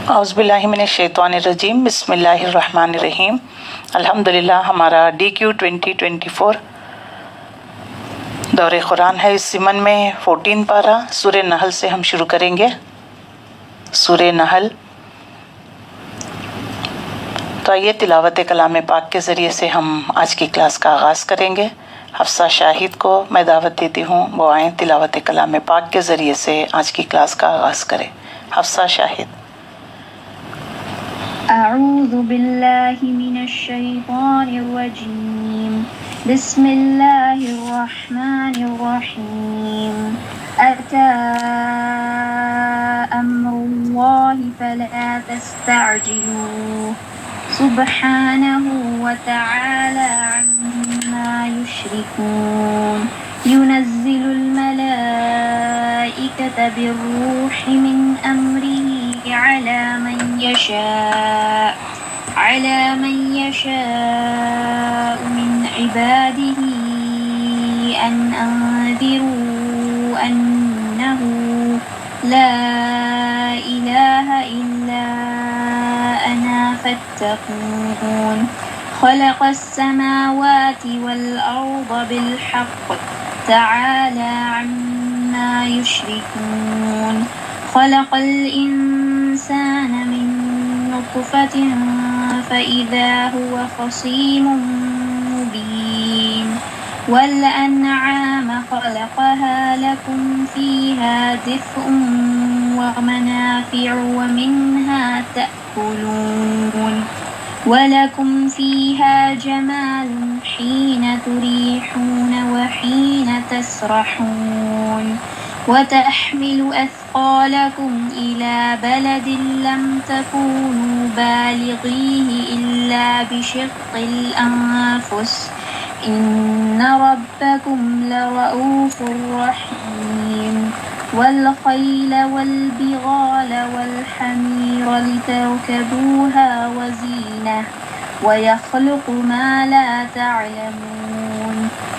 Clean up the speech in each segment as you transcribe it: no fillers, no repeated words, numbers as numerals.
اعوذ باللہ من الشیطان الرجیم، بسم اللہ الرحمن الرحیم۔ الحمدللہ ہمارا DQ 2024 دور قرآن ہے۔ اس ضمن میں 14 پارہ سورہ نحل سے ہم شروع کریں گے۔ سورہ نحل تو یہ تلاوت کلام پاک کے ذریعے سے ہم آج کی کلاس کا آغاز کریں گے۔ حفصہ شاہد کو میں دعوت دیتی ہوں وہ آئیں تلاوت کلام پاک کے ذریعے سے آج کی کلاس کا آغاز کریں۔ حفصہ شاہد۔ اعوذ باللہ من الشیطان الرجیم، بسم اللہ الرحمن الرحیم۔ اتی امر اللہ فلا تستعجلوہ، سبحانہ وتعالی عما یشرکون۔ ينزل الملائكة بالروح من أمره على من يشاء من عباده أن أنذروا أنه لا إله إلا أنا فاتقون۔ خلق السماوات والأرض بالحق، تعالى عما يشركون۔ خلق الإنسان من نطفة فإذا هو خصيم مبين۔ والأنعام خلقها لكم فيها دفء ومنافع ومنها تأكلون، ولكم فيها جمال حين تريحون وحين تسرحون، وتحمل أثقالكم إلى بلد لم تكونوا بالغيه إلا بشق الأنفس، إن ربكم لرؤوف رحيم۔ والخيل والبغال والحمير لتركبوها وزينة، ويخلق ما لا تعلمون،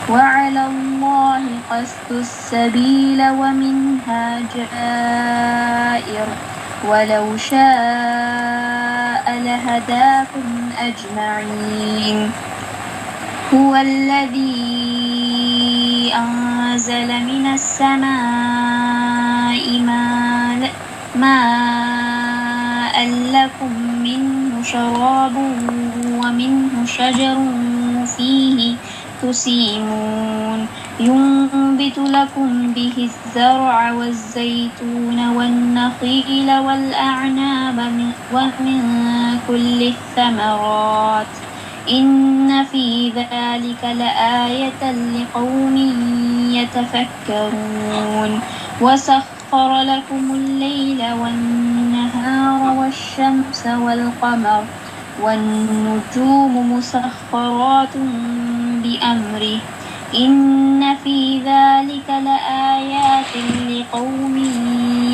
وعلى الله قصد السبيل ومنها جائر، ولو شاء لهداكم أجمعين۔ هو الذي أنزل من السماء ماء لكم منه شراب ومنه شجر فيه تسيمون، ينبت لكم به الزرع والزيتون والنخيل والأعناب ومن كل الثمرات، إن في ذلك لآية لقوم يتفكرون۔ وسخر لكم الليل والنهار والشمس والقمر والنجوم مسخرات بأمره، إن في ذلك لآيات لقوم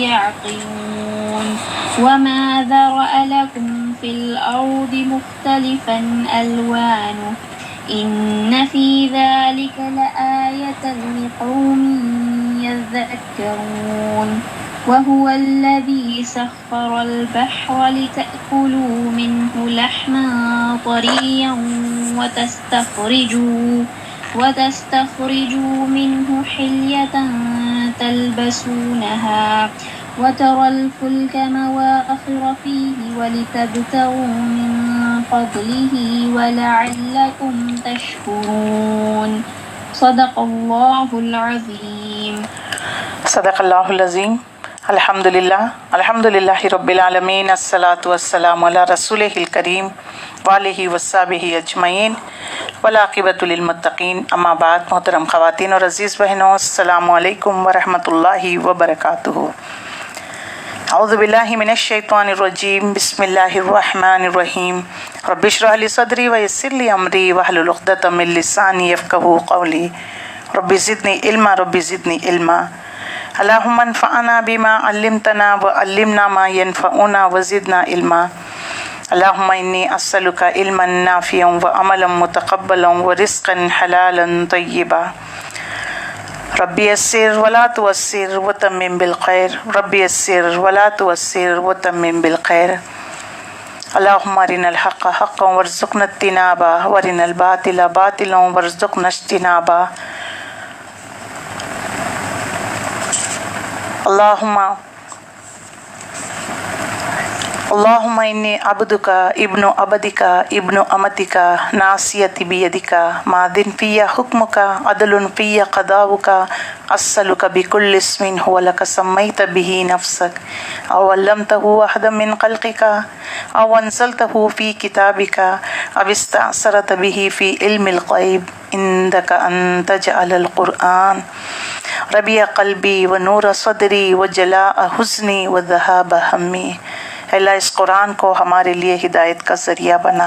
يعقلون۔ وما ذرأ لكم في الأرض مختلفا ألوانه، إن في ذلك لآية لقوم يذكرون۔ وهو الذي سخر البحر لتأكلوا منه لحما طريا وتستخرجوا منه حلية تلبسونها، وترى الفلك مواخر فيه ولتبتغوا من فضله ولعلكم تشكرون۔ صدق اللہ العظیم۔ صدق اللہ العظیم۔ الحمدللہ رب العالمین، الصلاۃ والسلام علی رسولہ الکریم وآلہ وصحبہ اجمعین، والعاقبۃ للمتقین، اما بعد۔ محترم خواتین اور عزیز بہنوں، السلام علیکم ورحمۃ اللہ وبرکاتہ۔ اعوذ باللہ من الشیطان الرجیم، بسم اللہ الرحمن الرحیم۔ رب اشرح لی صدری ویسر لی امری واحلل عقدۃ من لسانی یفقہوا قولی۔ رب زدنی علما، رب زدنی علما۔ اللہم انفعنا بما علمتنا وعلمنا ما ینفعنا وزدنا علما۔ اللہم انی اسألک علما نافعا وعملا متقبلا ورزقا حلالا طیبا۔ ربی یسر ولا تعسر وتمم بالخیر ربی یسر ولا تعسر وتمم بالخیر اللهم ارنا الحق حقا وارزقنا اتباعه وارنا الباطل باطلا وارزقنا اجتنابه اللهم انی عبدک ابن عبدک ابن امتک ناصیتی بیدک ماض فی حکمک عدل فی قضاؤک اسألک بکل اسم هو لک سمیت به نفسک او علمته احدا من خلقک او انزلته فی کتابک او استأثرت به فی علم الغیب عندک ان تجعل القرآن ربیع قلبی و نور صدری و جلاء حزنی و ذہاب ہمی۔ اے اللہ اس قرآن کو ہمارے لیے ہدایت کا ذریعہ بنا۔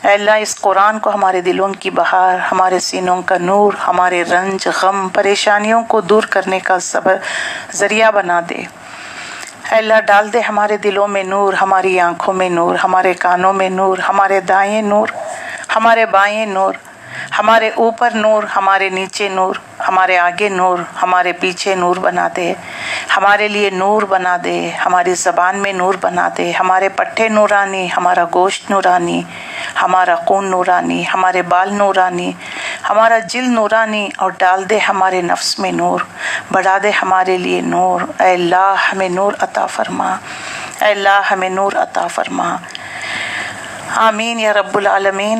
اے اللہ اس قرآن کو ہمارے دلوں کی بہار، ہمارے سینوں کا نور، ہمارے رنج غم پریشانیوں کو دور کرنے کا ذریعہ بنا دے۔ اے اللہ ڈال دے ہمارے دلوں میں نور، ہماری آنکھوں میں نور، ہمارے کانوں میں نور، ہمارے دائیں نور، ہمارے بائیں نور، ہمارے اوپر نور، ہمارے نیچے نور، ہمارے آگے نور، ہمارے پیچھے نور بنا دے، ہمارے لیے نور بنا دے، ہماری زبان میں نور بنا دے، ہمارے پٹھے نورانی، ہمارا گوشت نورانی، ہمارا خون نورانی، ہمارے بال نورانی، ہمارا جلد نورانی، اور ڈال دے ہمارے نفس میں نور، بڑھا دے ہمارے لیے نور۔ اے اللہ ہمیں نور عطا فرما، اے اللہ ہمیں نور عطا فرما، آمین یا رب العالمین۔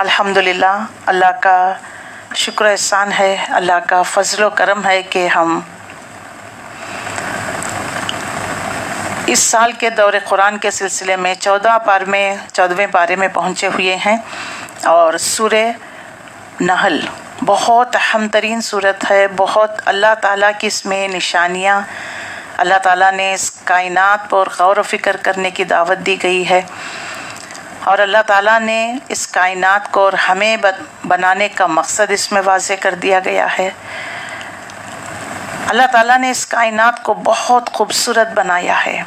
الحمدللہ، اللہ کا شکر احسان ہے، اللہ کا فضل و کرم ہے کہ ہم اس سال کے دور قرآن کے سلسلے میں 14ویں پارے میں پہنچے ہوئے ہیں، اور سورہ نحل بہت اہم ترین صورت ہے، بہت اللہ تعالیٰ کی اس میں نشانیاں، اللہ تعالیٰ نے اس کائنات پر غور و فکر کرنے کی دعوت دی گئی ہے، اور اللہ تعالیٰ نے اس کائنات کو اور ہمیں بنانے کا مقصد اس میں واضح کر دیا گیا ہے۔ اللہ تعالیٰ نے اس کائنات کو بہت خوبصورت بنایا ہے۔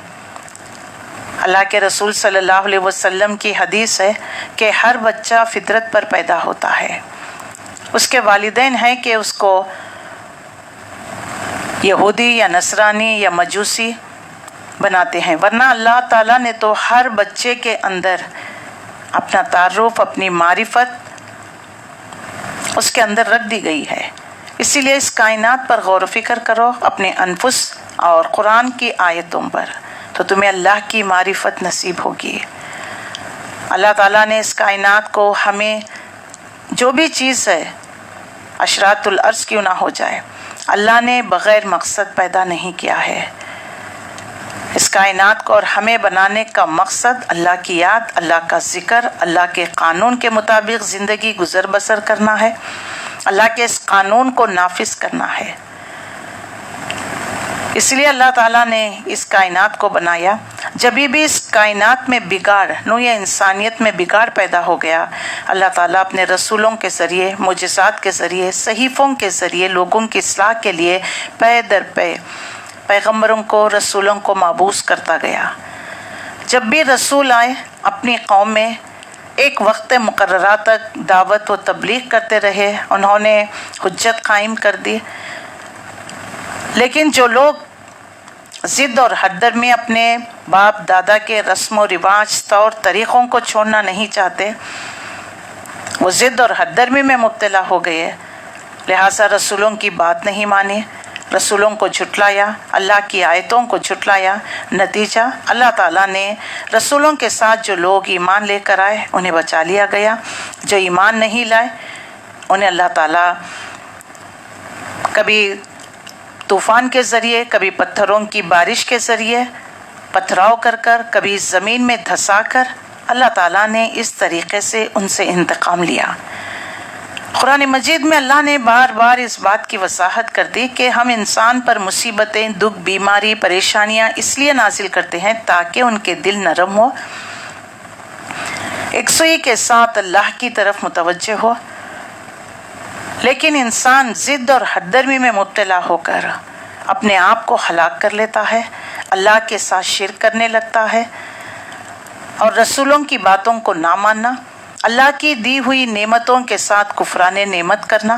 اللہ کے رسول صلی اللہ علیہ وسلم کی حدیث ہے کہ ہر بچہ فطرت پر پیدا ہوتا ہے، اس کے والدین ہیں کہ اس کو یہودی یا نصرانی یا مجوسی بناتے ہیں، ورنہ اللہ تعالیٰ نے تو ہر بچے کے اندر اپنا تعارف، اپنی معرفت اس کے اندر رکھ دی گئی ہے۔ اسی لیے اس کائنات پر غور و فکر کرو، اپنے انفس اور قرآن کی آیتوں پر، تو تمہیں اللہ کی معرفت نصیب ہوگی۔ اللہ تعالیٰ نے اس کائنات کو، ہمیں جو بھی چیز ہے، اشراط الارض کیوں نہ ہو جائے، اللہ نے بغیر مقصد پیدا نہیں کیا ہے۔ اس کائنات کو اور ہمیں بنانے کا مقصد اللہ کی یاد، اللہ کا ذکر، اللہ کے قانون کے مطابق زندگی گزر بسر کرنا ہے، اللہ کے اس قانون کو نافذ کرنا ہے۔ اس لیے اللہ تعالیٰ نے اس کائنات کو بنایا۔ جب بھی اس کائنات میں بگاڑ، نوع انسانیت میں بگاڑ پیدا ہو گیا، اللہ تعالیٰ اپنے رسولوں کے ذریعے، معجزات کے ذریعے، صحیفوں کے ذریعے لوگوں کی اصلاح کے لیے پے در پے پیغمبروں کو، رسولوں کو مبعوث کرتا گیا۔ جب بھی رسول آئے، اپنی قوم میں ایک وقت مقررہ تک دعوت و تبلیغ کرتے رہے، انہوں نے حجت قائم کر دی، لیکن جو لوگ ضد اور حد درمی اپنے باپ دادا کے رسم و رواج، طور طریقوں کو چھوڑنا نہیں چاہتے، وہ ضد اور حد درمی میں مبتلا ہو گئے، لہٰذا رسولوں کی بات نہیں مانی، رسولوں کو جھٹلایا، اللہ کی آیتوں کو جھٹلایا۔ نتیجہ اللہ تعالیٰ نے رسولوں کے ساتھ جو لوگ ایمان لے کر آئے انہیں بچا لیا گیا، جو ایمان نہیں لائے انہیں اللہ تعالیٰ کبھی طوفان کے ذریعے، کبھی پتھروں کی بارش کے ذریعے پتھراؤ کر کر، کبھی زمین میں دھسا کر، اللہ تعالیٰ نے اس طریقے سے ان سے انتقام لیا۔ قرآن مجید میں اللہ نے بار بار اس بات کی وضاحت کر دی کہ ہم انسان پر مصیبتیں، دکھ، بیماری، پریشانیاں اس لیے نازل کرتے ہیں تاکہ ان کے دل نرم ہو، یکسوئی کے ساتھ اللہ کی طرف متوجہ ہو۔ لیکن انسان ضد اور حد درمی میں مبتلا ہو کر اپنے آپ کو ہلاک کر لیتا ہے، اللہ کے ساتھ شرک کرنے لگتا ہے، اور رسولوں کی باتوں کو نہ ماننا، اللہ کی دی ہوئی نعمتوں کے ساتھ کفران نعمت کرنا،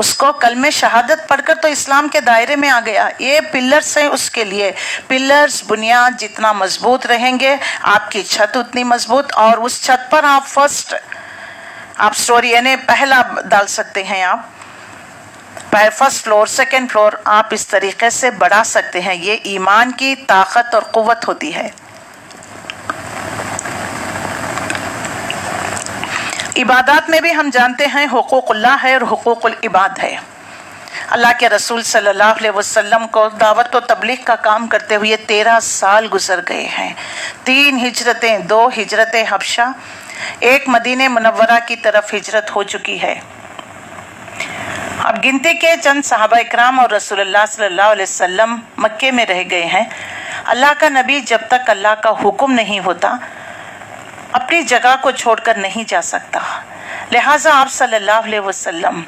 اس کو کلمہ شہادت پڑھ کر تو اسلام کے دائرے میں آ گیا. یہ پلرز ہیں اس کے لیے. پلرز بنیاد جتنا مضبوط رہیں گے آپ کی چھت اتنی مضبوط، اور اس چھت پر آپ آپ سٹوری یعنی پہلا ڈال سکتے ہیں. آپ فرسٹ فلور سیکنڈ فلور آپ اس طریقے سے بڑھا سکتے ہیں. یہ ایمان کی طاقت اور قوت ہوتی ہے. عبادات میں بھی ہم جانتے ہیں حقوق اللہ ہے اور حقوق العباد ہے. اللہ کے رسول صلی اللہ علیہ وسلم کو دعوت و تبلیغ کا کام کرتے ہوئے 13 سال گزر گئے ہیں. 3 ہجرتیں، 2 ہجرت حبشہ، 1 مدینہ منورہ کی طرف ہجرت ہو چکی ہے. اب گنتی کے چند صحابہ اکرام اور رسول اللہ صلی اللہ علیہ وسلم مکے میں رہ گئے ہیں. اللہ کا نبی جب تک اللہ کا حکم نہیں ہوتا اپنی جگہ کو چھوڑ کر نہیں جا سکتا. لہٰذا آپ صلی اللہ علیہ وسلم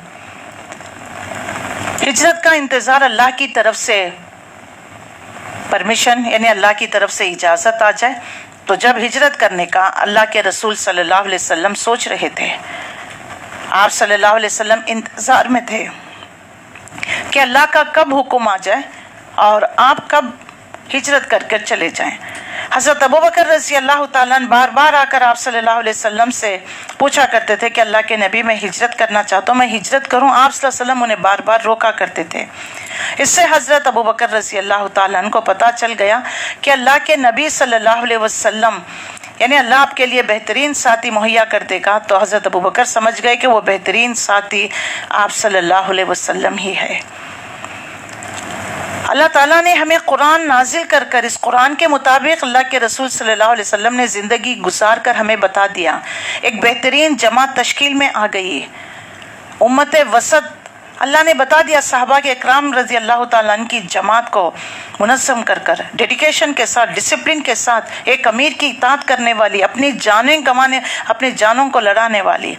ہجرت کا انتظار اللہ کی طرف سے پرمیشن یعنی اللہ کی طرف سے اجازت آ جائے. تو جب ہجرت کرنے کا اللہ کے رسول صلی اللہ علیہ وسلم سوچ رہے تھے، آپ صلی اللہ علیہ وسلم انتظار میں تھے کہ اللہ کا کب حکم آ جائے اور آپ کب ہجرت کر کر چلے جائیں. حضرت ابوبکر رضی اللہ تعالیٰ عنہ بار بار آ کر آپ صلی اللہ علیہ وسلم سے پوچھا کرتے تھے کہ اللہ کے نبی میں ہجرت کرنا چاہتا ہوں، میں ہجرت کروں. آپ صلی اللہ علیہ وسلم انہیں بار بار روکا کرتے تھے. اس سے حضرت ابوبکر رضی اللہ تعالیٰ عنہ کو پتہ چل گیا کہ اللہ کے نبی صلی اللہ علیہ وسلم یعنی اللہ آپ کے لیے بہترین ساتھی مہیا کر دے گا. تو حضرت ابوبکر سمجھ گئے کہ وہ بہترین ساتھی آپ صلی اللہ علیہ وسلم ہی ہے. اللہ تعالیٰ نے ہمیں قرآن نازل کر کر اس قرآن کے مطابق اللہ کے رسول صلی اللہ علیہ وسلم نے زندگی گزار کر ہمیں بتا دیا. ایک بہترین جماعت تشکیل میں آ گئی، امت وسط. اللہ نے بتا دیا صحابہ کے اکرام رضی اللہ تعالیٰ عنہ کی جماعت کو منظم کر کر ڈیڈیکیشن کے ساتھ ڈسپلن کے ساتھ ایک امیر کی اطاعت کرنے والی، اپنی جانیں گنوانے اپنی جانوں کو لڑانے والی.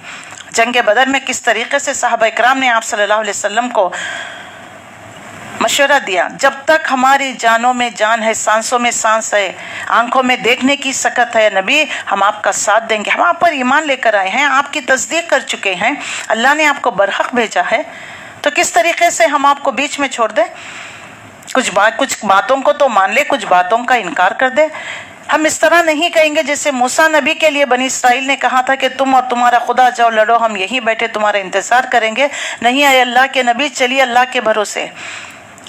جنگ بدر میں کس طریقے سے صحابہ اکرام نے آپ صلی اللہ علیہ وسلم کو مشورہ دیا، جب تک ہماری جانوں میں جان ہے، سانسوں میں سانس ہے، آنکھوں میں دیکھنے کی سکت ہے، نبی ہم آپ کا ساتھ دیں گے. ہم آپ پر ایمان لے کر آئے ہیں، آپ کی تصدیق کر چکے ہیں، اللہ نے آپ کو برحق بھیجا ہے، تو کس طریقے سے ہم آپ کو بیچ میں چھوڑ دیں؟ کچھ باتوں کو تو مان لے، کچھ باتوں کا انکار کر دے. ہم اس طرح نہیں کہیں گے جیسے موسیٰ نبی کے لیے بنی اسرائیل نے کہا تھا کہ تم اور تمہارا خدا جاؤ لڑو، ہم یہیں بیٹھے تمہارا انتظار کریں گے. نہیں، اے اللہ کے نبی چلیے اللہ کے بھروسے.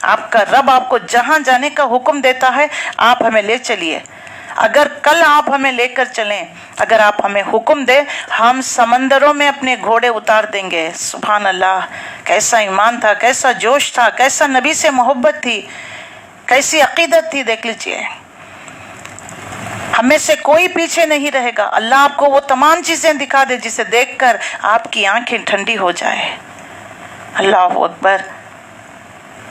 آپ کا رب آپ کو جہاں جانے کا حکم دیتا ہے آپ ہمیں لے چلیے. اگر کل آپ ہمیں لے کر چلیں، اگر آپ ہمیں حکم دے، ہم سمندروں میں اپنے گھوڑے اتار دیں گے. سبحان اللہ، کیسا ایمان تھا، کیسا جوش تھا، کیسا نبی سے محبت تھی، کیسی عقیدت تھی. دیکھ لیجئے، ہمیں سے کوئی پیچھے نہیں رہے گا. اللہ آپ کو وہ تمام چیزیں دکھا دے جسے دیکھ کر آپ کی آنکھیں ٹھنڈی ہو جائے. اللہ اکبر.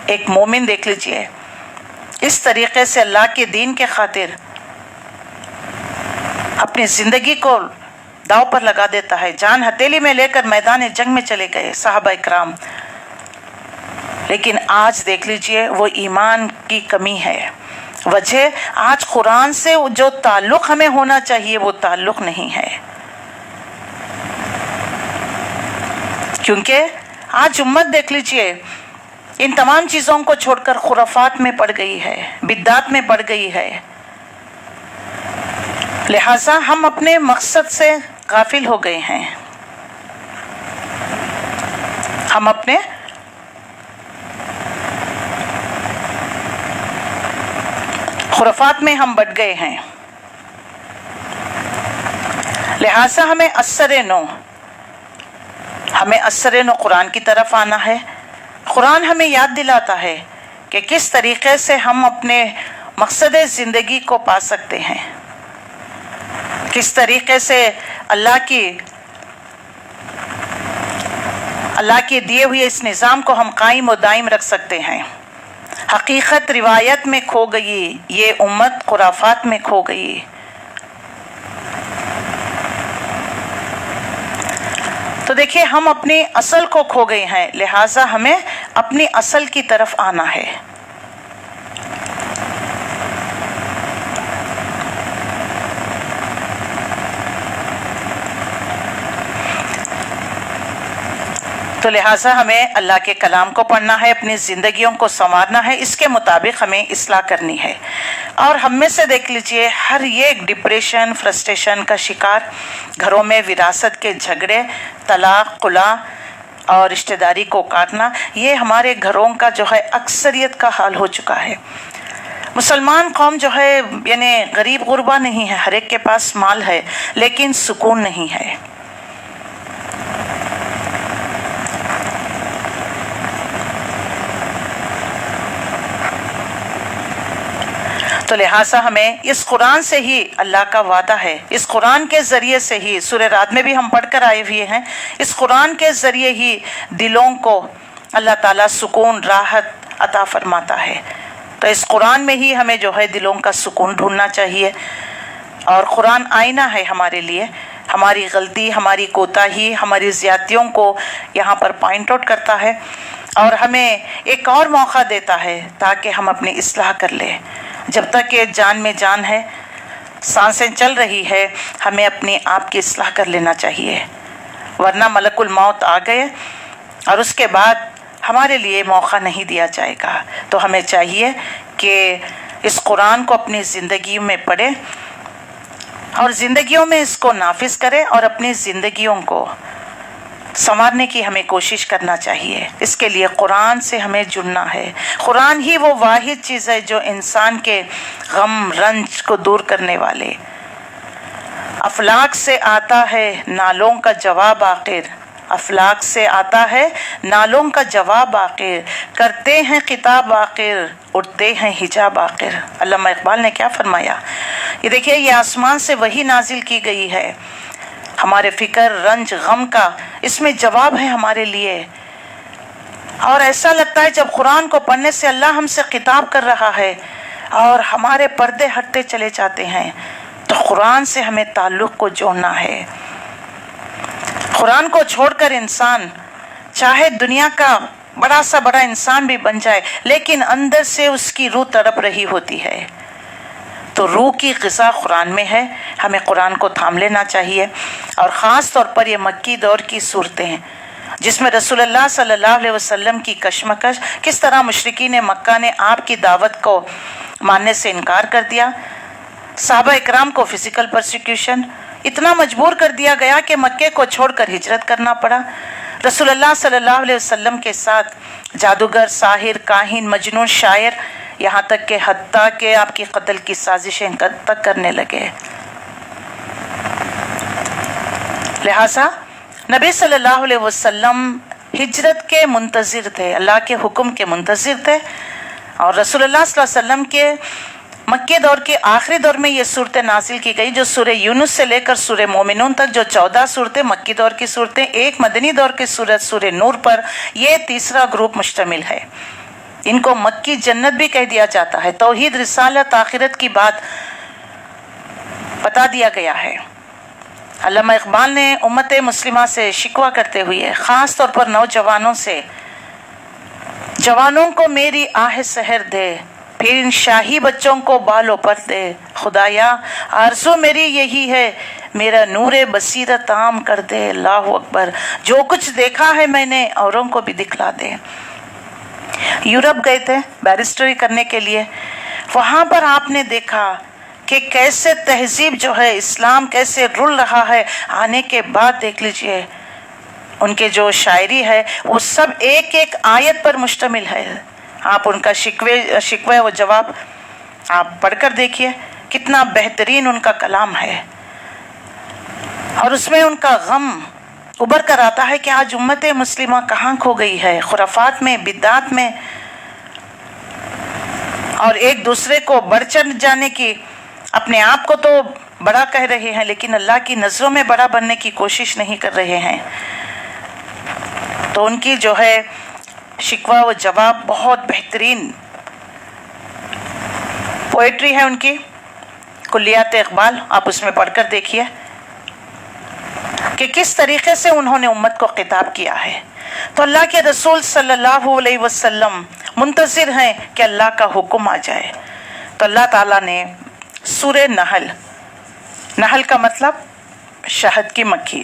ایک مومن دیکھ لیجئے اس طریقے سے اللہ کے دین کے خاطر اپنی زندگی کو داؤ پر لگا دیتا ہے. جان ہتھیلی میں لے کر میدان جنگ میں چلے گئے صحابہ اکرام. لیکن آج دیکھ لیجئے وہ ایمان کی کمی ہے. وجہ آج قرآن سے جو تعلق ہمیں ہونا چاہیے وہ تعلق نہیں ہے، کیونکہ آج امت دیکھ لیجئے ان تمام چیزوں کو چھوڑ کر خرافات میں پڑ گئی ہے، بدعات میں پڑ گئی ہے. لہٰذا ہم اپنے مقصد سے غافل ہو گئے ہیں. ہم اپنے خرافات میں ہم بٹ گئے ہیں. لہٰذا ہمیں اثر نو قرآن کی طرف آنا ہے. قرآن ہمیں یاد دلاتا ہے کہ کس طریقے سے ہم اپنے مقصد زندگی کو پا سکتے ہیں، کس طریقے سے اللہ کی دیے ہوئے اس نظام کو ہم قائم و دائم رکھ سکتے ہیں. حقیقت روایت میں کھو گئی، یہ امت خرافات میں کھو گئی. تو دیکھیے ہم اپنی اصل کو کھو گئے ہیں، لہٰذا ہمیں اپنی اصل کی طرف آنا ہے. تو لہٰذا ہمیں اللہ کے کلام کو پڑھنا ہے، اپنی زندگیوں کو سنوارنا ہے، اس کے مطابق ہمیں اصلاح کرنی ہے۔ اور ہم میں سے دیکھ لیجئے ہر ایک ڈپریشن، فرسٹریشن کا شکار، گھروں میں وراثت کے جھگڑے، طلاق، خلا اور رشتہ داری کو کاٹنا، یہ ہمارے گھروں کا جو ہے اکثریت کا حال ہو چکا ہے۔ مسلمان قوم جو ہے یعنی غریب غربا نہیں ہے، ہر ایک کے پاس مال ہے لیکن سکون نہیں ہے۔ تو لہٰذا ہمیں اس قرآن سے ہی اللہ کا وعدہ ہے، اس قرآن کے ذریعے سے ہی، سورہ رعد میں بھی ہم پڑھ کر آئے ہوئے ہیں، اس قرآن کے ذریعے ہی دلوں کو اللہ تعالیٰ سکون، راحت عطا فرماتا ہے۔ تو اس قرآن میں ہی ہمیں جو ہے دلوں کا سکون ڈھونڈنا چاہیے، اور قرآن آئینہ ہے ہمارے لیے، ہماری غلطی، ہماری کوتاہی، ہماری زیادتیوں کو یہاں پر پوائنٹ آؤٹ کرتا ہے اور ہمیں ایک اور موقع دیتا ہے تاکہ ہم اپنی اصلاح کر لیں۔ جب تک یہ جان میں جان ہے، سانسیں چل رہی ہے، ہمیں اپنے آپ کی اصلاح کر لینا چاہیے، ورنہ ملک الموت آ گئے اور اس کے بعد ہمارے لیے موقع نہیں دیا جائے گا۔ تو ہمیں چاہیے کہ اس قرآن کو اپنی زندگی میں پڑھیں اور زندگیوں میں اس کو نافذ کریں، اور اپنی زندگیوں کو سنوارنے کی ہمیں کوشش کرنا چاہیے۔ اس کے لیے قرآن سے ہمیں جڑنا ہے۔ قرآن ہی وہ واحد چیز ہے جو انسان کے غم رنج کو دور کرنے والے۔ افلاک سے آتا ہے نالوں کا جواب آخر، افلاک سے آتا ہے نالوں کا جواب آخر، کرتے ہیں خطاب آخر، اٹھتے ہیں حجاب آخر۔ علامہ اقبال نے کیا فرمایا؟ یہ دیکھیے، یہ آسمان سے وحی نازل کی گئی ہے، ہمارے فکر، رنج، غم کا اس میں جواب ہے ہمارے لیے۔ اور ایسا لگتا ہے جب قرآن کو پڑھنے سے اللہ ہم سے خطاب کر رہا ہے اور ہمارے پردے ہٹتے چلے جاتے ہیں، تو قرآن سے ہمیں تعلق کو جوڑنا ہے۔ قرآن کو چھوڑ کر انسان چاہے دنیا کا بڑا سا بڑا انسان بھی بن جائے، لیکن اندر سے اس کی روح تڑپ رہی ہوتی ہے۔ تو روح کی غذا قرآن میں ہے، ہمیں قرآن کو تھام لینا چاہیے۔ اور خاص طور پر یہ مکی دور کی صورتیں جس میں رسول اللہ صلی اللہ علیہ وسلم کی کشمکش، کس طرح مشرکین مکہ نے آپ کی دعوت کو ماننے سے انکار کر دیا، صحابہ اکرام کو فزیکل پرسیکیوشن اتنا مجبور کر دیا گیا کہ مکے کو چھوڑ کر ہجرت کرنا پڑا، رسول اللہ صلی اللہ علیہ وسلم کے ساتھ جادوگر، ساحر، کاہن، مجنون، شاعر، یہاں تک کہ حتیٰ کہ آپ کی قتل کی سازشیں تک کرنے لگے۔ لہٰذا نبی صلی اللہ علیہ وسلم ہجرت کے منتظر تھے، اللہ کے حکم کے منتظر تھے، اور رسول اللہ صلی اللہ علیہ وسلم کے مکے دور کے آخری دور میں یہ صورتیں نازل کی گئی، جو سورہ یونس سے لے کر سورہ مومنون تک، جو 14 صورتیں مکی دور کی صورتیں، ایک مدنی دور کی صورت سورہ نور پر، یہ تیسرا گروپ مشتمل ہے۔ ان کو مکی جنت بھی کہہ دیا جاتا ہے۔ توحید، رسالت، آخرت کی بات بتا دیا گیا ہے۔ علامہ اقبال نے امت مسلمہ سے شکوہ کرتے ہوئے، خاص طور پر نوجوانوں سے، جوانوں کو میری آہ سحر دے، پھر ان شاہی بچوں کو بالوں پر دے، خدایا آرزو میری یہی ہے، میرا نور بصیرت عام کر دے، اللہ اکبر، جو کچھ دیکھا ہے میں نے اوروں کو بھی دکھلا دے۔ یورپ گئے تھے بیرسٹری کرنے کے لیے، وہاں پر آپ نے دیکھا کہ کیسے تہذیب جو ہے، اسلام کیسے رل رہا ہے۔ آنے کے بعد دیکھ لیجئے ان کے جو شاعری ہے وہ سب ایک ایک آیت پر مشتمل ہے۔ آپ ان کا شکوے و جواب آپ پڑھ کر دیکھیے، کتنا بہترین ان کا کلام ہے، اور اس میں ان کا غم ابھر کر آتا ہے کہ آج امت مسلمہ کہاں کھو گئی ہے، خرافات میں، بدعات میں، اور ایک دوسرے کو بڑھ چڑھ جانے کی، اپنے آپ کو تو بڑا کہہ رہے ہیں لیکن اللہ کی نظروں میں بڑا بننے کی کوشش نہیں کر رہے ہیں۔ تو ان کی جو ہے شکوہ و جواب بہت بہترین پوئٹری ہے ان کی، کلیات اقبال، آپ اس میں پڑھ کر دیکھیے کہ کس طریقے سے انہوں نے امت کو خطاب کیا ہے۔ تو اللہ کے رسول صلی اللہ علیہ وسلم منتظر ہیں کہ اللہ کا حکم آ جائے۔ تو اللہ تعالیٰ نے سورہ نحل کا مطلب شہد کی مکھی،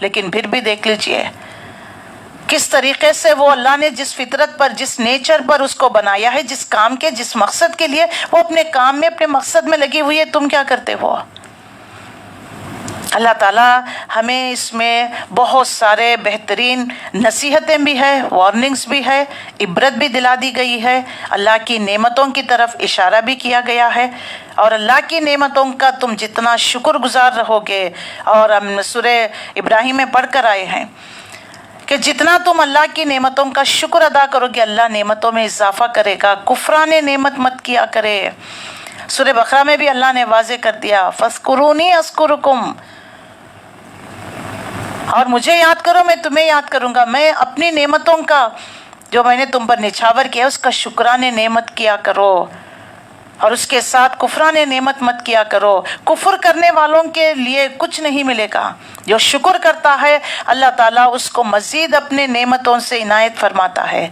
لیکن پھر بھی دیکھ لیجئے کس طریقے سے وہ اللہ نے جس فطرت پر، جس نیچر پر اس کو بنایا ہے، جس کام کے، جس مقصد کے لیے، وہ اپنے کام میں، اپنے مقصد میں لگی ہوئی ہے. تم کیا کرتے ہو؟ اللہ تعالیٰ ہمیں اس میں بہت سارے بہترین نصیحتیں بھی ہے، وارننگز بھی ہے، عبرت بھی دلا دی گئی ہے، اللہ کی نعمتوں کی طرف اشارہ بھی کیا گیا ہے. اور اللہ کی نعمتوں کا تم جتنا شکر گزار رہو گے، اور ہم سورہ ابراہیم میں پڑھ کر آئے ہیں کہ جتنا تم اللہ کی نعمتوں کا شکر ادا کرو گے، اللہ نعمتوں میں اضافہ کرے گا. کفران نعمت مت کیا کرے. سورہ بقرہ میں بھی اللہ نے واضح کر دیا فَاذْكُرُونِي أَذْكُرُكُمْ، اور مجھے یاد کرو میں تمہیں یاد کروں گا. میں اپنی نعمتوں کا جو میں نے تم پر نچھاور کیا اس کا شکران نعمت کیا کرو، اور اس کے ساتھ کفران نعمت مت کیا کرو. کفر کرنے والوں کے لیے کچھ نہیں ملے گا. جو شکر کرتا ہے اللہ تعالیٰ اس کو مزید اپنے نعمتوں سے عنایت فرماتا ہے.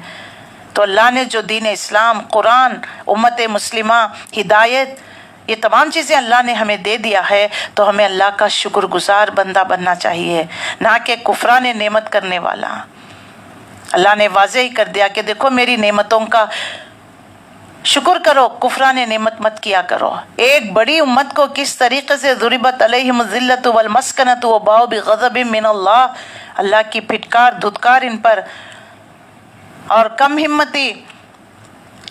تو اللہ نے جو دین اسلام، قرآن، امت مسلمہ، ہدایت، یہ تمام چیزیں اللہ نے ہمیں دے دیا ہے، تو ہمیں اللہ کا شکر گزار بندہ بننا چاہیے، نہ کہ کفران نعمت کرنے والا. اللہ نے واضح ہی کر دیا کہ دیکھو میری نعمتوں کا شکر کرو، کفران نعمت مت کیا کرو. ایک بڑی امت کو کس طریقے سے ضربت علیہم الذلۃ والمسکنۃ وباؤ بغضب من اللہ، اللہ کی پھٹکار، دھتکار ان پر اور کم ہمتی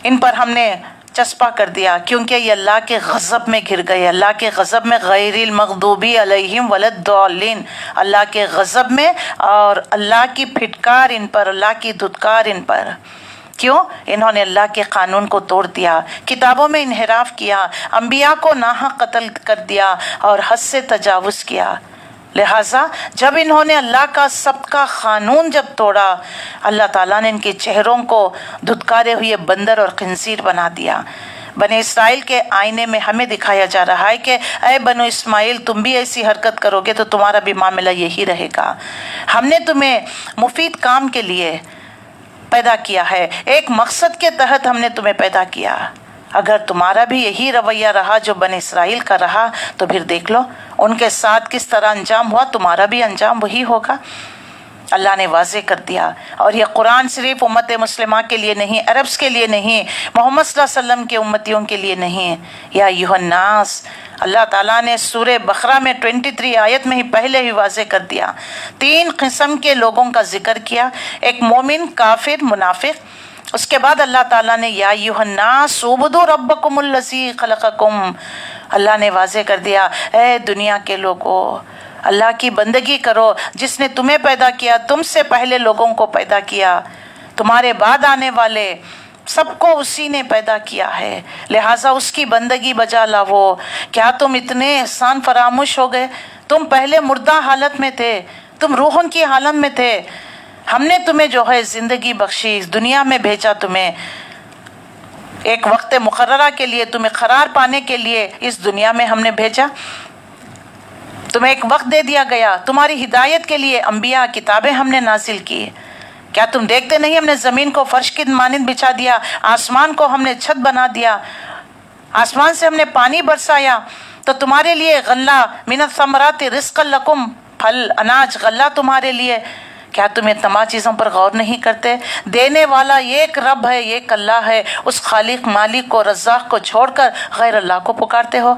ان پر ہم نے چسپا کر دیا، کیونکہ یہ اللہ کے غضب میں گر گئے. اللہ کے غضب میں غیر المغضوبی علیہم ولا الضالین، اللہ کے غضب میں، اور اللہ کی پھٹکار ان پر، اللہ کی دھتکار ان پر. کیوں؟ انہوں نے اللہ کے قانون کو توڑ دیا، کتابوں میں انحراف کیا، انبیاء کو ناحق قتل کر دیا اور حد سے تجاوز کیا. لہٰذا جب انہوں نے اللہ کا سب کا قانون جب توڑا، اللہ تعالیٰ نے ان کے چہروں کو دھتکارے ہوئے بندر اور خنزیر بنا دیا. بنی اسرائیل کے آئینے میں ہمیں دکھایا جا رہا ہے کہ اے بنو اسماعیل، تم بھی ایسی حرکت کرو گے تو تمہارا بھی معاملہ یہی رہے گا. ہم نے تمہیں مفید کام کے لیے پیدا کیا ہے، ایک مقصد کے تحت ہم نے تمہیں پیدا کیا. اگر تمہارا بھی یہی رویہ رہا جو بنی اسرائیل کا رہا، تو پھر دیکھ لو ان کے ساتھ کس طرح انجام ہوا، تمہارا بھی انجام وہی ہوگا. اللہ نے واضح کر دیا. اور یہ قرآن صرف امت مسلمہ کے لیے نہیں، عربس کے لیے نہیں، محمد صلی اللہ علیہ وسلم کے امتیوں کے لیے نہیں. یا ایھا الناس، اللہ تعالیٰ نے سورہ بقرہ میں 23 آیت میں ہی پہلے ہی واضح کر دیا. 3 قسم کے لوگوں کا ذکر کیا، ایک مومن، کافر، منافق. اس کے بعد اللہ تعالیٰ نے یا ایھا الناس اعبدوا ربکم الذی خلقکم، اللہ نے واضح کر دیا اے دنیا کے لوگوں، اللہ کی بندگی کرو جس نے تمہیں پیدا کیا، تم سے پہلے لوگوں کو پیدا کیا، تمہارے بعد آنے والے سب کو اسی نے پیدا کیا ہے، لہٰذا اس کی بندگی بجا لاؤ. کیا تم اتنے احسان فراموش ہو گئے؟ تم پہلے مردہ حالت میں تھے، تم روحوں کی حالت میں تھے. ہم نے تمہیں جو ہے زندگی بخشی، اس دنیا میں بھیجا، تمہیں ایک وقت مقررہ کے لیے، تمہیں قرار پانے کے لیے اس دنیا میں ہم نے بھیجا. تمہیں ایک وقت دے دیا گیا، تمہاری ہدایت کے لیے انبیاء، کتابیں ہم نے نازل کی. کیا تم دیکھتے نہیں ہم نے زمین کو فرش کی مانند بچھا دیا، آسمان کو ہم نے چھت بنا دیا، آسمان سے ہم نے پانی برسایا تو تمہارے لیے غلہ من الثمرات رزقا لکم، پھل، اناج، غلہ تمہارے لیے. کیا تم ان تمام چیزوں پر غور نہیں کرتے؟ دینے والا ایک رب ہے، ایک اللہ ہے. اس خالق، مالک کو، رزاق کو چھوڑ کر غیر اللہ کو پکارتے ہو،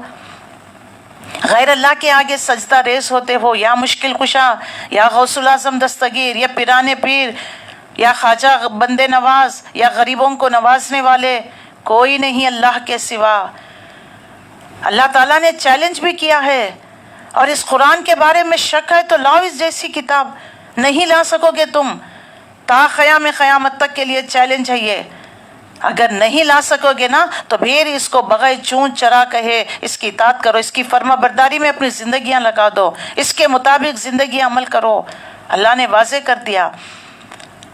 غیر اللہ کے آگے سجدہ ریز ہوتے ہو. یا مشکل کشا، یا غوث الاعظم دستگیر، یا پیرانے پیر، یا خواجہ بندے نواز، یا غریبوں کو نوازنے والے، کوئی نہیں اللہ کے سوا. اللہ تعالیٰ نے چیلنج بھی کیا ہے. اور اس قرآن کے بارے میں شک ہے تو لاؤ اس جیسی کتاب. نہیں لا سکو گے تم، تا قیام قیامت تک کے لیے چیلنج ہے یہ. اگر نہیں لا سکو گے نا تو پھر اس کو بغیر چون چرا کہے اس کی اطاعت کرو، اس کی فرما برداری میں اپنی زندگیاں لگا دو، اس کے مطابق زندگی عمل کرو. اللہ نے واضح کر دیا.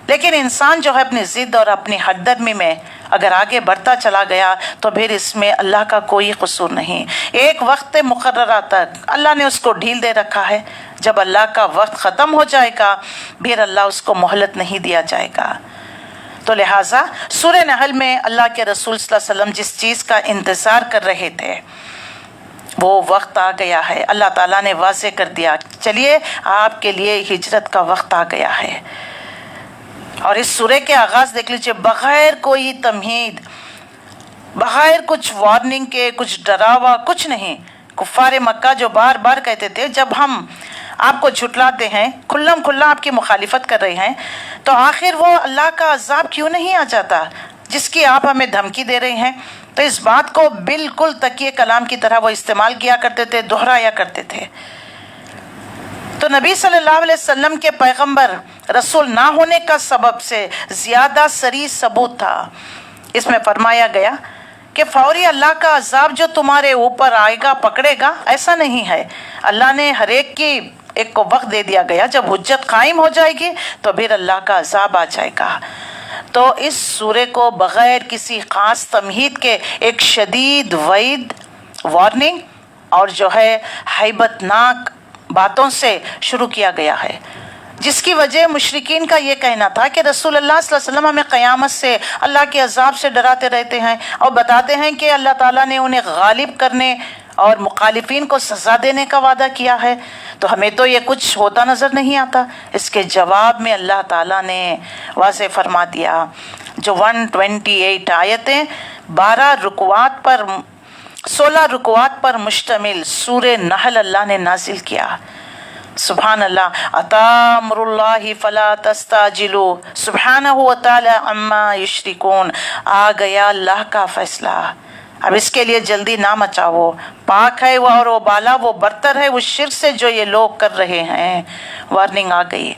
لیکن انسان جو ہے اپنی ضد اور اپنی حد درمی میں اگر آگے بڑھتا چلا گیا تو پھر اس میں اللہ کا کوئی قصور نہیں. ایک وقت مقررہ تک اللہ نے اس کو ڈھیل دے رکھا ہے. جب اللہ کا وقت ختم ہو جائے گا پھر اللہ اس کو مہلت نہیں دیا جائے گا. تو لہٰذا سورہ نحل میں اللہ کے رسول صلی اللہ علیہ وسلم جس چیز کا انتظار کر رہے تھے وہ وقت آ گیا ہے، اللہ تعالیٰ نے واضح کر دیا، چلیے آپ کے لیے ہجرت کا وقت آ گیا ہے۔ اور اس سورہ کے آغاز دیکھ لیجئے، بغیر کوئی تمہید، بغیر کچھ وارننگ کے، کچھ ڈراوا، کچھ نہیں۔ کفار مکہ جو بار بار کہتے تھے جب ہم آپ کو جھٹلاتے ہیں، کھلم کھلا آپ کی مخالفت کر رہے ہیں، تو آخر وہ اللہ کا عذاب کیوں نہیں آ جاتا جس کی آپ ہمیں دھمکی دے رہے ہیں؟ تو اس بات کو بالکل تکیے کلام کی طرح وہ استعمال کیا کرتے تھے، دہرایا کرتے تھے۔ تو نبی صلی اللہ علیہ وسلم کے پیغمبر رسول نہ ہونے کا سبب سے زیادہ صریح ثبوت تھا۔ اس میں فرمایا گیا کہ فوری اللہ کا عذاب جو تمہارے اوپر آئے گا، پکڑے گا، ایسا نہیں ہے۔ اللہ نے ہر ایک کو وقت دے دیا گیا، جب حجت قائم ہو جائے گی تو پھر اللہ کا عذاب آ جائے گا۔ تو اس سورے کو بغیر کسی خاص تمہید کے ایک شدید وعید، وارننگ اور جو ہے ہیبت ناک باتوں سے شروع کیا گیا ہے، جس کی وجہ مشرکین کا یہ کہنا تھا کہ رسول اللہ صلی اللہ علیہ وسلم ہمیں قیامت سے، اللہ کے عذاب سے ڈراتے رہتے ہیں اور بتاتے ہیں کہ اللہ تعالیٰ نے انہیں غالب کرنے اور مخالفین کو سزا دینے کا وعدہ کیا ہے، تو ہمیں تو یہ کچھ ہوتا نظر نہیں آتا۔ اس کے جواب میں اللہ تعالیٰ نے واضح فرما دیا، جو 128 آیتیں 16 رکوعات پر مشتمل سورہ نحل اللہ نے نازل کیا۔ سبحان اللہ، اتامر اللہ فلا تستعجلوا سبحانہ وتعالی عما یشرکون، آ گیا اللہ کا فیصلہ، اب اس کے لیے جلدی نہ مچاؤ، پاک ہے وہ اور وہ بالا، وہ برتر ہے اس شرک سے جو یہ لوگ کر رہے ہیں۔ وارننگ آ گئی۔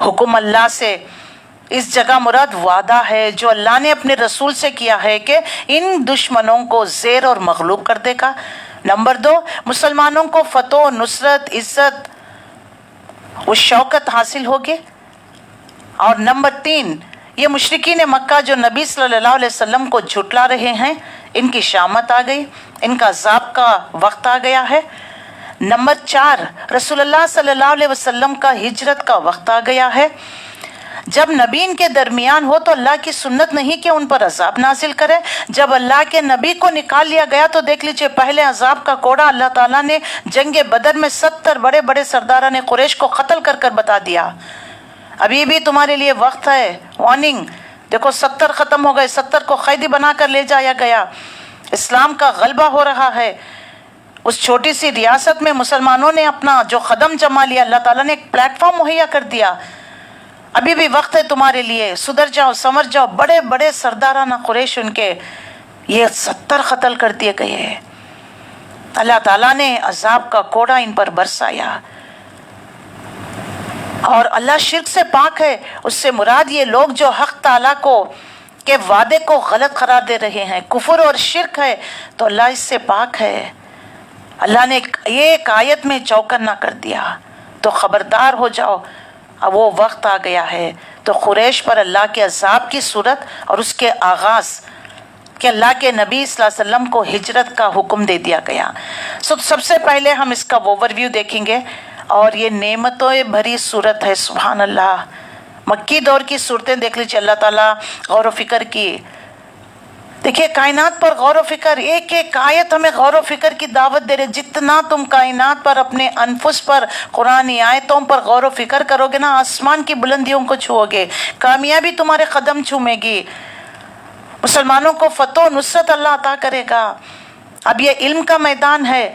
حکم اللہ سے اس جگہ مراد وعدہ ہے جو اللہ نے اپنے رسول سے کیا ہے کہ ان دشمنوں کو زیر اور مغلوب کر دے گا۔ نمبر 2، مسلمانوں کو فتح و نصرت، عزت و شوکت حاصل ہوگی۔ اور نمبر 3، یہ مشرکین مکہ جو نبی صلی اللہ علیہ وسلم کو جھٹلا رہے ہیں، ان کی شامت آ گئی، ان کا عذاب کا وقت آ گیا ہے۔ نمبر 4، رسول اللہ صلی اللہ علیہ وسلم کا ہجرت کا وقت آ گیا ہے۔ جب نبی ان کے درمیان ہو تو اللہ کی سنت نہیں کہ ان پر عذاب نازل کرے۔ جب اللہ کے نبی کو نکال لیا گیا تو دیکھ لیجئے پہلے عذاب کا کوڑا اللہ تعالیٰ نے جنگ بدر میں 70 بڑے بڑے سرداران قریش کو قتل کر کر بتا دیا، ابھی بھی تمہارے لیے وقت ہے، وارننگ۔ دیکھو 70 ختم ہو گئے، 70 کو قیدی بنا کر لے جایا گیا۔ اسلام کا غلبہ ہو رہا ہے۔ اس چھوٹی سی ریاست میں مسلمانوں نے اپنا جو قدم جما لیا، اللہ تعالیٰ نے ایک پلیٹ فارم مہیا کر دیا۔ ابھی بھی وقت ہے تمہارے لیے، سدھر جاؤ، سمجھ جاؤ۔ بڑے بڑے سردارانہ قریش ان کے یہ 70 قتل کر دیے گئے ہیں۔ اللہ تعالیٰ نے عذاب کا کوڑا ان پر برسایا۔ اور اللہ شرک سے پاک ہے، اس سے مراد یہ لوگ جو حق تعالیٰ کو کے وعدے کو غلط قرار دے رہے ہیں، کفر اور شرک ہے، تو اللہ اس سے پاک ہے۔ اللہ نے ایک آیت میں چوکن نہ کر دیا، تو خبردار ہو جاؤ، اب وہ وقت آ گیا ہے۔ تو قریش پر اللہ کے عذاب کی صورت اور اس کے آغاز کہ اللہ کے نبی صلی اللہ علیہ وسلم کو ہجرت کا حکم دے دیا گیا۔ سب سے پہلے ہم اس کا اوور ویو دیکھیں گے، اور یہ نعمتوں بھری صورت ہے۔ سبحان اللہ، مکی دور کی صورتیں دیکھ لیجیے، اللہ تعالیٰ غور و فکر کی۔ دیکھیے کائنات پر غور و فکر، ایک ایک آیت ہمیں غور و فکر کی دعوت دے رہے۔ جتنا تم کائنات پر، اپنے انفس پر، قرآنی آیتوں پر غور و فکر کرو گے نا، آسمان کی بلندیوں کو چھو گے، کامیابی تمہارے قدم چومے گی، مسلمانوں کو فتح و نصرت اللہ عطا کرے گا۔ اب یہ علم کا میدان ہے۔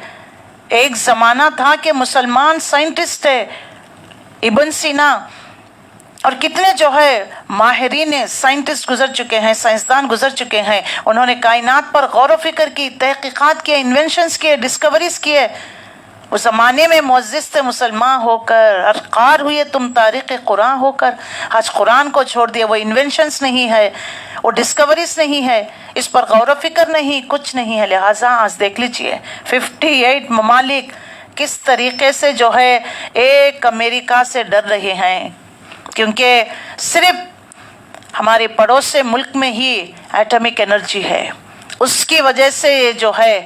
ایک زمانہ تھا کہ مسلمان سائنٹسٹ ہے، ابن سینا اور کتنے جو ہے ماہرین سائنٹسٹ گزر چکے ہیں، سائنسدان گزر چکے ہیں، انہوں نے کائنات پر غور و فکر کی، تحقیقات کیے، انوینشنز کیے، ڈسکوریز کیے۔ اس زمانے میں معزز تھے مسلمان ہو کر، ارقار ہوئے تم تاریخ قرآن ہو کر، آج قرآن کو چھوڑ دیے، وہ انوینشنز نہیں ہے، وہ ڈسکوریز نہیں ہے، اس پر غور و فکر نہیں، کچھ نہیں ہے۔ لہٰذا آج دیکھ لیجئے 58 ممالک کس طریقے سے جو ہے ایک امریکہ سے ڈر رہے ہیں، کیونکہ صرف ہمارے پڑوسی ملک میں ہی ایٹمک انرجی ہے۔ اس کی وجہ سے جو ہے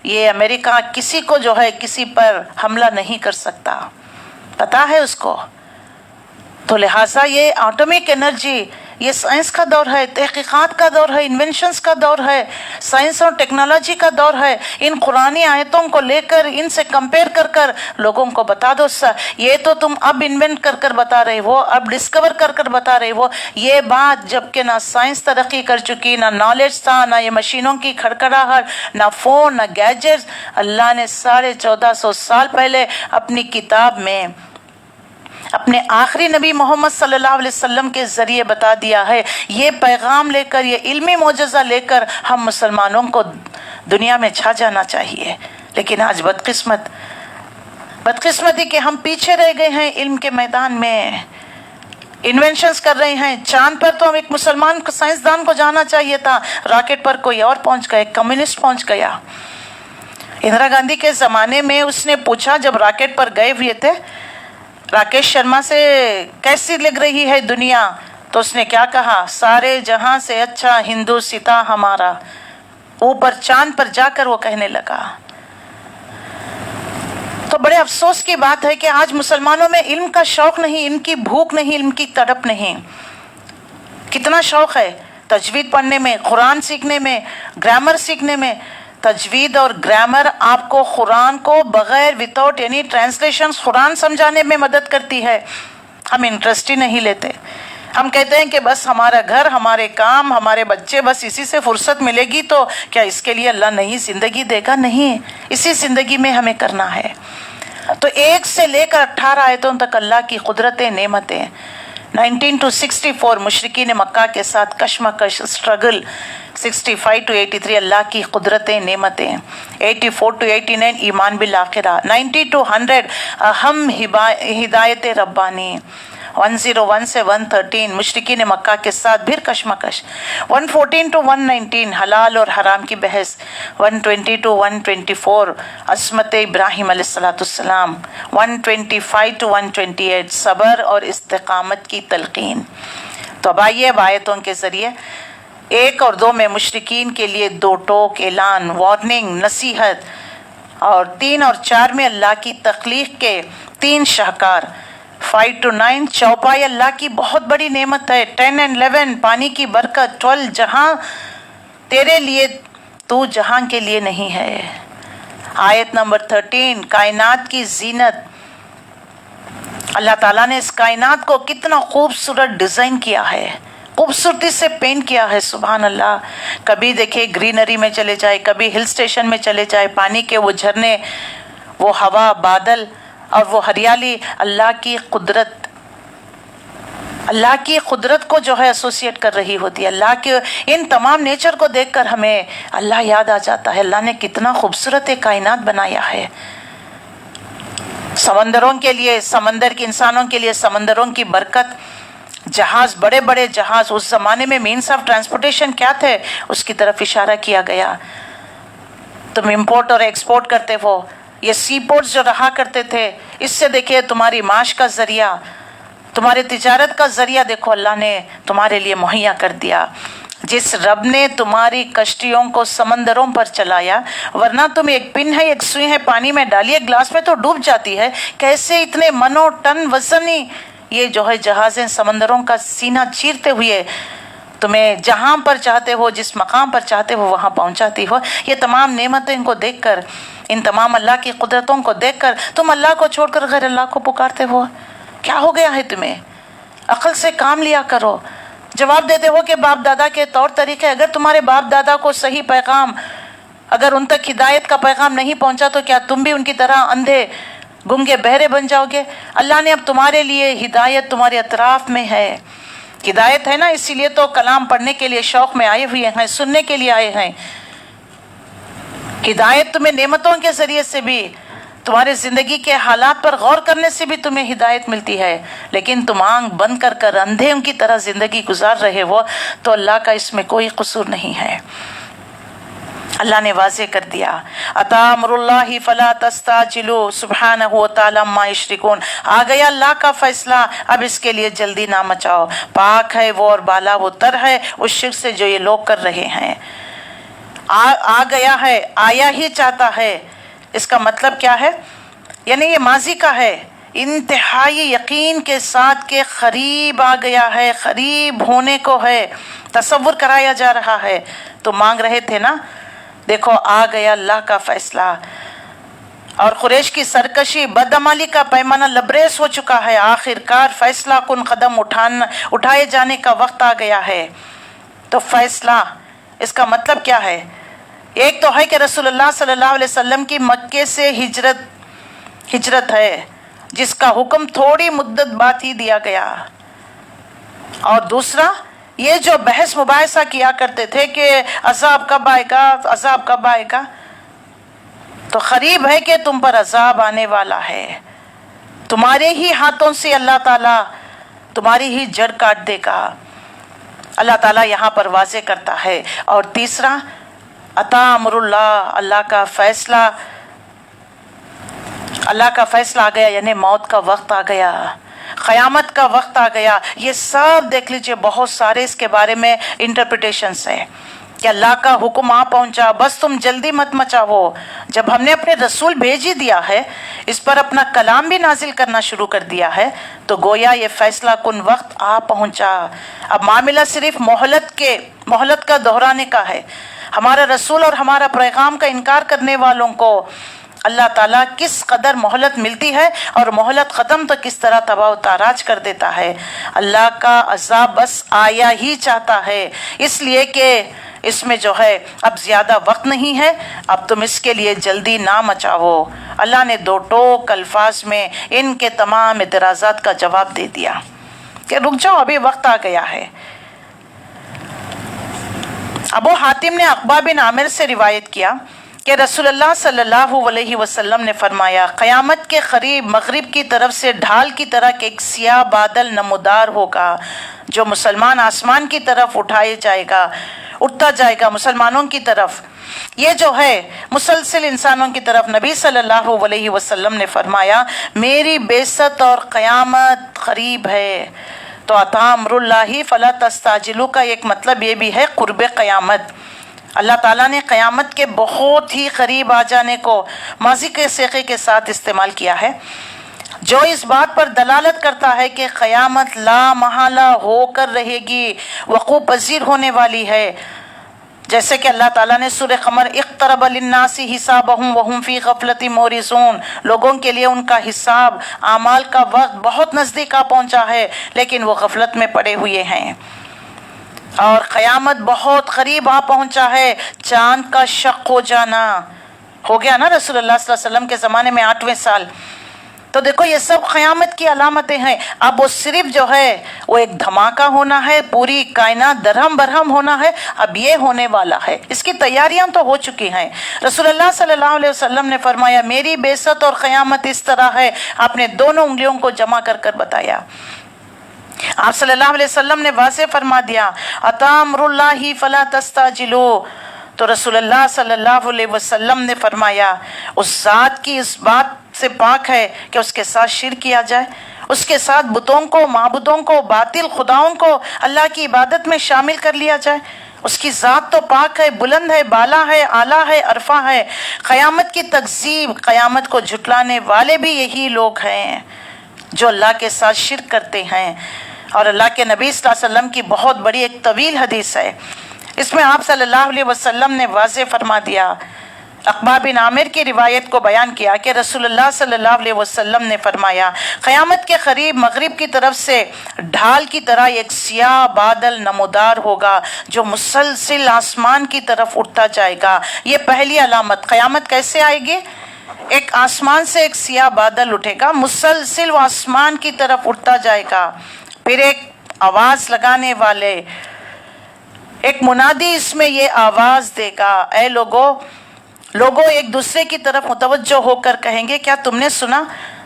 یہ امریکہ کسی کو جو ہے کسی پر حملہ نہیں کر سکتا، پتہ ہے اس کو۔ تو لہٰذا یہ ایٹمک انرجی یہ سائنس کا دور ہے، تحقیقات کا دور ہے، انوینشنز کا دور ہے، سائنس اور ٹیکنالوجی کا دور ہے۔ ان قرآنی آیتوں کو لے کر ان سے کمپیئر کر کر لوگوں کو بتا دو یہ تو تم اب انوینٹ کر کر بتا رہے ہو، اب ڈسکور کر کر بتا رہے ہو یہ بات، جبکہ نہ سائنس ترقی کر چکی، نہ نالج تھا، نہ یہ مشینوں کی کھڑکھڑاہٹ، نہ فون، نہ گیجٹس۔ اللہ نے 1450 سال پہلے اپنی کتاب میں اپنے آخری نبی محمد صلی اللہ علیہ وسلم کے ذریعے بتا دیا ہے۔ یہ پیغام لے کر، یہ علمی معجزہ لے کر ہم مسلمانوں کو دنیا میں چھا جانا چاہیے، لیکن آج بدقسمتی کہ ہم پیچھے رہ گئے ہیں علم کے میدان میں، انوینشنز کر رہے ہیں۔ چاند پر تو ہم ایک مسلمان سائنسدان کو جانا چاہیے تھا، راکٹ پر کوئی اور پہنچ گیا، ایک کمیونسٹ پہنچ گیا۔ اندرا گاندھی کے زمانے میں اس نے پوچھا، جب راکٹ پر گئے ہوئے تھے، راکیش شرما سے کیسی لگ رہی ہے دنیا، تو اس نے کیا کہا؟ سارے جہاں سے اچھا ہندو ستا ہمارا۔ اوپر چاند پر جا کر وہ کہنے لگا۔ تو بڑے افسوس کی بات ہے کہ آج مسلمانوں میں علم کا شوق نہیں، علم کی بھوک نہیں، علم کی تڑپ نہیں۔ کتنا شوق ہے تجوید پڑھنے میں، قرآن سیکھنے میں، گرامر سیکھنے میں۔ تجوید اور گرامر آپ کو قرآن کو بغیر وداؤٹ اینی ٹرانسلیشن قرآن سمجھانے میں مدد کرتی ہے۔ ہم انٹرسٹ ہی نہیں لیتے، ہم کہتے ہیں کہ بس ہمارا گھر، ہمارے کام، ہمارے بچے، بس اسی سے فرصت ملے گی تو کیا اس کے لیے اللہ نئی زندگی دے گا؟ نہیں، اسی زندگی میں ہمیں کرنا ہے۔ تو 1 سے لے کر 18 آیتوں تک اللہ کی قدرتیں، نعمتیں۔ 19 to 64 مشرکین مکہ کے ساتھ کشمکش، اسٹرگل۔ 65 to 83 اللہ کی قدرتیں، نعمتیں۔ 84 to 89 ایمان بالآخرہ۔ 90 to 100 اہم ہدایت ربانی۔ 101 سے 113 مشرکین مکہ کے ساتھ پھر کشمکش۔ 114 to 119 حلال اور حرام کی بحث۔ 120 to 124 عصمت ابراہیم علیہ السلام۔ 125 to 128 صبر اور استقامت کی تلقین۔ تو اب آئیے آیتوں کے ذریعے 1 اور 2 میں مشرکین کے لیے 2 ٹوک، اعلان، وارننگ، نصیحت، اور 3 اور 4 میں اللہ کی تخلیق کے 3 شاہکار۔ 5 to 9 چوپائے اللہ کی بہت بڑی نعمت ہے۔ 10 and 11 پانی کی برکت۔ 12 جہاں تیرے لیے، تو جہاں کے لیے نہیں ہے۔ آیت نمبر 13 کائنات کی زینت۔ اللہ تعالیٰ نے اس کائنات کو کتنا خوبصورت ڈیزائن کیا ہے، خوبصورتی سے پینٹ کیا ہے، سبحان اللہ۔ کبھی دیکھیں گرینری میں چلے جائے، کبھی ہل سٹیشن میں چلے جائے، پانی کے وہ جھرنے، وہ ہوا، بادل اور وہ ہریالی، اللہ کی قدرت کو جو ہے ایسوسیٹ کر رہی ہوتی ہے۔ اللہ کے ان تمام نیچر کو دیکھ کر ہمیں اللہ یاد آ جاتا ہے، اللہ نے کتنا خوبصورت کائنات بنایا ہے۔ سمندروں کے لیے، سمندر کے انسانوں کے لیے سمندروں کی برکت، جہاز، بڑے بڑے جہاز، اس زمانے میں مینس آف ٹرانسپورٹیشن کیا تھے اس کی طرف اشارہ کیا گیا۔ تم امپورٹ اور ایکسپورٹ کرتے ہو، یہ سی پورٹس جو رہا کرتے تھے، اس سے دیکھیں تمہاری معاش کا ذریعہ، تمہارے تجارت کا ذریعہ دیکھو اللہ نے تمہارے لیے مہیا کر دیا۔ جس رب نے تمہاری کشتیوں کو سمندروں پر چلایا، ورنہ تم ایک پن ہے، ایک سوئی ہے، پانی میں ڈالیے گلاس میں تو ڈوب جاتی ہے، کیسے اتنے منو ٹن وزنی یہ جو ہے جہازیں سمندروں کا سینہ چیرتے ہوئے تمہیں جہاں پر چاہتے ہو، جس مقام پر چاہتے ہو وہاں پہنچاتی ہو۔ یہ تمام نعمتیں کو دیکھ کر، ان تمام اللہ کی قدرتوں کو دیکھ کر تم اللہ کو چھوڑ کر غیر اللہ کو پکارتے ہو، کیا ہو گیا ہے تمہیں؟ عقل سے کام لیا کرو۔ جواب دیتے ہو کہ باپ دادا کے طور طریقے، اگر تمہارے باپ دادا کو صحیح پیغام، اگر ان تک ہدایت کا پیغام نہیں پہنچا تو کیا تم بھی ان کی طرح اندھے، گنگے، بہرے بن جاؤ گے؟ اللہ نے اب تمہارے لیے ہدایت تمہارے اطراف میں ہے۔ ہدایت ہے نا، اسی لیے تو کلام پڑھنے کے لیے شوق میں آئے ہوئے ہیں، سننے کے لیے آئے ہیں۔ ہدایت تمہیں نعمتوں کے ذریعے سے بھی، تمہارے زندگی کے حالات پر غور کرنے سے بھی تمہیں ہدایت ملتی ہے، لیکن تم آنکھ بند کر کر اندھے ان کی طرح زندگی گزار رہے ہو تو اللہ کا اس میں کوئی قصور نہیں ہے۔ اللہ نے واضح کر دیا، اتی امر اللہ فلا تستعجلوا سبحانہ وتعالی عما یشرکون۔ آ گیا اللہ کا فیصلہ، اب اس کے لیے جلدی نہ مچاؤ، پاک ہے وہ اور بالا وہ تر ہے اس شرک سے جو یہ لوگ کر رہے ہیں۔ آ گیا ہے، آیا ہی چاہتا ہے، اس کا مطلب کیا ہے؟ یعنی یہ ماضی کا ہے، انتہائی یقین کے ساتھ کہ قریب آ گیا ہے، قریب ہونے کو ہے، تصور کرایا جا رہا ہے. تو مانگ رہے تھے نا، دیکھو آ گیا اللہ کا فیصلہ، اور قریش کی سرکشی بدعملی کا پیمانہ لبریز ہو چکا ہے. آخر کار فیصلہ کن قدم اٹھائے جانے کا وقت آ گیا ہے. تو فیصلہ، اس کا مطلب کیا ہے؟ ایک تو ہے کہ رسول اللہ صلی اللہ علیہ وسلم کی مکے سے ہجرت ہے، جس کا حکم تھوڑی مدت بعد ہی دیا گیا. اور دوسرا یہ جو بحث مباحثہ کیا کرتے تھے کہ عذاب کب آئے گا، عذاب کب آئے گا، تو قریب ہے کہ تم پر عذاب آنے والا ہے. تمہارے ہی ہاتھوں سے اللہ تعالیٰ تمہاری ہی جڑ کاٹ دے گا. اللہ تعالیٰ یہاں پر واضح کرتا ہے. اور تیسرا، عطا امر اللہ، اللہ کا فیصلہ آ گیا، یعنی موت کا وقت آ گیا، قیامت کا وقت آ گیا. یہ سب دیکھ لیجئے، بہت سارے اس کے بارے میں انٹرپریٹیشنز ہیں کہ اللہ کا حکم آ پہنچا، بس تم جلدی مت مچاؤ. جب ہم نے اپنے رسول بھیج ہی دیا ہے، اس پر اپنا کلام بھی نازل کرنا شروع کر دیا ہے، تو گویا یہ فیصلہ کن وقت آ پہنچا. اب معاملہ صرف مہلت کا دہرانے کا ہے. ہمارا رسول اور ہمارا پیغام کا انکار کرنے والوں کو اللہ تعالیٰ کس قدر مہلت ملتی ہے، اور مہلت ختم تو کس طرح تباہ و تاراج کر دیتا ہے. اللہ کا عذاب بس آیا ہی چاہتا ہے، اس لیے کہ اس میں جو ہے اب زیادہ وقت نہیں ہے. اب تم اس کے لیے جلدی نہ مچاؤ. اللہ نے دو ٹوک الفاظ میں ان کے تمام اعتراضات کا جواب دے دیا کہ رک جاؤ، ابھی وقت آ گیا ہے. ابو حاتم نے عقبہ بن عامر سے روایت کیا کہ رسول اللہ صلی اللہ علیہ وسلم نے فرمایا، قیامت کے قریب مغرب کی طرف سے ڈھال کی طرح کے ایک سیاہ بادل نمودار ہوگا، جو مسلمان آسمان کی طرف اٹھتا جائے گا مسلمانوں کی طرف. یہ جو ہے مسلسل انسانوں کی طرف. نبی صلی اللہ علیہ وسلم نے فرمایا، میری بعثت اور قیامت قریب ہے. تو عطا امر اللہ فلا تستعجلوا کا ایک مطلب یہ بھی ہے قرب قیامت. اللہ تعالیٰ نے قیامت کے بہت ہی قریب آ جانے کو ماضی کے صیغے کے ساتھ استعمال کیا ہے، جو اس بات پر دلالت کرتا ہے کہ قیامت لا محالہ ہو کر رہے گی، وقوع پذیر ہونے والی ہے. جیسے کہ اللہ تعالیٰ نے سورہ قمر اقترب للناس حسابهم وهم فی غفلۃ معرضون، لوگوں کے لیے ان کا حساب، اعمال کا وقت بہت نزدیک آ پہنچا ہے، لیکن وہ غفلت میں پڑے ہوئے ہیں. اور قیامت بہت قریب آ پہنچا ہے. چاند کا شق ہو جانا ہو گیا نا رسول اللہ صلی اللہ علیہ وسلم کے زمانے میں 8ویں سال. تو دیکھو یہ سب قیامت کی علامتیں ہیں. اب وہ صرف جو ہے وہ ایک دھماکہ ہونا ہے، پوری کائنات درہم برہم ہونا ہے، اب یہ ہونے والا ہے. اس کی تیاریاں تو ہو چکی ہیں. رسول اللہ صلی اللہ علیہ وسلم نے فرمایا، میری بعثت اور قیامت اس طرح ہے. آپ نے دونوں انگلیوں کو جمع کر کر بتایا. آپ صلی اللہ علیہ وسلم نے واضح فرما دیا، عطا امر اللہ فلا تستعجلوا. تو رسول اللہ صلی اللہ علیہ وسلم نے فرمایا، اس ذات کی اس بات سے پاک ہے کہ اس کے ساتھ شرک کیا جائے، اس کے ساتھ بتوں کو، معبودوں کو، باطل خداؤں کو اللہ کی عبادت میں شامل کر لیا جائے. اس کی ذات تو پاک ہے، بلند ہے، بالا ہے، اعلیٰ ہے، عرفہ ہے. قیامت کی تکذیب، قیامت کو جھٹلانے والے بھی یہی لوگ ہیں جو اللہ کے ساتھ شرک کرتے ہیں. اور اللہ کے نبی صلی اللہ علیہ وسلم کی بہت بڑی ایک طویل حدیث ہے، اس میں آپ صلی اللہ علیہ وسلم نے واضح فرما دیا. عقبہ بن عامر کی روایت کو بیان کیا کہ رسول اللہ صلی اللہ علیہ وسلم نے فرمایا، قیامت کے قریب مغرب کی طرف سے ڈھال کی طرح ایک سیاہ بادل نمودار ہوگا، جو مسلسل آسمان کی طرف اٹھتا جائے گا. یہ پہلی علامت. قیامت کیسے آئے گی؟ ایک آسمان سے ایک سیاہ بادل اٹھے گا، مسلسل وہ آسمان کی طرف اٹھتا جائے گا. پھر ایک آواز لگانے والے، ایک منادی اس میں یہ آواز دے گا، اے لوگوں ایک دوسرے کی طرف متوجہ ہو کر کہیں گے، کیا تم نے سنا؟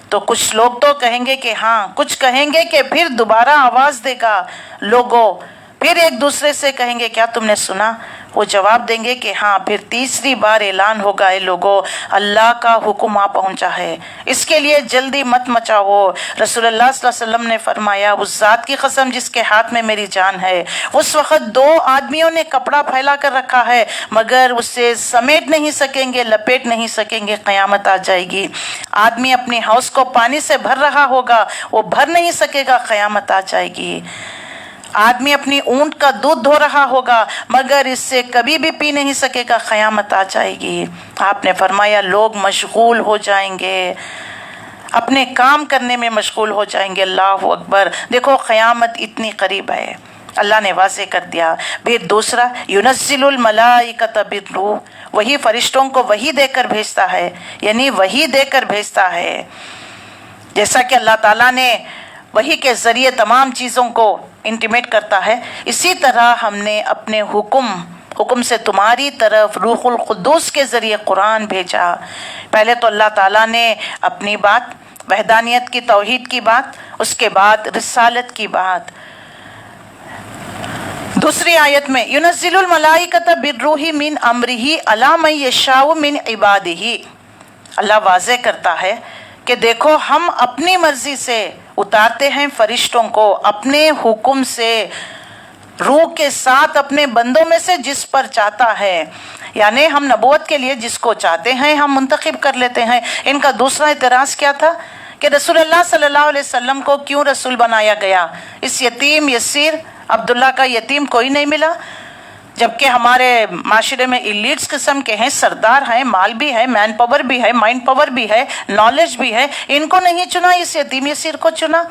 تو کچھ لوگ تو کہیں گے کہ ہاں، کچھ کہیں گے کہ پھر دوبارہ آواز دے گا، لوگوں پھر ایک دوسرے سے کہیں گے کیا تم نے سنا؟ وہ جواب دیں گے کہ ہاں۔ پھر تیسری بار اعلان ہوگا اے لوگو اللہ کا حکم آ پہنچا ہے، اس کے لیے جلدی مت مچاؤ۔ رسول اللہ صلی اللہ علیہ وسلم نے فرمایا اس ذات کی قسم جس کے ہاتھ میں میری جان ہے، اس وقت 2 آدمیوں نے کپڑا پھیلا کر رکھا ہے مگر اسے سمیٹ نہیں سکیں گے، لپیٹ نہیں سکیں گے، قیامت آ جائے گی۔ آدمی اپنی حوض کو پانی سے بھر رہا ہوگا، وہ بھر نہیں سکے گا، قیامت آ جائے گی۔ آدمی اپنی اونٹ کا دودھ دھو رہا ہوگا مگر اس سے کبھی بھی پی نہیں سکے گا، قیامت آ جائے گی۔ آپ نے فرمایا لوگ مشغول ہو جائیں گے، اپنے کام کرنے میں مشغول ہو جائیں گے۔ اللہ اکبر! دیکھو قیامت اتنی قریب ہے، اللہ نے واضح کر دیا۔ پھر دوسرا ينزل الملائکۃ بالروح، وہی فرشتوں کو وحی دے کر بھیجتا ہے، یعنی وحی دے کر بھیجتا ہے۔ جیسا کہ اللہ تعالیٰ نے وحی کے ذریعے تمام چیزوں کو انٹیمیٹ کرتا ہے، اسی طرح ہم نے اپنے حکم سے تمہاری طرف روح القدس کے ذریعے قرآن بھیجا۔ پہلے تو اللہ تعالیٰ نے اپنی بات، وحدانیت کی، توحید کی بات، اس کے بعد رسالت کی بات۔ دوسری آیت میں ينزل الملائکۃ بالروح من امرہ علی من یشاء من عبادہ، اللہ واضح کرتا ہے کہ دیکھو ہم اپنی مرضی سے اتارتے ہیں فرشتوں کو، اپنے حکم سے، روح کے ساتھ اپنے بندوں میں سے جس پر چاہتا ہے، یعنی ہم نبوت کے لیے جس کو چاہتے ہیں ہم منتخب کر لیتے ہیں۔ ان کا دوسرا اعتراض کیا تھا کہ رسول اللہ صلی اللہ علیہ وسلم کو کیوں رسول بنایا گیا؟ اس یتیم یسیر عبداللہ کا یتیم کوئی نہیں ملا، جبکہ ہمارے معاشرے میں ایلیٹس قسم کے ہیں، سردار ہیں، مال بھی ہے، مین پاور بھی ہے، مائنڈ پاور بھی ہے، نالج بھی ہے، ان کو نہیں چنا، اس یتیم یسیر کو چنا؟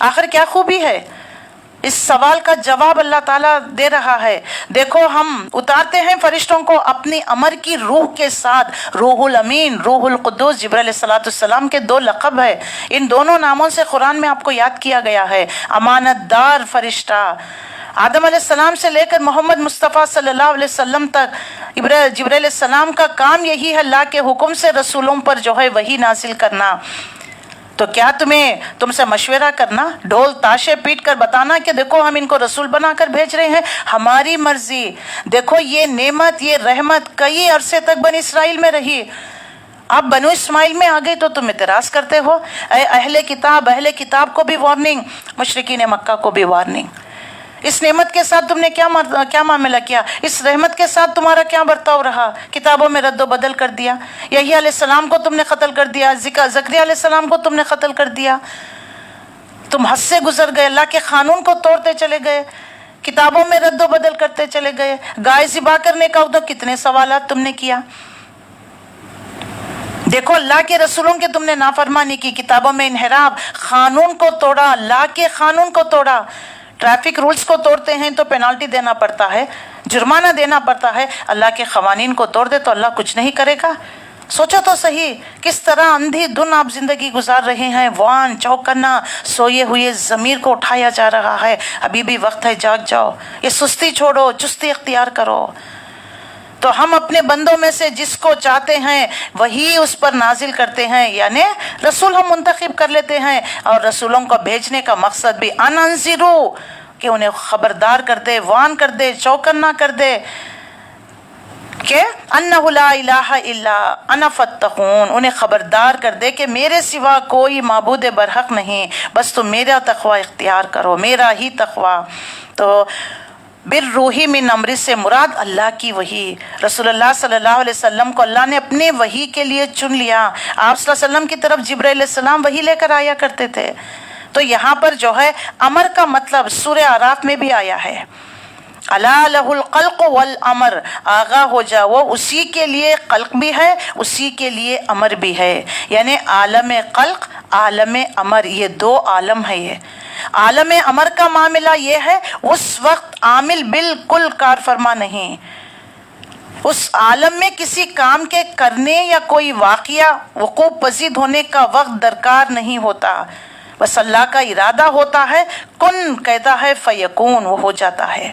آخر کیا خوبی ہے؟ اس سوال کا جواب اللہ تعالیٰ دے رہا ہے۔ دیکھو ہم اتارتے ہیں فرشتوں کو اپنی امر کی روح کے ساتھ، روح الامین، روح القدس، جبرائیل علیہ السلام کے 2 لقب ہے، ان دونوں ناموں سے قرآن میں آپ کو یاد کیا گیا ہے۔ امانت دار فرشتہ، آدم علیہ السلام سے لے کر محمد مصطفیٰ صلی اللہ علیہ وسلم تک جبرائیل علیہ السلام کا کام یہی ہے، اللہ کے حکم سے رسولوں پر جو ہے وحی نازل کرنا۔ تو کیا تم سے مشورہ کرنا، ڈھول تاشے پیٹ کر بتانا کہ دیکھو ہم ان کو رسول بنا کر بھیج رہے ہیں، ہماری مرضی؟ دیکھو یہ نعمت، یہ رحمت کئی عرصے تک بنی اسرائیل میں رہی، اب بنو اسماعیل میں آ گئی تو تم اعتراض کرتے ہو۔ اے اہل کتاب کو بھی وارننگ، مشرکین مکہ کو بھی وارننگ۔ اس نعمت کے ساتھ تم نے کیا معاملہ کیا؟ اس رحمت کے ساتھ تمہارا کیا برتاؤ رہا؟ کتابوں میں رد و بدل کر دیا، یحییٰ علیہ السلام کو تم نے قتل کر دیا، زکریا علیہ السلام کو تم نے قتل کر دیا، تم حد سے گزر گئے، اللہ کے قانون کو توڑتے چلے گئے، کتابوں میں رد و بدل کرتے چلے گئے، گائے ذبح کرنے کا تو کتنے سوالات تم نے کیا۔ دیکھو اللہ کے رسولوں کے تم نے نافرمانی کی، کتابوں میں انحراف، قانون کو توڑا، اللہ کے قانون کو توڑا۔ ٹریفک رولز کو توڑتے ہیں تو پینالٹی دینا پڑتا ہے، جرمانہ دینا پڑتا ہے، اللہ کے قوانین کو توڑ دے تو اللہ کچھ نہیں کرے گا؟ سوچو تو صحیح کس طرح اندھی دن آپ زندگی گزار رہے ہیں، وان چوکنا، سوئے ہوئے ضمیر کو اٹھایا جا رہا ہے، ابھی بھی وقت ہے، جاگ جاؤ، یہ سستی چھوڑو، چستی اختیار کرو۔ تو ہم اپنے بندوں میں سے جس کو چاہتے ہیں وہی اس پر نازل کرتے ہیں، یعنی رسول ہم منتخب کر لیتے ہیں، اور رسولوں کو بھیجنے کا مقصد بھی انذرو، کہ انہیں خبردار کر دے، وان کر دے، چوکنا کر دے کہ انہ لا الہ الا انا فاتقون، انہیں خبردار کر دے کہ میرے سوا کوئی معبود برحق نہیں، بس تم میرا تقوی اختیار کرو، میرا ہی تقوی۔ تو بالروح من امر سے مراد اللہ کی وحی، رسول اللہ صلی اللہ علیہ وسلم کو اللہ نے اپنے وحی کے لیے چن لیا۔ آپ صلی اللہ علیہ وسلم کی طرف جبرائیل علیہ السلام وحی لے کر آیا کرتے تھے۔ تو یہاں پر جو ہے امر کا مطلب سورہ اعراف میں بھی آیا ہے، الا لہ الخلق والامر، آگاہ ہو جا، وہ اسی کے لیے خلق بھی ہے، اسی کے لیے امر بھی ہے، یعنی عالم خلق، عالم امر، یہ 2 عالم ہے۔ یہ عالم امر کا معاملہ یہ ہے اس وقت عامل بالکل کار فرما نہیں، اس عالم میں کسی کام کے کرنے یا کوئی واقعہ وقوع پذیر ہونے کا وقت درکار نہیں ہوتا، بس اللہ کا ارادہ ہوتا ہے، کن کہتا ہے فیکون، وہ ہو جاتا ہے۔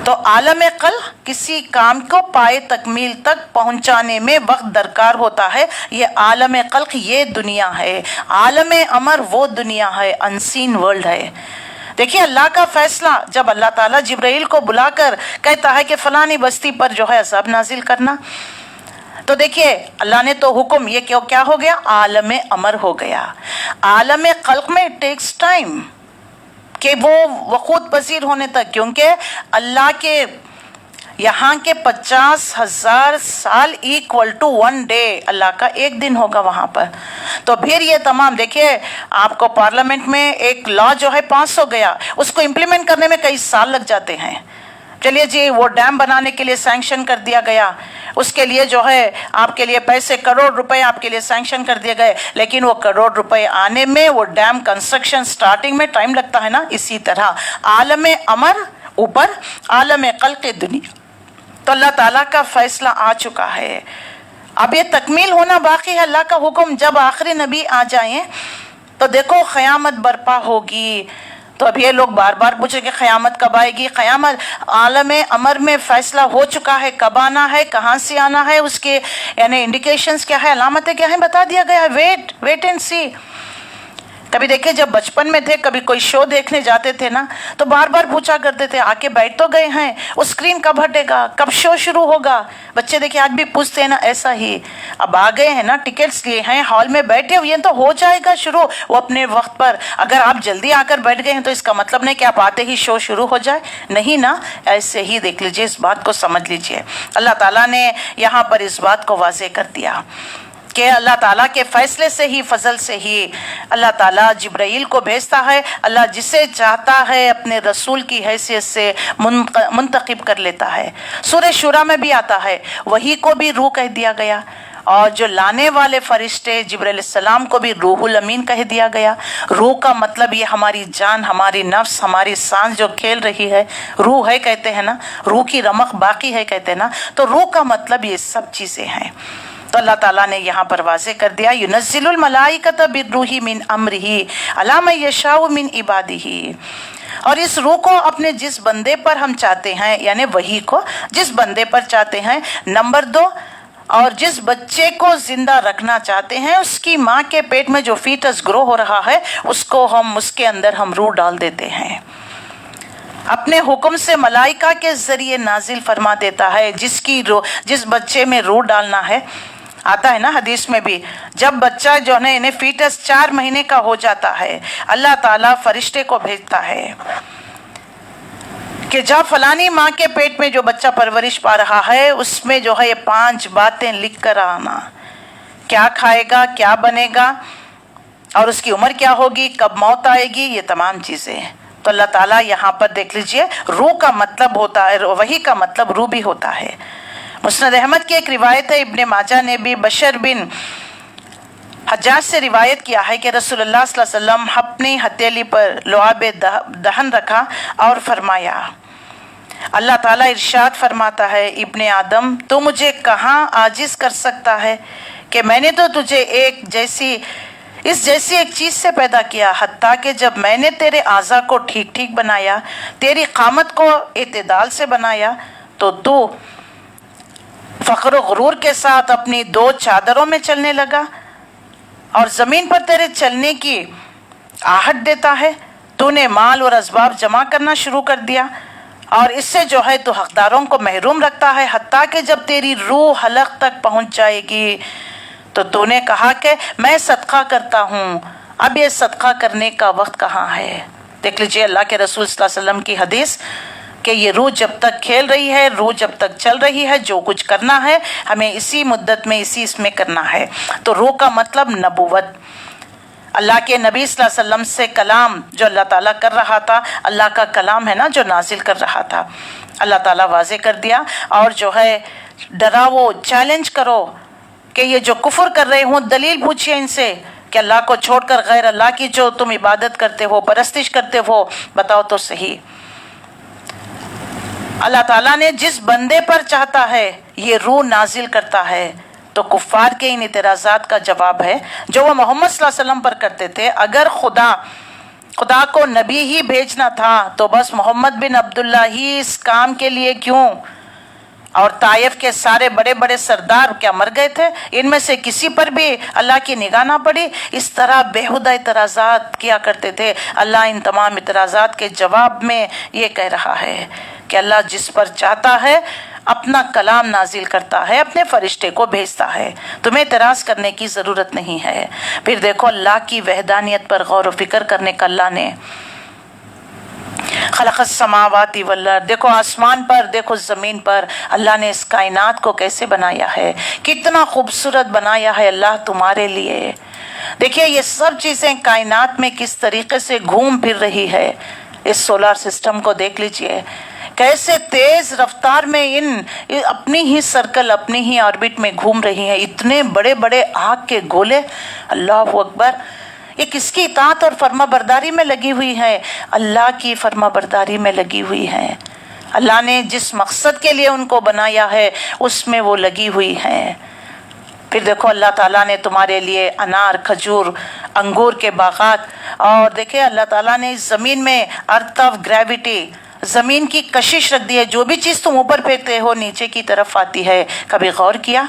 تو عالم خلق کسی کام کو پائے تکمیل تک پہنچانے میں وقت درکار ہوتا ہے، یہ عالم خلق یہ دنیا ہے، عالم امر وہ دنیا ہے، انسین ورلڈ ہے۔ دیکھیے اللہ کا فیصلہ، جب اللہ تعالیٰ جبرائیل کو بلا کر کہتا ہے کہ فلانی بستی پر جو ہے عذاب نازل کرنا، تو دیکھیے اللہ نے تو حکم، یہ کیا ہو گیا؟ عالم امر ہو گیا۔ عالم خلق میں ٹیکس ٹائم کہ وہ وقوع پذیر ہونے تک، کیونکہ اللہ کے یہاں کے 50,000 سال = 1 ڈے، اللہ کا ایک دن ہوگا وہاں پر۔ تو پھر یہ تمام دیکھیے، آپ کو پارلیمنٹ میں ایک لا جو ہے پاس ہو گیا، اس کو امپلیمنٹ کرنے میں کئی سال لگ جاتے ہیں۔ چلیے جی، وہ ڈیم بنانے کے لیے سینکشن کر دیا گیا، اس کے لیے جو ہے آپ کے لیے پیسے کروڑ روپے آپ کے لیے سینکشن کر دیے گئے، لیکن وہ کروڑ روپے آنے میں، وہ ڈیم کنسٹرکشن سٹارٹنگ میں ٹائم لگتا ہے نا۔ اسی طرح عالم امر اوپر، عالم خلق دنیا، تو اللہ تعالیٰ کا فیصلہ آ چکا ہے، اب یہ تکمیل ہونا باقی ہے۔ اللہ کا حکم جب آخری نبی آ جائیں تو دیکھو قیامت برپا ہوگی۔ تو اب یہ لوگ بار بار پوچھیں کہ قیامت کب آئے گی؟ قیامت عالم امر میں فیصلہ ہو چکا ہے، کب آنا ہے، کہاں سے آنا ہے، اس کے یعنی انڈیکیشنز کیا ہے، علامتیں کیا ہیں، بتا دیا گیا ہے۔ ویٹ اینڈ سی۔ کبھی دیکھیں جب بچپن میں تھے، کبھی کوئی شو دیکھنے جاتے تھے نا، تو بار بار پوچھا کرتے تھے آ کے بیٹھ تو گئے ہیں، وہ اسکرین کب ہٹے گا، کب شو شروع ہوگا؟ بچے دیکھیں آج بھی پوچھتے ہیں نا، ایسا ہی اب آ گئے ہیں نا، ٹکٹس لیے ہیں، ہال میں بیٹھے ہوئے ہیں، تو ہو جائے گا شروع وہ اپنے وقت پر۔ اگر آپ جلدی آ کر بیٹھ گئے ہیں تو اس کا مطلب نہیں کہ آپ آتے ہی شو شروع ہو جائے، نہیں نا، ایسے ہی دیکھ لیجئے، اس بات کو سمجھ لیجئے۔ اللہ تعالیٰ نے یہاں پر اس بات کو واضح کر دیا کہ اللہ تعالیٰ کے فیصلے سے ہی، فضل سے ہی اللہ تعالیٰ جبرائیل کو بھیجتا ہے، اللہ جسے چاہتا ہے اپنے رسول کی حیثیت سے منتخب کر لیتا ہے۔ سورہ شورى میں بھی آتا ہے، وحی کو بھی روح کہہ دیا گیا، اور جو لانے والے فرشتے جبرائیل علیہ السلام کو بھی روح الامین کہہ دیا گیا۔ روح کا مطلب یہ ہماری جان، ہماری نفس، ہماری سانس جو کھیل رہی ہے، روح ہے کہتے ہیں نا، روح کی رمق باقی ہے کہتے ہیں نا، تو روح کا مطلب یہ سب چیزیں ہیں۔ تو اللہ تعالیٰ نے یہاں پر واضح کر دیا، يُنَزِّلُ الْمَلَائِكَةَ بِالرُّوحِ مِنْ أَمْرِهِ عَلَىٰ مَن يَشَاءُ مِنْ عِبَادِهِ، اور اس روح کو اپنے جس بندے پر ہم چاہتے ہیں، یعنی وحی کو جس بندے پر چاہتے ہیں۔ نمبر 2، اور جس بچے کو زندہ رکھنا چاہتے ہیں، اس کی ماں کے پیٹ میں جو فیٹس گرو ہو رہا ہے، اس کے اندر ہم روح ڈال دیتے ہیں، اپنے حکم سے ملائکہ کے ذریعے نازل فرما دیتا ہے۔ جس بچے میں روح ڈالنا ہے، آتا ہے نا حدیث میں بھی، جب بچہ جو ہے انہیں فیٹس 4 مہینے کا ہو جاتا ہے، اللہ تعالیٰ فرشتے کو بھیجتا ہے کہ جا فلانی ماں کے پیٹ میں جو بچہ پرورش پا رہا ہے، اس میں جو ہے یہ 5 باتیں لکھ کر آنا، کیا کھائے گا، کیا بنے گا، اور اس کی عمر کیا ہوگی، کب موت آئے گی، یہ تمام چیزیں۔ تو اللہ تعالیٰ یہاں پر دیکھ لیجئے، روح کا مطلب ہوتا ہے، وحی کا مطلب روح بھی ہوتا ہے۔ مسند احمد کی ایک روایت ہے، ابن ماجہ نے بھی بشر بن حجاج سے روایت کیا ہے کہ رسول اللہ صلی اللہ علیہ وسلم اپنی ہتھیلی پر لعاب دہن رکھا اور فرمایا، اللہ تعالیٰ ارشاد فرماتا ہے، ابن آدم تو مجھے کہاں عاجز کر سکتا ہے کہ میں نے تو تجھے اس جیسی ایک چیز سے پیدا کیا، حتیٰ کہ جب میں نے تیرے اعضاء کو ٹھیک ٹھیک بنایا، تیری قامت کو اعتدال سے بنایا، تو فخر و غرور کے ساتھ اپنی 2 چادروں میں چلنے لگا، اور زمین پر تیرے چلنے کی آہٹ دیتا ہے، تو نے مال اور اسباب جمع کرنا شروع کر دیا، اور اس سے جو ہے تو حقداروں کو محروم رکھتا ہے، حتیٰ کہ جب تیری روح حلق تک پہنچ جائے گی تو نے کہا کہ میں صدقہ کرتا ہوں، اب یہ صدقہ کرنے کا وقت کہاں ہے؟ دیکھ لیجئے اللہ کے رسول صلی اللہ علیہ وسلم کی حدیث کہ یہ روح جب تک کھیل رہی ہے، روح جب تک چل رہی ہے، جو کچھ کرنا ہے ہمیں اسی مدت میں اس میں کرنا ہے۔ تو روح کا مطلب نبوت، اللہ کے نبی صلی اللہ علیہ وسلم سے کلام جو اللہ تعالیٰ کر رہا تھا، اللہ کا کلام ہے نا جو نازل کر رہا تھا، اللہ تعالیٰ واضح کر دیا، اور جو ہے ڈراؤ، چیلنج کرو کہ یہ جو کفر کر رہے ہوں، دلیل پوچھئے ان سے کہ اللہ کو چھوڑ کر غیر اللہ کی جو تم عبادت کرتے ہو، پرستش کرتے ہو، بتاؤ تو صحیح۔ اللہ تعالیٰ نے جس بندے پر چاہتا ہے یہ روح نازل کرتا ہے، تو کفار کے ان اعتراضات کا جواب ہے جو وہ محمد صلی اللہ علیہ وسلم پر کرتے تھے، اگر خدا کو نبی ہی بھیجنا تھا تو بس محمد بن عبداللہ ہی اس کام کے لیے کیوں اور طائف کے سارے بڑے بڑے سردار کیا مر گئے تھے؟ ان میں سے کسی پر بھی اللہ کی نگاہ نہ پڑی؟ اس طرح بیہودہ اعتراضات کیا کرتے تھے۔ اللہ ان تمام اعتراضات کے جواب میں یہ کہہ رہا ہے کہ اللہ جس پر چاہتا ہے اپنا کلام نازل کرتا ہے، اپنے فرشتے کو بھیجتا ہے، تمہیں اعتراض کرنے کی ضرورت نہیں ہے۔ پھر دیکھو اللہ کی وحدانیت پر غور و فکر کرنے کا اللہ نے خلق السماوات والارض، دیکھو آسمان پر، دیکھو زمین پر، اللہ نے اس کائنات کو کیسے بنایا ہے، کتنا خوبصورت بنایا ہے اللہ تمہارے لیے۔ دیکھیے یہ سب چیزیں کائنات میں کس طریقے سے گھوم پھر رہی ہے، اس سولار سسٹم کو دیکھ لیجئے، کیسے تیز رفتار میں ان اپنی ہی سرکل، اپنی ہی آربٹ میں گھوم رہی ہیں، اتنے بڑے بڑے آگ کے گولے، اللہ اکبر۔ یہ کس کی اطاعت اور فرما برداری میں لگی ہوئی ہے؟ اللہ کی فرما برداری میں لگی ہوئی ہے۔ اللہ نے جس مقصد کے لیے ان کو بنایا ہے اس میں وہ لگی ہوئی ہیں۔ پھر دیکھو اللہ تعالیٰ نے تمہارے لیے انار، کھجور، انگور کے باغات، اور دیکھیں اللہ تعالیٰ نے اس زمین میں ارتھ آف گریوٹی، زمین کی کشش رکھ دی ہے، جو بھی چیز تم اوپر پھینکتے ہو نیچے کی طرف آتی ہے۔ کبھی غور کیا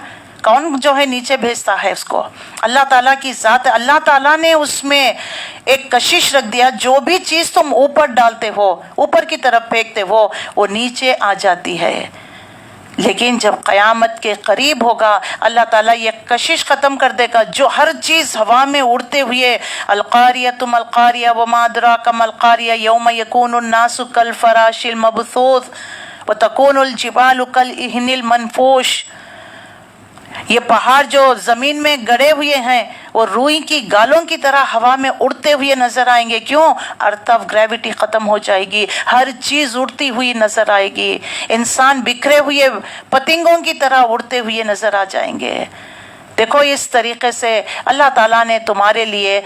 کون جو ہے نیچے بھیجتا ہے اس کو؟ اللہ تعالیٰ کی ذات ہے۔ اللہ تعالیٰ نے اس میں ایک کشش رکھ دیا، جو بھی چیز تم اوپر ڈالتے ہو، اوپر کی طرف پھینکتے ہو، وہ نیچے آ جاتی ہے۔ لیکن جب قیامت کے قریب ہوگا اللہ تعالیٰ یہ کشش ختم کر دے گا، جو ہر چیز ہوا میں اڑتے ہوئے، القاریۃ ما القاریہ وما ادراک ما القاریہ یوم یکون الناس کالفراش المبثوث وتکون الجبال کالعہن المنفوش، یہ پہاڑ جو زمین میں گڑے ہوئے ہیں وہ روئی کی گالوں کی طرح ہوا میں اڑتے ہوئے نظر آئیں گے۔ کیوں؟ ارتھ آف گریوٹی ختم ہو جائے گی، ہر چیز اڑتی ہوئی نظر آئے گی، انسان بکھرے ہوئے پتنگوں کی طرح اڑتے ہوئے نظر آ جائیں گے۔ دیکھو اس طریقے سے اللہ تعالیٰ نے تمہارے لیے،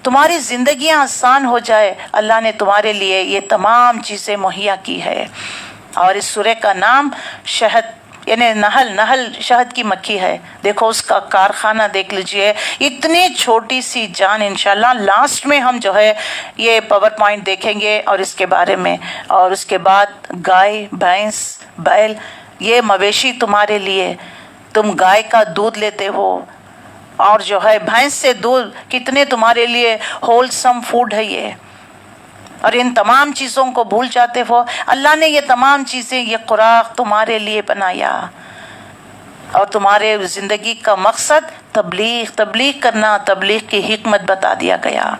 تمہاری زندگیاں آسان ہو جائے، اللہ نے تمہارے لیے یہ تمام چیزیں مہیا کی ہے۔ اور اس سورہ کا نام شہد یعنی نحل شہد کی مکھی ہے۔ دیکھو اس کا کارخانہ دیکھ لیجئے، اتنی چھوٹی سی جان۔ انشاءاللہ لاسٹ میں ہم جو ہے یہ پاور پوائنٹ دیکھیں گے اور اس کے بارے میں، اور اس کے بعد گائے، بھینس، بیل، یہ مویشی تمہارے لیے، تم گائے کا دودھ لیتے ہو، اور جو ہے بھینس سے دودھ، کتنے تمہارے لیے ہولسم فوڈ ہے یہ، اور ان تمام چیزوں کو بھول جاتے ہو۔ اللہ نے یہ تمام چیزیں، یہ خوراک تمہارے لیے بنایا، اور تمہارے زندگی کا مقصد تبلیغ کرنا، تبلیغ کی حکمت بتا دیا گیا۔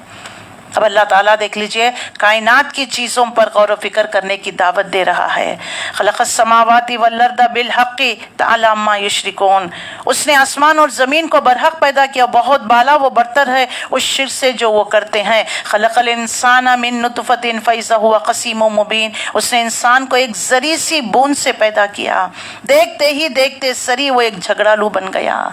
اب اللہ تعالیٰ دیکھ لیجئے کائنات کی چیزوں پر غور و فکر کرنے کی دعوت دے رہا ہے۔ خلق السماوات والارض بالحق تعالی عما یشرکون، اس نے آسمان اور زمین کو برحق پیدا کیا، بہت بالا وہ برتر ہے اس شرک سے جو وہ کرتے ہیں۔ خلق الانسان من نطفۃ فاذا هو خصیم مبین، اس نے انسان کو ایک ذری سی بوند سے پیدا کیا، دیکھتے ہی دیکھتے سری وہ ایک جھگڑالو بن گیا۔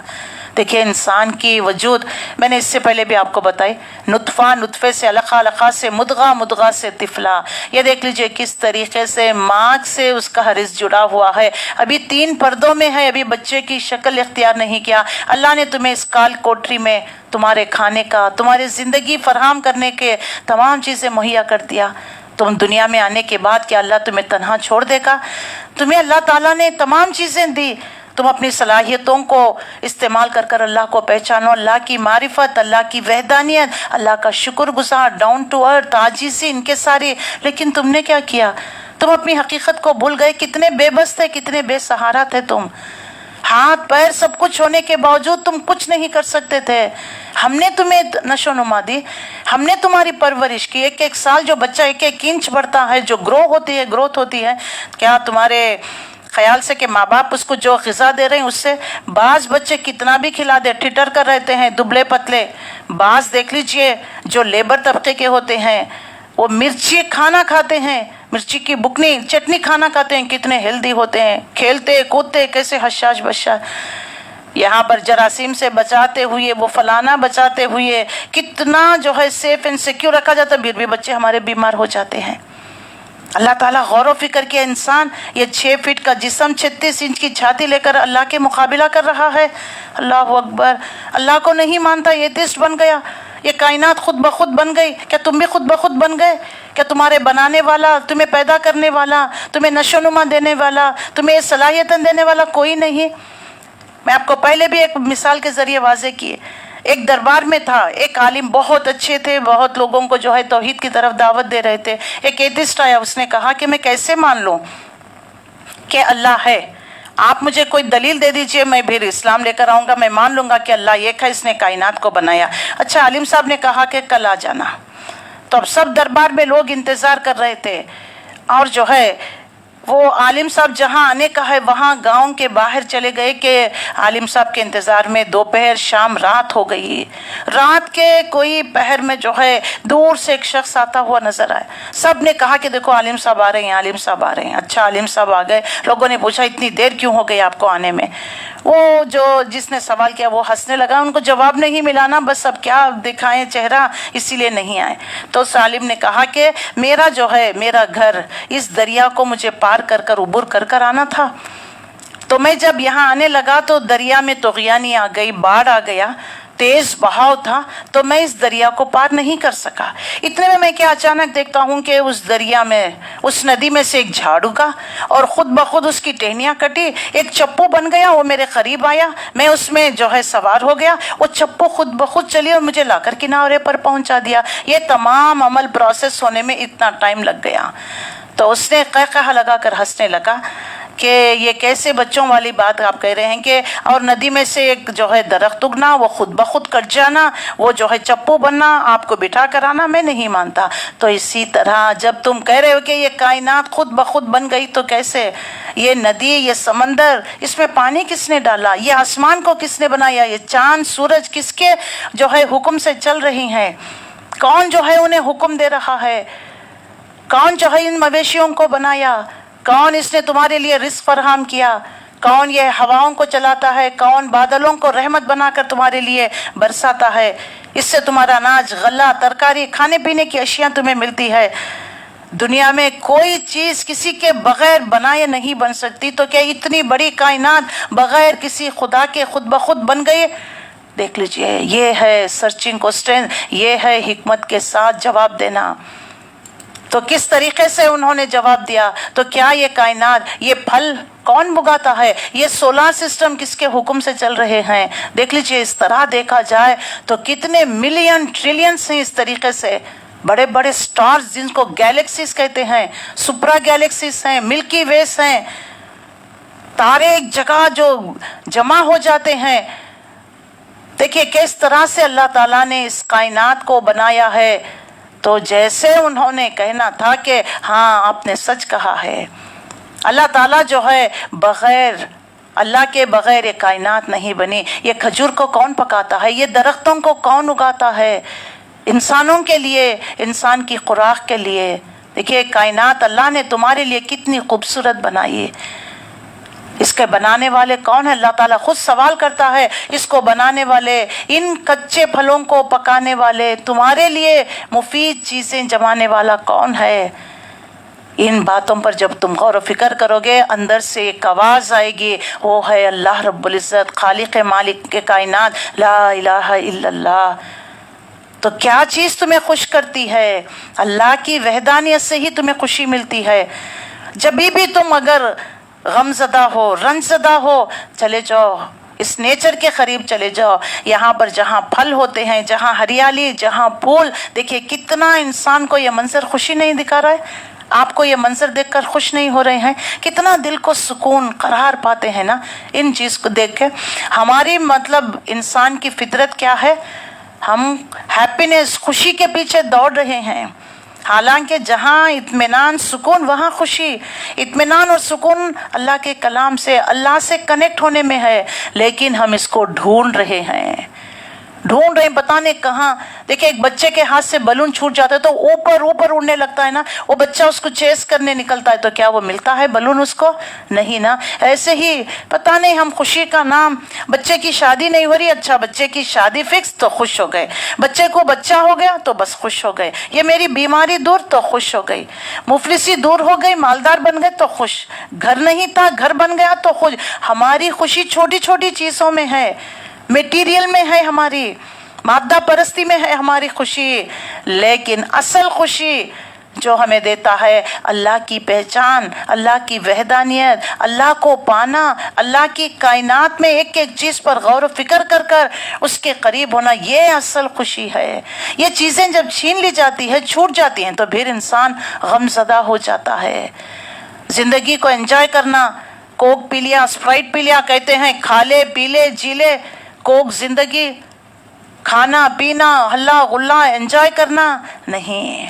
دیکھیں انسان کی وجود، میں نے اس سے پہلے بھی آپ کو بتائی، نطفے سے علقہ، علقہ سے مدغہ، مدغہ سے طفلہ۔ یہ دیکھ لیجئے کس طریقے سے ماں سے اس کا رزق جڑا ہوا ہے، ابھی 3 پردوں میں ہے، ابھی بچے کی شکل اختیار نہیں کیا۔ اللہ نے تمہیں اس کال کوٹری میں تمہارے کھانے کا، تمہاری زندگی فراہم کرنے کے تمام چیزیں مہیا کر دیا۔ تم دنیا میں آنے کے بعد کیا اللہ تمہیں تنہا چھوڑ دے گا؟ تمہیں اللہ تعالیٰ نے تمام چیزیں دی، تم اپنی صلاحیتوں کو استعمال کر اللہ کو پہچانو، اللہ کی معرفت، اللہ کی وحدانیت، اللہ کا شکر گزار، ڈاؤن ٹو ارتھ، عاجزی، ان کے سارے۔ لیکن تم نے کیا کیا؟ تم اپنی حقیقت کو بھول گئے۔ کتنے بے بس تھے، کتنے بے سہارا تھے تم، ہاتھ پیر سب کچھ ہونے کے باوجود تم کچھ نہیں کر سکتے تھے۔ ہم نے تمہیں نشو و نما دی، ہم نے تمہاری پرورش کی۔ ایک سال جو بچہ 1 انچ بڑھتا ہے، جو گروتھ ہوتی ہے، کیا تمہارے خیال سے کہ ماں باپ اس کو جو غذا دے رہے ہیں اس سے؟ بعض بچے کتنا بھی کھلا دے ٹھٹر کر رہتے ہیں، دبلے پتلے۔ بعض دیکھ لیجئے جو لیبر طبقے کے ہوتے ہیں، وہ مرچی کھانا کھاتے ہیں، مرچی کی بکنی چٹنی کھانا کھاتے ہیں، کتنے ہیلدی ہوتے ہیں، کھیلتے کودتے کیسے حشاش بشاش، یہاں پر جراثیم سے بچاتے ہوئے، وہ فلانا بچاتے ہوئے، کتنا جو ہے سیف اینڈ سیکیور رکھا جاتا ہے، پھر بھی بچے ہمارے بیمار ہو جاتے ہیں۔ اللہ تعالیٰ غور و فکر کیا، انسان یہ 6 فٹ کا جسم 36 انچ کی چھاتی لے کر اللہ کے مقابلہ کر رہا ہے۔ اللہ اکبر، اللہ کو نہیں مانتا، ایتھسٹ بن گیا۔ یہ کائنات خود بخود بن گئی؟ کیا تم بھی خود بخود بن گئے؟ کیا تمہارے بنانے والا، تمہیں پیدا کرنے والا، تمہیں نشو نما دینے والا، تمہیں صلاحیتیں دینے والا کوئی نہیں؟ میں آپ کو پہلے بھی ایک مثال کے ذریعے واضح کیے. ایک دربار میں تھا، ایک عالم بہت اچھے تھے، بہت لوگوں کو جو ہے توحید کی طرف دعوت دے رہے تھے. ایک ایتھسٹ آیا، اس نے کہا کہ میں کیسے مان لوں کہ اللہ ہے؟ آپ مجھے کوئی دلیل دے دیجئے، میں پھر اسلام لے کر آؤں گا، میں مان لوں گا کہ اللہ ایک ہے، اس نے کائنات کو بنایا. اچھا، عالم صاحب نے کہا کہ کل آ جانا. تو اب سب دربار میں لوگ انتظار کر رہے تھے، اور جو ہے وہ عالم صاحب جہاں آنے کا ہے وہاں گاؤں کے باہر چلے گئے کہ عالم صاحب کے انتظار میں دوپہر شام رات ہو گئی. رات کے کوئی پہر میں جو ہے دور سے ایک شخص آتا ہوا نظر آیا. سب نے کہا کہ دیکھو عالم صاحب آ رہے ہیں، عالم صاحب آ رہے ہیں. اچھا، عالم صاحب آ گئے. لوگوں نے پوچھا اتنی دیر کیوں ہو گئی آپ کو آنے میں؟ وہ جس نے سوال کیا وہ ہنسنے لگا، ان کو جواب نہیں ملا نا، بس اب کیا دکھائیں چہرہ، اسی لیے نہیں آئے. تو اس عالم نے کہا کہ میرا جو ہے میرا گھر اس دریا کو مجھے پار کر کر عبور کر کر آنا تھا. تو میں جب یہاں آنے لگا تو دریا میں طغیانی آ گئی، باڑھ آ گیا، تیز بہاؤ تھا، تو میں اس دریا کو پار نہیں کر سکا. اتنے میں کیا اچانک دیکھتا ہوں کہ اس دریا میں، اس ندی میں سے ایک جھاڑ اگا اور خود بخود اس کی ٹہنیاں کٹی، ایک چپو بن گیا، وہ میرے قریب آیا، میں اس میں جو ہے سوار ہو گیا، وہ چپو خود بخود چلی اور مجھے لا کر کنارے پر پہنچا دیا. یہ تمام عمل پروسیس ہونے میں اتنا ٹائم لگ گیا. تو اس نے قہقہہ لگا کر ہنسنے لگا کہ یہ کیسے بچوں والی بات آپ کہہ رہے ہیں کہ اور ندی میں سے ایک جو ہے درخت اگنا، وہ خود بخود کٹ جانا، وہ جو ہے چپو بننا، آپ کو بٹھا کر آنا، میں نہیں مانتا. تو اسی طرح جب تم کہہ رہے ہو کہ یہ کائنات خود بخود بن گئی تو کیسے؟ یہ ندی، یہ سمندر، اس میں پانی کس نے ڈالا؟ یہ آسمان کو کس نے بنایا؟ یہ چاند سورج کس کے جو ہے حکم سے چل رہی ہیں؟ کون جو ہے انہیں حکم دے رہا ہے؟ کون جو ہے ان مویشیوں کو بنایا؟ کون اس نے تمہارے لیے رزق فراہم کیا؟ کون یہ ہواؤں کو چلاتا ہے؟ کون بادلوں کو رحمت بنا کر تمہارے لیے برساتا ہے؟ اس سے تمہارا اناج، غلہ، ترکاری، کھانے پینے کی اشیاء تمہیں ملتی ہے. دنیا میں کوئی چیز کسی کے بغیر بنائے نہیں بن سکتی، تو کیا اتنی بڑی کائنات بغیر کسی خدا کے خود بخود بن گئی؟ دیکھ لیجئے، یہ ہے سرچنگ کوسچن، یہ ہے حکمت کے ساتھ جواب دینا. تو کس طریقے سے انہوں نے جواب دیا؟ تو کیا یہ کائنات، یہ پھل کون اگاتا ہے؟ یہ سولار سسٹم کس کے حکم سے چل رہے ہیں؟ دیکھ لیجئے، اس طرح دیکھا جائے تو کتنے ملین ٹریلینز ہیں. اس طریقے سے بڑے بڑے سٹارز جن کو گیلیکسیز کہتے ہیں، سپرا گیلیکسیز ہیں، ملکی ویز ہیں، تارے ایک جگہ جو جمع ہو جاتے ہیں. دیکھیے کس طرح سے اللہ تعالیٰ نے اس کائنات کو بنایا ہے. تو جیسے انہوں نے کہنا تھا کہ ہاں آپ نے سچ کہا ہے، اللہ تعالیٰ جو ہے بغیر اللہ کے بغیر یہ کائنات نہیں بنی. یہ کھجور کو کون پکاتا ہے؟ یہ درختوں کو کون اگاتا ہے؟ انسانوں کے لیے، انسان کی خوراک کے لیے. دیکھیے کائنات اللہ نے تمہارے لیے کتنی خوبصورت بنائی. اس کے بنانے والے کون ہیں؟ اللہ تعالیٰ خود سوال کرتا ہے، اس کو بنانے والے، ان کچے پھلوں کو پکانے والے، تمہارے لیے مفید چیزیں جمانے والا کون ہے؟ ان باتوں پر جب تم غور و فکر کرو گے، اندر سے ایک آواز آئے گی، وہ ہے اللہ رب العزت، خالق مالک کے کائنات، لا الہ الا اللہ. تو کیا چیز تمہیں خوش کرتی ہے؟ اللہ کی وحدانیت سے ہی تمہیں خوشی ملتی ہے. جب بھی تم اگر غم زدہ ہو، رنج زدہ ہو، چلے جاؤ اس نیچر کے قریب چلے جاؤ. یہاں پر جہاں پھل ہوتے ہیں، جہاں ہریالی، جہاں پھول، دیکھیے کتنا انسان کو یہ منظر خوشی نہیں دکھا رہا ہے؟ آپ کو یہ منظر دیکھ کر خوش نہیں ہو رہے ہیں؟ کتنا دل کو سکون، قرار پاتے ہیں نا ان چیز کو دیکھ کے. ہماری مطلب انسان کی فطرت کیا ہے؟ ہم ہیپینس، خوشی کے پیچھے دوڑ رہے ہیں. حالانکہ جہاں اطمینان، سکون، وہاں خوشی. اطمینان اور سکون اللہ کے کلام سے، اللہ سے کنیکٹ ہونے میں ہے، لیکن ہم اس کو ڈھونڈ رہے ہیں، پتہ نہیں کہاں. دیکھیں ایک بچے کے ہاتھ سے بلون چھوٹ جاتا ہے تو اوپر اڑنے لگتا ہے نا، وہ بچہ اس کو چیس کرنے نکلتا ہے، تو کیا وہ ملتا ہے بلون اس کو؟ نہیں نا. ایسے ہی پتہ نہیں ہم خوشی کا نام، بچے کی شادی نہیں ہو رہی، اچھا بچے کی شادی فکس تو خوش ہو گئے، بچے کو بچہ ہو گیا تو بس خوش ہو گئے، یہ میری بیماری دور تو خوش ہو گئی، مفلسی دور ہو گئی، مالدار بن گئے تو خوش، گھر نہیں تھا گھر بن گیا تو خوش. ہماری خوشی چھوٹی چھوٹی چیزوں میں ہے، میٹیریل میں ہے ہماری. مادہ پرستی میں ہے ہماری خوشی، لیکن اصل خوشی جو ہمیں دیتا ہے اللہ کی پہچان، اللہ کی وحدانیت، اللہ کو پانا، اللہ کی کائنات میں ایک ایک چیز پر غور و فکر کر کر اس کے قریب ہونا، یہ اصل خوشی ہے۔ یہ چیزیں جب چھین لی جاتی ہے، چھوٹ جاتی ہیں، تو پھر انسان غم زدہ ہو جاتا ہے۔ زندگی کو انجوائے کرنا، کوک پی لیا، اسپرائٹ پی لیا، کہتے ہیں کھا لے پی لے جی لے، کوک زندگی، کھانا پینا ہلا غلہ انجوائے کرنا، نہیں،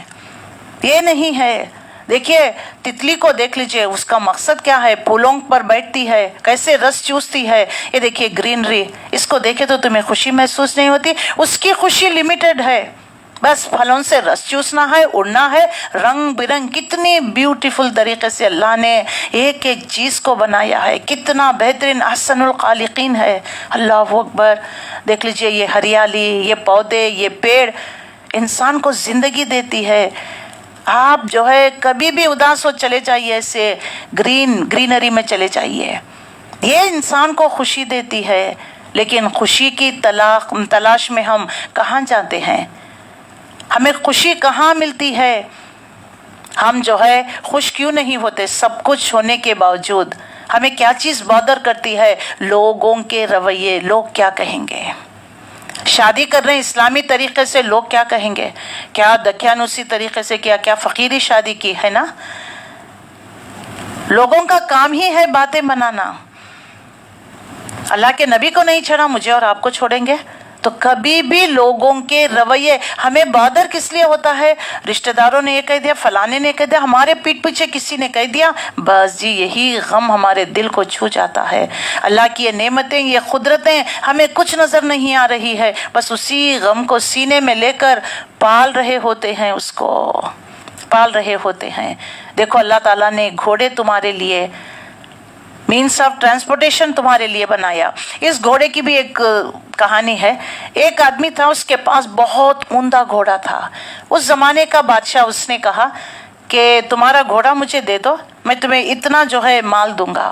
یہ نہیں ہے۔ دیکھیے تتلی کو دیکھ لیجئے، اس کا مقصد کیا ہے؟ پھولوں پر بیٹھتی ہے، کیسے رس چوستی ہے، یہ دیکھیے گرینری، اس کو دیکھے تو تمہیں خوشی محسوس نہیں ہوتی؟ اس کی خوشی لمیٹڈ ہے، بس پھلوں سے رس چوسنا ہے، اڑنا ہے، رنگ برنگ کتنی بیوٹیفل طریقے سے اللہ نے ایک ایک چیز کو بنایا ہے، کتنا بہترین احسن الخالقین ہے، اللہ اکبر۔ دیکھ لیجئے یہ ہریالی، یہ پودے، یہ پیڑ انسان کو زندگی دیتی ہے۔ آپ جو ہے کبھی بھی اداس ہو چلے جائیے، ایسے گرینری میں چلے جائیے، یہ انسان کو خوشی دیتی ہے۔ لیکن خوشی کی تلاش میں ہم کہاں جاتے ہیں؟ ہمیں خوشی کہاں ملتی ہے؟ ہم جو ہے خوش کیوں نہیں ہوتے سب کچھ ہونے کے باوجود؟ ہمیں کیا چیز بادر کرتی ہے؟ لوگوں کے رویے، لوگ کیا کہیں گے؟ شادی کر رہے ہیں اسلامی طریقے سے، لوگ کیا کہیں گے؟ کیا دکھیانوسی طریقے سے کیا، کیا فقیری شادی کی ہے نا؟ لوگوں کا کام ہی ہے باتیں بنانا۔ اللہ کے نبی کو نہیں چھوڑا، مجھے اور آپ کو چھوڑیں گے؟ تو کبھی بھی لوگوں کے رویے ہمیں بادر کس لیے ہوتا ہے؟ رشتہ داروں نے یہ کہہ دیا، فلانے نے کہہ دیا، ہمارے پیٹھ پیچھے کسی نے کہہ دیا، بس جی یہی غم ہمارے دل کو چھو جاتا ہے۔ اللہ کی یہ نعمتیں، یہ قدرتیں ہمیں کچھ نظر نہیں آ رہی ہے، بس اسی غم کو سینے میں لے کر پال رہے ہوتے ہیں، اس کو پال رہے ہوتے ہیں۔ دیکھو اللہ تعالیٰ نے گھوڑے تمہارے لیے، مینس آف ٹرانسپورٹیشن تمہارے لیے بنایا۔ اس گھوڑے کی بھی ایک کہانی ہے۔ ایک آدمی تھا، اس کے پاس بہت عمدہ گھوڑا تھا۔ اس زمانے کا بادشاہ اس نے کہا کہ تمہارا گھوڑا مجھے دے دو، میں تمہیں اتنا جو ہے مال دوں گا۔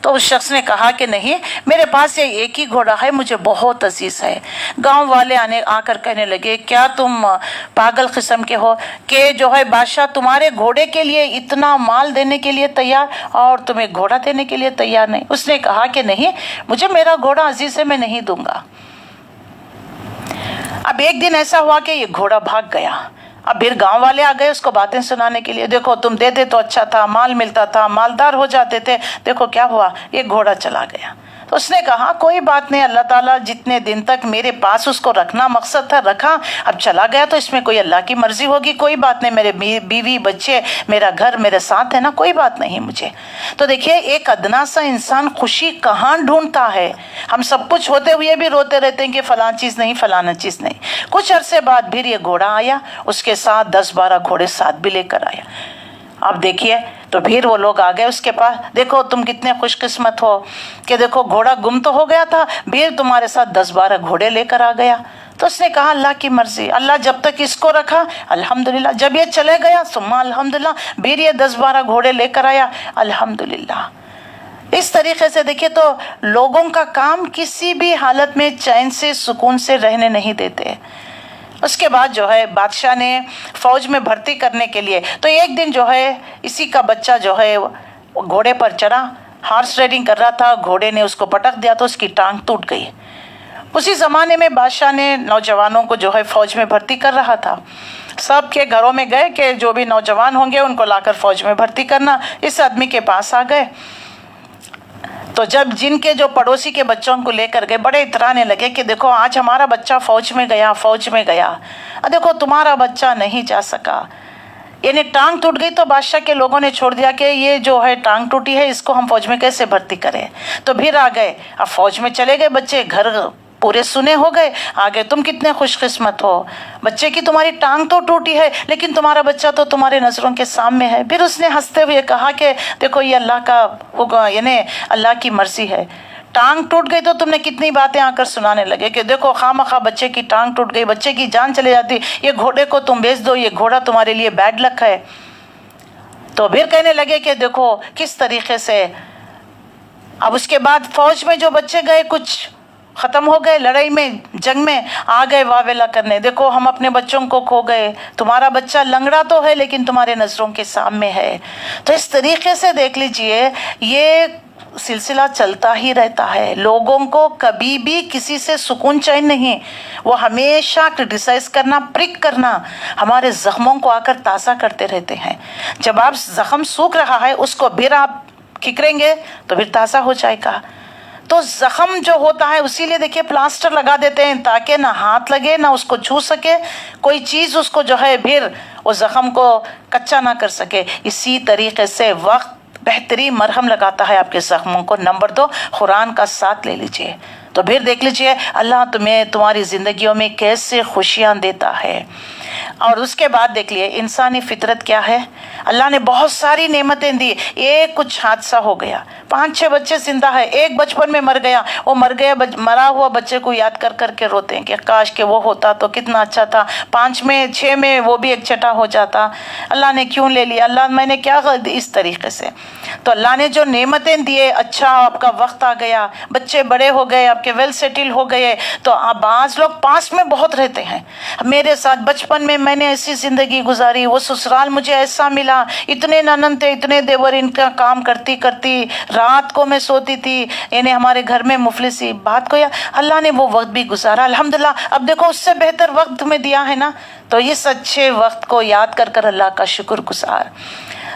تو اس شخص نے کہا کہ نہیں، میرے پاس یہ ایک ہی گھوڑا ہے، مجھے بہت عزیز ہے۔ گاؤں والے آ کر کہنے لگے کیا تم پاگل قسم کے ہو کہ جو ہے بادشاہ تمہارے گھوڑے کے لیے اتنا مال دینے کے لیے تیار اور تمہیں گھوڑا دینے کے لیے تیار نہیں؟ اس نے کہا کہ نہیں، مجھے میرا گھوڑا عزیز ہے، میں نہیں دوں گا۔ اب ایک دن ایسا ہوا کہ یہ گھوڑا بھاگ گیا۔ اب پھر گاؤں والے آ گئے اس کو باتیں سنانے کے لیے، دیکھو تم دے دے تو اچھا تھا، مال ملتا تھا، مالدار ہو جاتے تھے، دیکھو کیا ہوا، یہ گھوڑا چلا گیا۔ تو اس نے کہا کوئی بات نہیں، اللہ تعالیٰ جتنے دن تک میرے پاس اس کو رکھنا مقصد تھا رکھا، اب چلا گیا تو اس میں کوئی اللہ کی مرضی ہوگی، کوئی بات نہیں، میرے بیوی بچے میرا گھر میرے ساتھ ہے نا، کوئی بات نہیں مجھے۔ تو دیکھیے ایک ادنا سا انسان خوشی کہاں ڈھونڈتا ہے؟ ہم سب کچھ ہوتے ہوئے بھی روتے رہتے ہیں کہ فلاں چیز نہیں، فلانا چیز نہیں۔ کچھ عرصے بعد پھر یہ گھوڑا آیا، اس کے ساتھ 10-12 گھوڑے ساتھ بھی لے کر آیا۔ اب دیکھیے تو پھر وہ لوگ آ گئے اس کے پاس، دیکھو تم کتنے خوش قسمت ہو کہ دیکھو گھوڑا گم تو ہو گیا تھا، پھر تمہارے ساتھ 10-12 گھوڑے لے کر آ گیا۔ تو اس نے کہا اللہ کی مرضی، اللہ جب تک اس کو رکھا الحمدللہ، جب یہ چلے گیا ثم الحمدللہ، پھر یہ 10-12 گھوڑے لے کر آیا الحمدللہ۔ اس طریقے سے دیکھیے تو لوگوں کا کام کسی بھی حالت میں چین سے سکون سے رہنے نہیں دیتے۔ اس کے بعد جو ہے بادشاہ نے فوج میں بھرتی کرنے کے لیے، تو ایک دن جو ہے اسی کا بچہ جو ہے گھوڑے پر چڑھا، ہارس رائڈنگ کر رہا تھا، گھوڑے نے اس کو پٹک دیا تو اس کی ٹانگ ٹوٹ گئی۔ اسی زمانے میں بادشاہ نے نوجوانوں کو جو ہے فوج میں بھرتی کر رہا تھا، سب کے گھروں میں گئے کہ جو بھی نوجوان ہوں گے ان کو لا کر فوج میں بھرتی کرنا۔ اس آدمی کے پاس آ گئے تو جب جن کے جو پڑوسی کے بچوں کو لے کر گئے، بڑے اترانے لگے کہ دیکھو آج ہمارا بچہ فوج میں گیا، فوج میں گیا، دیکھو تمہارا بچہ نہیں جا سکا، یعنی ٹانگ ٹوٹ گئی۔ تو بادشاہ کے لوگوں نے چھوڑ دیا کہ یہ جو ہے ٹانگ ٹوٹی ہے اس کو ہم فوج میں کیسے بھرتی کریں۔ تو پھر آ گئے، اب فوج میں چلے گئے بچے، گھر پورے سنے ہو گئے، آگے تم کتنے خوش قسمت ہو، بچے کی تمہاری ٹانگ تو ٹوٹی ہے لیکن تمہارا بچہ تو تمہارے نظروں کے سامنے ہے۔ پھر اس نے ہنستے ہوئے کہا کہ دیکھو یہ اللہ کا حکم، یعنی اللہ کی مرضی ہے، ٹانگ ٹوٹ گئی تو تم نے کتنی باتیں آ کر سنانے لگے کہ دیکھو خواہ بچے کی ٹانگ ٹوٹ گئی، بچے کی جان چلے جاتی، یہ گھوڑے کو تم بیچ دو، یہ گھوڑا تمہارے لیے بیڈ لک ہے۔ تو پھر کہنے لگے کہ دیکھو کس طریقے سے۔ اب اس کے بعد فوج میں جو بچے گئے کچھ ختم ہو گئے لڑائی میں جنگ میں آ گئے واویلا کرنے، دیکھو ہم اپنے بچوں کو کھو گئے، تمہارا بچہ لنگڑا تو ہے لیکن تمہارے نظروں کے سامنے ہے۔ تو اس طریقے سے دیکھ لیجئے یہ سلسلہ چلتا ہی رہتا ہے، لوگوں کو کبھی بھی کسی سے سکون چین نہیں، وہ ہمیشہ کرٹیسائز کرنا، پرک کرنا، ہمارے زخموں کو آ کر تازہ کرتے رہتے ہیں۔ جب آپ زخم سوکھ رہا ہے اس کو پھر آپ کھکریں گے تو پھر تازہ ہو جائے گا۔ تو زخم جو ہوتا ہے اسی لیے دیکھیے پلاسٹر لگا دیتے ہیں تاکہ نہ ہاتھ لگے نہ اس کو چھو سکے، کوئی چیز اس کو جو ہے پھر وہ زخم کو کچا نہ کر سکے۔ اسی طریقے سے وقت بہترین مرہم لگاتا ہے آپ کے زخموں کو۔ نمبر 2، قرآن کا ساتھ لے لیجئے تو پھر دیکھ لیجئے اللہ تمہیں تمہاری زندگیوں میں کیسے خوشیاں دیتا ہے۔ اور اس کے بعد دیکھ لیے انسانی فطرت کیا ہے، اللہ نے بہت ساری نعمتیں دی، ایک کچھ حادثہ ہو گیا، 5-6 بچے زندہ ہے، ایک بچپن میں مر گیا، وہ مرا ہوا بچے کو یاد کر کر کے روتے ہیں کہ کاش کہ وہ ہوتا تو کتنا اچھا تھا، 5 میں 6 میں وہ بھی ایک چھٹا ہو جاتا، اللہ نے کیوں لے لیا، اللہ میں نے کیا اس طریقے سے۔ تو اللہ نے جو نعمتیں دیے، اچھا آپ کا وقت آ گیا، بچے بڑے ہو گئے، آپ کے ویل سیٹل ہو گئے، تو بعض لوگ پاس میں بہت رہتے ہیں، میرے ساتھ بچپن میں نے ایسی زندگی گزاری، وہ سسرال مجھے ایسا ملا، اتنے ننند تھے، اتنے دیور، ان کا کام کرتی کرتی رات کو میں سوتی تھی، یعنی ہمارے گھر میں مفلسی بات کو، اللہ نے وہ وقت بھی گزارا الحمدللہ، اب دیکھو اس سے بہتر وقت تمہیں دیا ہے نا، تو اس اچھے وقت کو یاد کر کر اللہ کا شکر گزار۔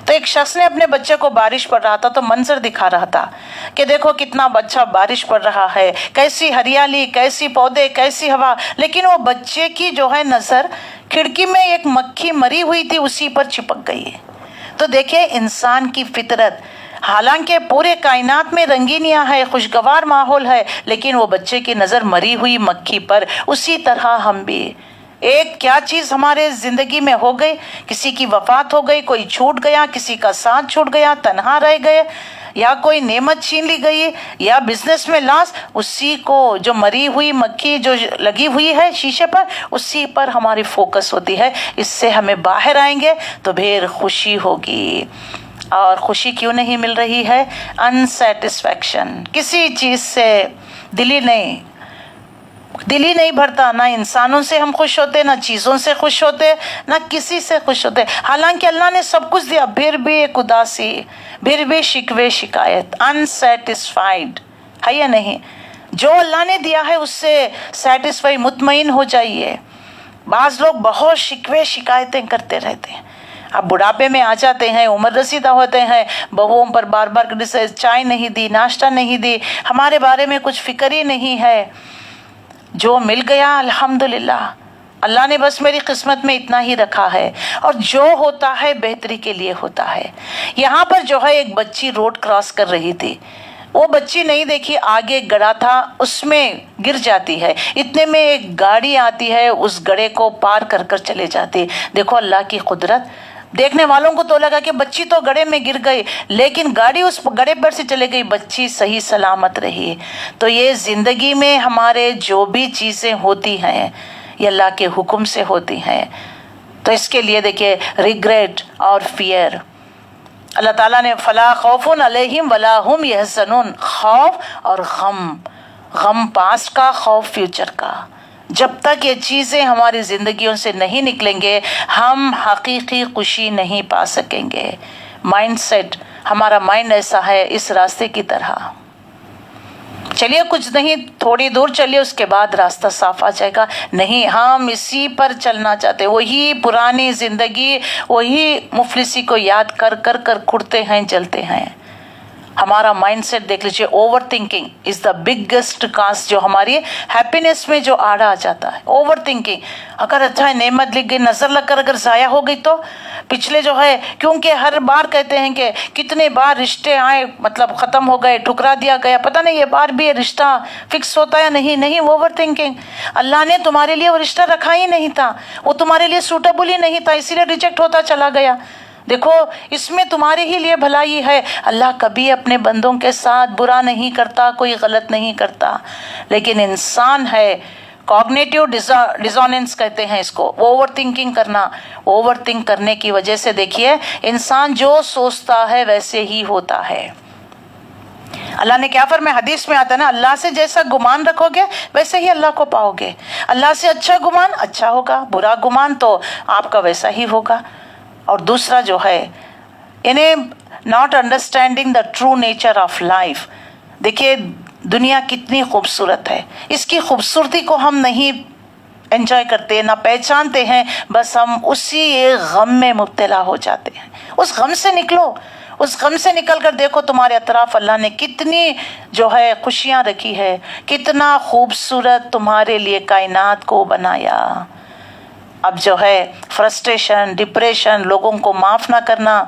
تو ایک شخص نے اپنے بچے کو بارش پڑ رہا تھا تو منظر دکھا رہا تھا کہ دیکھو کتنا اچھا بارش پڑ رہا ہے، کیسی ہریالی، کیسی پودے، کیسی ہوا، لیکن وہ بچے کی جو ہے نظر کھڑکی میں ایک مکھی مری ہوئی تھی اسی پر چپک گئی۔ تو دیکھیں انسان کی فطرت، حالانکہ پورے کائنات میں رنگینیاں ہے، خوشگوار ماحول ہے، لیکن وہ بچے کی نظر مری ہوئی مکھی پر۔ اسی طرح ہم بھی ایک کیا چیز ہمارے زندگی میں ہو گئی، کسی کی وفات ہو گئی، کوئی چھوٹ گیا، کسی کا ساتھ چھوٹ گیا، تنہا رہ گئے، یا کوئی نعمت چھین لی گئی، یا بزنس میں لاس، اسی کو جو مری ہوئی مکھی جو لگی ہوئی ہے شیشے پر، اسی پر ہماری فوکس ہوتی ہے، اس سے ہمیں باہر آئیں گے تو پھر خوشی ہوگی۔ اور خوشی کیوں نہیں مل رہی ہے؟ انسیٹسفیکشن، کسی چیز سے دل ہی نہیں بھرتا، نہ انسانوں سے ہم خوش ہوتے، نہ چیزوں سے خوش ہوتے، نہ کسی سے خوش ہوتے، حالانکہ اللہ نے سب کچھ دیا، پھر بھی ایک اداسی، پھر بھی شکوے شکایت، انسیٹسفائیڈ ہے یا نہیں؟ جو اللہ نے دیا ہے اس سے سیٹسفائی، مطمئن ہو جائیے۔ بعض لوگ بہت شکوے شکایتیں کرتے رہتے ہیں، اب بڑھاپے میں آ جاتے ہیں، عمر رسیدہ ہوتے ہیں، بہوؤں پر بار بار چائے نہیں دی، ناشتہ نہیں دی، ہمارے بارے میں کچھ فکر ہی نہیں ہے۔ جو مل گیا الحمدللہ، اللہ نے بس میری قسمت میں اتنا ہی رکھا ہے، اور جو ہوتا ہے بہتری کے لیے ہوتا ہے۔ یہاں پر جو ہے ایک بچی روڈ کراس کر رہی تھی، وہ بچی نہیں دیکھی آگے گڑھا تھا، اس میں گر جاتی ہے، اتنے میں ایک گاڑی آتی ہے، اس گڑھے کو پار کر کر چلے جاتی۔ دیکھو اللہ کی قدرت، دیکھنے والوں کو تو لگا کہ بچی تو گڑھے میں گر گئی، لیکن گاڑی اس گڑھے پر سے چلے گئی، بچی صحیح سلامت رہی۔ تو یہ زندگی میں ہمارے جو بھی چیزیں ہوتی ہیں یہ اللہ کے حکم سے ہوتی ہیں۔ تو اس کے لیے دیکھیے ریگریٹ اور فیئر، اللہ تعالیٰ نے فلا خوف علیہم ولا ہم یحزنون، خوف اور غم پاسٹ کا، خوف فیوچر کا۔ جب تک یہ چیزیں ہماری زندگیوں سے نہیں نکلیں گے ہم حقیقی خوشی نہیں پا سکیں گے۔ مائنڈ سیٹ، ہمارا مائنڈ ایسا ہے اس راستے کی طرح، چلیے کچھ نہیں تھوڑی دور چلیے اس کے بعد راستہ صاف آ جائے گا، نہیں ہم اسی پر چلنا چاہتے، وہی پرانی زندگی، وہی مفلسی کو یاد کر کر کر کھڑتے ہیں، جلتے ہیں۔ ہمارا مائنڈ سیٹ دیکھ لیجیے، over thinking is the biggest cause, جو ہماری ہیپینس میں جو آڑا آ جاتا ہے، اوور تھنکنگ۔ اگر اچھا نعمت لکھ گئی، نظر لگ کر اگر ضائع ہو گئی تو پچھلے جو ہے، کیونکہ ہر بار کہتے ہیں کہ کتنے بار رشتے آئے مطلب ختم ہو گئے، ٹھکرا دیا گیا، پتہ نہیں یہ بار بھی یہ رشتہ فکس ہوتا ہے نہیں، اوور تھنکنگ۔ اللہ نے تمہارے لیے وہ رشتہ رکھا ہی نہیں تھا، وہ تمہارے لیے سوٹیبل ہی نہیں تھا، اسی لیے ریجیکٹ ہوتا چلا گیا۔ دیکھو اس میں تمہارے ہی لیے بھلائی ہے، اللہ کبھی اپنے بندوں کے ساتھ برا نہیں کرتا، کوئی غلط نہیں کرتا، لیکن انسان ہے کوگنیٹیو ڈیزوننس کہتے ہیں اس کو، اوور تھنکنگ کرنا۔ اوور تھنک کرنے کی وجہ سے دیکھیے انسان جو سوچتا ہے ویسے ہی ہوتا ہے۔ اللہ نے کیا فرمایا؟ حدیث میں آتا ہے نا، اللہ سے جیسا گمان رکھو گے ویسے ہی اللہ کو پاؤ گے. اللہ سے اچھا گمان اچھا ہوگا، برا گمان تو آپ کا ویسا ہی ہوگا. اور دوسرا جو ہے انہیں not understanding the true nature of life. دیکھیے دنیا کتنی خوبصورت ہے، اس کی خوبصورتی کو ہم نہیں انجوائے کرتے، نہ پہچانتے ہیں، بس ہم اسی ایک غم میں مبتلا ہو جاتے ہیں. اس غم سے نکلو، اس غم سے نکل کر دیکھو تمہارے اطراف اللہ نے کتنی جو ہے خوشیاں رکھی ہے، کتنا خوبصورت تمہارے لیے کائنات کو بنایا. اب جو ہے فرسٹریشن، ڈپریشن، لوگوں کو معاف نہ کرنا،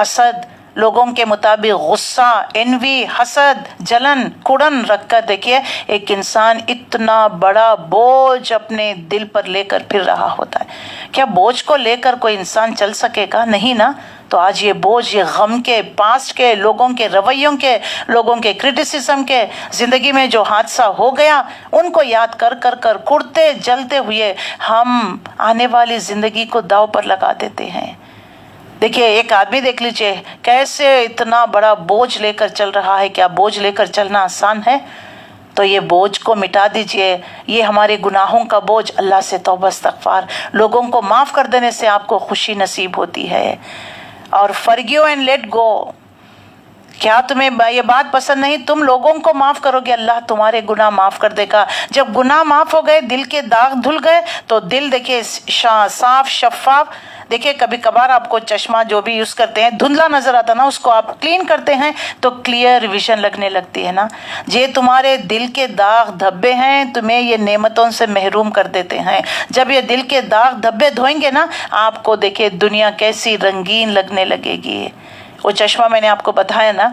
حسد، لوگوں کے مطابق غصہ، انوی، حسد، جلن، کڑن رکھ کر دیکھیے ایک انسان اتنا بڑا بوجھ اپنے دل پر لے کر پھر رہا ہوتا ہے. کیا بوجھ کو لے کر کوئی انسان چل سکے گا؟ نہیں نا. تو آج یہ بوجھ، یہ غم کے، پاسٹ کے، لوگوں کے رویوں کے، لوگوں کے کرٹیسزم کے، زندگی میں جو حادثہ ہو گیا ان کو یاد کر کر کر کڑتے جلتے ہوئے ہم آنے والی زندگی کو داؤ پر لگا دیتے ہیں. دیکھیے ایک آدمی دیکھ لیجئے کیسے اتنا بڑا بوجھ لے کر چل رہا ہے. کیا بوجھ لے کر چلنا آسان ہے؟ تو یہ بوجھ کو مٹا دیجئے. یہ ہمارے گناہوں کا بوجھ، اللہ سے توبہ استغفار، لوگوں کو معاف کر دینے سے آپ کو خوشی نصیب ہوتی ہے. اور forgive and let go. کیا تمہیں یہ بات پسند نہیں؟ تم لوگوں کو معاف کرو گے، اللہ تمہارے گناہ معاف کر دے گا. جب گناہ معاف ہو گئے، دل کے داغ دھل گئے، تو دل دیکھیے صاف شفاف. دیکھیے کبھی کبھار آپ کو چشمہ جو بھی یوز کرتے ہیں دھندلا نظر آتا نا، اس کو آپ کلین کرتے ہیں تو کلیئر ویژن لگنے لگتی ہے نا. یہ تمہارے دل کے داغ دھبے ہیں، تمہیں یہ نعمتوں سے محروم کر دیتے ہیں. جب یہ دل کے داغ دھبے دھوئیں گے نا، آپ کو دیکھیے دنیا کیسی رنگین لگنے لگے گی. وہ چشمہ میں نے آپ کو بتایا نا،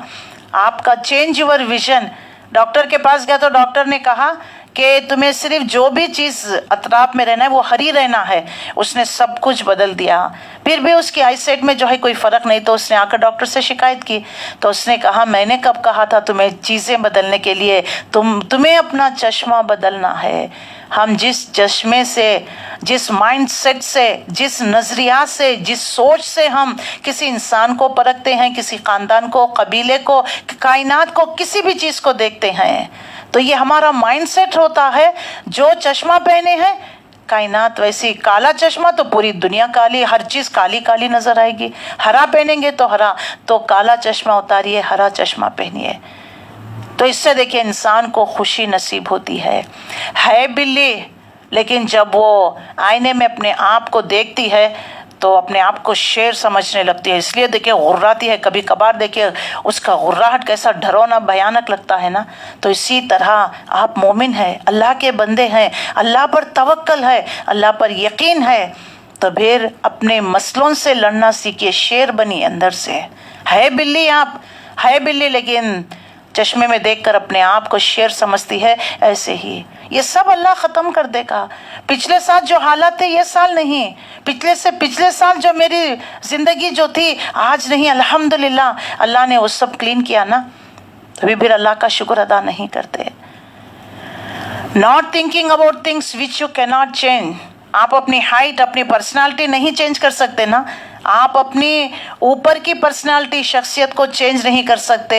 آپ کا چینج یور ویژن. ڈاکٹر کے پاس گیا تو ڈاکٹر نے کہا کہ تمہیں صرف جو بھی چیز اطراف میں رہنا ہے وہ ہری رہنا ہے. اس نے سب کچھ بدل دیا، پھر بھی اس کی آئی سائٹ میں جو ہے کوئی فرق نہیں. تو اس نے آ کر ڈاکٹر سے شکایت کی تو اس نے کہا میں نے کب کہا تھا تمہیں چیزیں بدلنے کے لیے؟ تمہیں اپنا چشمہ بدلنا ہے. ہم جس چشمے سے، جس مائنڈ سیٹ سے، جس نظریات سے، جس سوچ سے ہم کسی انسان کو پرکھتے ہیں، کسی خاندان کو، قبیلے کو، کائنات کو، کسی بھی چیز کو دیکھتے ہیں، تو یہ ہمارا مائنڈ سیٹ ہوتا ہے. جو چشمہ پہنے ہیں کائنات ویسی. کالا چشمہ تو پوری دنیا کالی، ہر چیز کالی کالی نظر آئے گی. ہرا پہنیں گے تو ہرا، تو کالا چشمہ اتاریے، ہرا چشمہ پہنیے. تو اس سے دیکھیں انسان کو خوشی نصیب ہوتی ہے. بلی لیکن جب وہ آئینے میں اپنے آپ کو دیکھتی ہے تو اپنے آپ کو شیر سمجھنے لگتی ہے، اس لیے دیکھیں غراتی ہے. کبھی کبھار دیکھیں اس کا غراہٹ کیسا ڈرونا بھیانک لگتا ہے نا. تو اسی طرح آپ مومن ہیں، اللہ کے بندے ہیں، اللہ پر توکل ہے، اللہ پر یقین ہے، تو پھر اپنے مسئلوں سے لڑنا سیکھیے. شیر بنی اندر سے. ہے بلی، آپ ہے بلی لیکن چشمے میں دیکھ کر اپنے آپ کو شیر سمجھتی ہے. ایسے ہی یہ سب اللہ ختم کر دے گا. پچھلے سال جو حالات تھے یہ سال نہیں، پچھلے سال جو میری زندگی جو تھی آج نہیں. الحمدللہ اللہ نے وہ سب کلین کیا نا. تبھی پھر اللہ کا شکر ادا نہیں کرتے. not thinking about things which you cannot change. آپ اپنی ہائٹ، اپنی پرسنالٹی نہیں چینج کر سکتے نا. آپ اپنی اوپر کی پرسنالٹی، شخصیت کو چینج نہیں کر سکتے.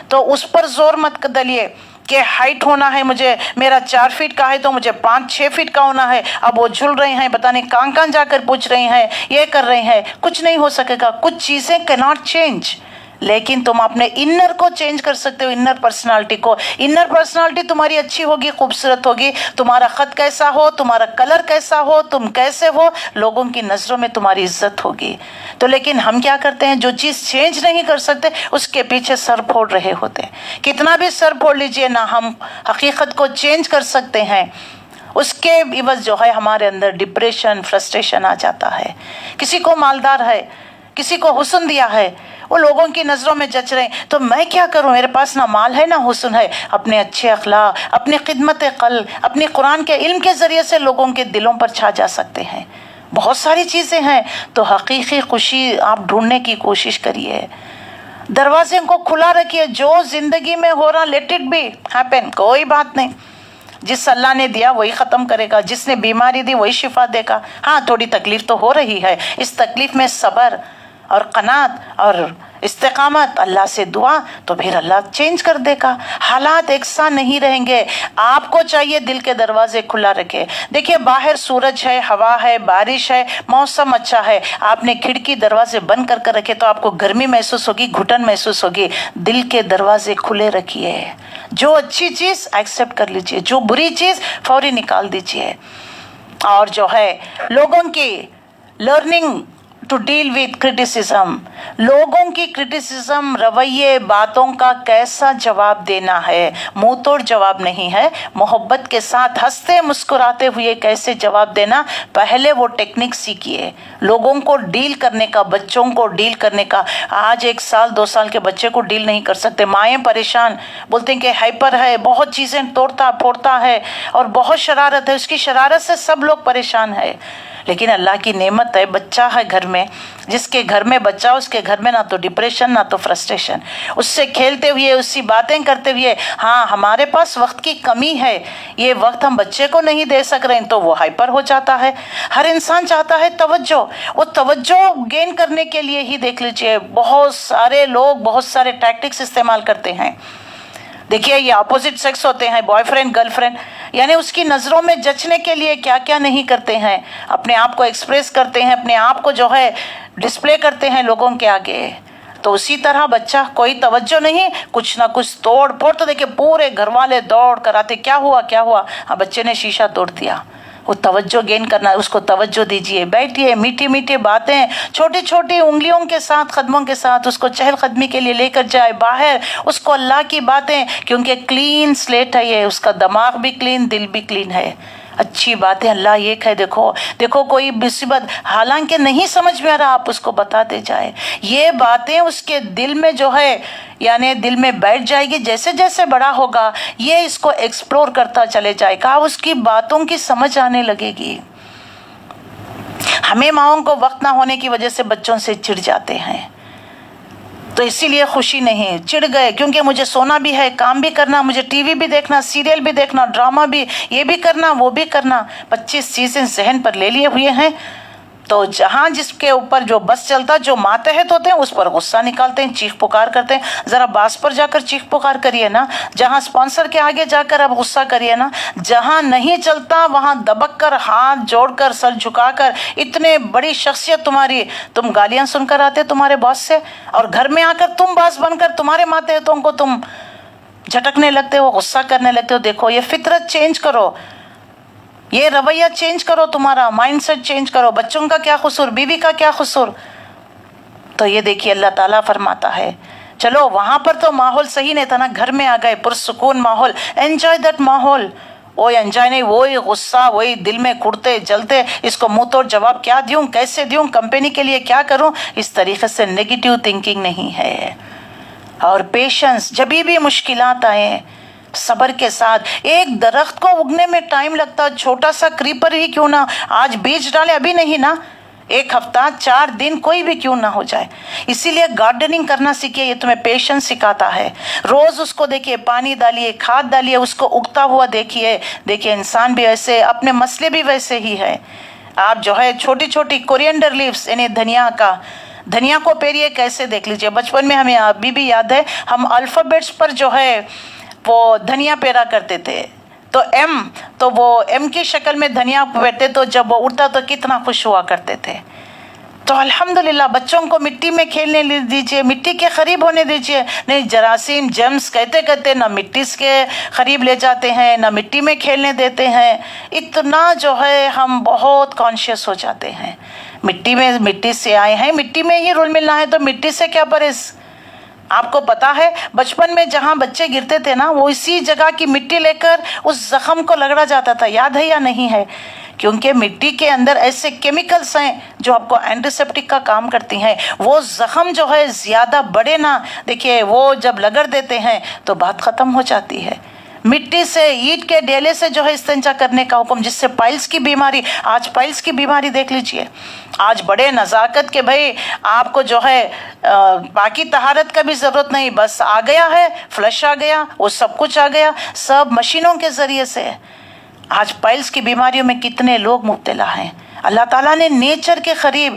تو اس پر زور مت ڈلیے کہ ہائٹ ہونا ہے مجھے، میرا 4 فٹ کا ہے تو مجھے 5-6 فٹ کا ہونا ہے. اب وہ جھل رہے ہیں، پتہ نہیں کہاں جا کر پوچھ رہے ہیں، یہ کر رہے ہیں. کچھ نہیں ہو سکے گا. کچھ چیزیں cannot change، لیکن تم اپنے انر کو چینج کر سکتے ہو. انر پرسنالٹی کو. انر پرسنالٹی تمہاری اچھی ہوگی، خوبصورت ہوگی. تمہارا خط کیسا ہو، تمہارا کلر کیسا ہو، تم کیسے ہو، لوگوں کی نظروں میں تمہاری عزت ہوگی. تو لیکن ہم کیا کرتے ہیں، جو چیز چینج نہیں کر سکتے اس کے پیچھے سر پھوڑ رہے ہوتے ہیں. کتنا بھی سر پھوڑ لیجئے نہ ہم حقیقت کو چینج کر سکتے ہیں. اس کے عوض جو ہے ہمارے اندر ڈپریشن، فرسٹریشن آ جاتا ہے. کسی کو مالدار ہے، کسی کو حسن دیا ہے، وہ لوگوں کی نظروں میں جچ رہے ہیں، تو میں کیا کروں، میرے پاس نہ مال ہے نہ حسن ہے. اپنے اچھے اخلاق، اپنی خدمت قلب، اپنی قرآن کے علم کے ذریعے سے لوگوں کے دلوں پر چھا جا سکتے ہیں. بہت ساری چیزیں ہیں. تو حقیقی خوشی آپ ڈھونڈنے کی کوشش کریے. دروازے کو کھلا رکھیے. جو زندگی میں ہو رہا لیٹ اٹ بی ہیپن، کوئی بات نہیں. جس اللہ نے دیا وہی ختم کرے گا، جس نے بیماری دی وہی شفا دے گا. ہاں تھوڑی تکلیف تو ہو رہی ہے، اس تکلیف میں صبر اور قناعت اور استقامت، اللہ سے دعا، تو پھر اللہ چینج کر دے گا. حالات یکساں نہیں رہیں گے. آپ کو چاہیے دل کے دروازے کھلا رکھے. دیکھیے باہر سورج ہے، ہوا ہے، بارش ہے، موسم اچھا ہے، آپ نے کھڑکی دروازے بند کر رکھے تو آپ کو گرمی محسوس ہوگی، گھٹن محسوس ہوگی. دل کے دروازے کھلے رکھیے. جو اچھی چیز ایکسپٹ کر لیجیے، جو بری چیز فوری نکال دیجیے. اور جو ہے لوگوں کی learning to deal with criticism, لوگوں کی کرٹیسزم، رویے، باتوں کا کیسا جواب دینا ہے. منہ توڑ جواب نہیں ہے، محبت کے ساتھ ہنستے مسکراتے ہوئے کیسے جواب دینا، پہلے وہ ٹیکنک سیکھیے. لوگوں کو ڈیل کرنے کا، بچوں کو ڈیل کرنے کا. آج 1 سال 2 سال کے بچے کو ڈیل نہیں کر سکتے. مائیں پریشان، بولتے ہیں کہ ہائپر ہے، بہت چیزیں توڑتا پھوڑتا ہے اور بہت شرارت ہے. اس کی شرارت سے سب لوگ پریشان ہے. لیکن اللہ کی نعمت ہے، بچہ ہے گھر میں. جس کے گھر میں بچہ، اس کے گھر میں نہ تو ڈپریشن نہ تو فرسٹریشن. اس سے کھیلتے ہوئے، اس سے باتیں کرتے ہوئے. ہاں ہمارے پاس وقت کی کمی ہے، یہ وقت ہم بچے کو نہیں دے سک رہے ہیں تو وہ ہائپر ہو جاتا ہے. ہر انسان چاہتا ہے توجہ. وہ توجہ گین کرنے کے لیے ہی دیکھ لیجئے بہت سارے لوگ بہت سارے ٹیکٹکس استعمال کرتے ہیں. دیکھیے یہ اپوزٹ سیکس ہوتے ہیں، بوائے فرینڈ گرل فرینڈ، یعنی اس کی نظروں میں جچنے کے لیے کیا کیا نہیں کرتے ہیں. اپنے آپ کو ایکسپریس کرتے ہیں، اپنے آپ کو جو ہے ڈسپلے کرتے ہیں لوگوں کے آگے. تو اسی طرح بچہ کوئی توجہ نہیں، کچھ نہ کچھ توڑ پھوڑ. تو دیکھیں پورے گھر والے دوڑ کر آتے، کیا ہوا کیا ہوا؟ ہاں بچے نے شیشہ توڑ دیا. وہ توجہ گین کرنا ہے، اس کو توجہ دیجئے. بیٹھیے، میٹھی میٹھی باتیں، چھوٹی چھوٹی انگلیوں کے ساتھ، قدموں کے ساتھ اس کو چہل قدمی کے لیے لے کر جائے باہر. اس کو اللہ کی باتیں، کیونکہ کلین سلیٹ ہے یہ، اس کا دماغ بھی کلین، دل بھی کلین ہے. اچھی باتیں اللہ ایک ہے. دیکھو کوئی مصیبت حالانکہ نہیں سمجھ میں آ رہا، آپ اس کو بتاتے جائے. یہ باتیں اس کے دل میں جو ہے یعنی دل میں بیٹھ جائے گی. جیسے جیسے بڑا ہوگا یہ اس کو ایکسپلور کرتا چلے جائے گا، اس کی باتوں کی سمجھ آنے لگے گی. ہمیں ماؤں کو وقت نہ ہونے کی وجہ سے بچوں سے چڑ جاتے ہیں، تو اسی لیے خوشی نہیں، چڑ گئے کیونکہ مجھے سونا بھی ہے، کام بھی کرنا، مجھے ٹی وی بھی دیکھنا، سیریل بھی دیکھنا، ڈرامہ بھی، یہ بھی کرنا وہ بھی کرنا. 25 چیزیں ذہن پر لے لیے ہوئے ہیں. تو جہاں جس کے اوپر جو بس چلتا، جو ماتحت ہوتے ہیں اس پر غصہ نکالتے ہیں، چیخ پکار کرتے ہیں. ذرا باس پر جا کر چیخ پکار کریے نا، جہاں اسپانسر کے آگے جا کر اب غصہ کریے نا. جہاں نہیں چلتا وہاں دبک کر، ہاتھ جوڑ کر، سر جھکا کر، اتنے بڑی شخصیت تمہاری، تم گالیاں سن کر آتے تمہارے باس سے، اور گھر میں آ کر تم باس بن کر تمہارے ماتحتوں کو تم جھٹکنے لگتے ہو، غصہ کرنے لگتے ہو. دیکھو یہ فطرت چینج کرو، یہ رویہ چینج کرو، تمہارا مائنڈ سیٹ چینج کرو. بچوں کا کیا قصور، بیوی کا کیا قصور؟ تو یہ دیکھیے اللہ تعالیٰ فرماتا ہے چلو وہاں پر تو ماحول صحیح نہیں تھا نا، گھر میں آ گئے پرسکون ماحول، انجوائے دیٹ ماحول. وہی انجوائے نہیں، وہی غصہ، وہی دل میں کڑتے جلتے، اس کو منہ توڑ جواب کیا دوں، کیسے دوں، کمپنی کے لیے کیا کروں. اس طریقے سے نیگیٹو تھنکنگ نہیں ہے. اور پیشنس، جب بھی مشکلات آئیں صبر کے ساتھ. ایک درخت کو اگنے میں ٹائم لگتا، چھوٹا سا کریپر ہی کیوں نہ، آج بیج ڈالے ابھی نہیں نا، 1 ہفتہ 4 دن کوئی بھی کیوں نہ ہو جائے. اسی لیے گارڈننگ کرنا سیکھیے، یہ تمہیں پیشنس سکھاتا ہے. روز اس کو دیکھیے، پانی ڈالیے، کھاد ڈالیے، اس کو اگتا ہوا دیکھیے. دیکھیے انسان بھی ایسے، اپنے مسئلے بھی ویسے ہی ہے. آپ جو ہے چھوٹی چھوٹی کورینڈر لیوز یعنی دھنیا کو پیریے، کیسے دیکھ لیجئے. بچپن میں ہمیں ابھی بھی یاد ہے، ہم الفابیٹس پر جو ہے وہ دھنیا پیرا کرتے تھے. تو ایم کی شکل میں دھنیا پیرتے، تو جب وہ اڑتا تو کتنا خوش ہوا کرتے تھے. تو الحمدللہ بچوں کو مٹی میں کھیلنے دیجیے، مٹی کے قریب ہونے دیجیے. نہیں جراثیم جرمز کہتے نہ مٹی کے قریب لے جاتے ہیں، نہ مٹی میں کھیلنے دیتے ہیں. اتنا جو ہے ہم بہت کانشیس ہو جاتے ہیں. مٹی سے آئے ہیں، مٹی میں ہی رول ملنا ہے، تو مٹی سے کیا پرہیز. آپ کو پتا ہے بچپن میں جہاں بچے گرتے تھے نا، وہ اسی جگہ کی مٹی لے کر اس زخم کو رگڑا جاتا تھا. یاد ہے یا نہیں ہے؟ کیونکہ مٹی کے اندر ایسے کیمیکلز ہیں جو آپ کو اینٹی سیپٹک کا کام کرتی ہیں. وہ زخم جو ہے زیادہ بڑے نہ، دیکھیے وہ جب رگڑ دیتے ہیں تو بات ختم ہو جاتی ہے. مٹی سے، اینٹ کے ڈیلے سے جو ہے استنجا کرنے کا حکم، جس سے پائلز کی بیماری، آج پائلز کی بیماری دیکھ لیجئے. آج بڑے نزاکت کے بھائی آپ کو جو ہے باقی طہارت کا بھی ضرورت نہیں، بس آ گیا ہے، فلش آ گیا، وہ سب کچھ آ گیا، سب مشینوں کے ذریعے سے. آج پائلز کی بیماریوں میں کتنے لوگ مبتلا ہیں. اللہ تعالیٰ نے نیچر کے قریب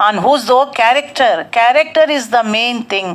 on whose though character is the main thing।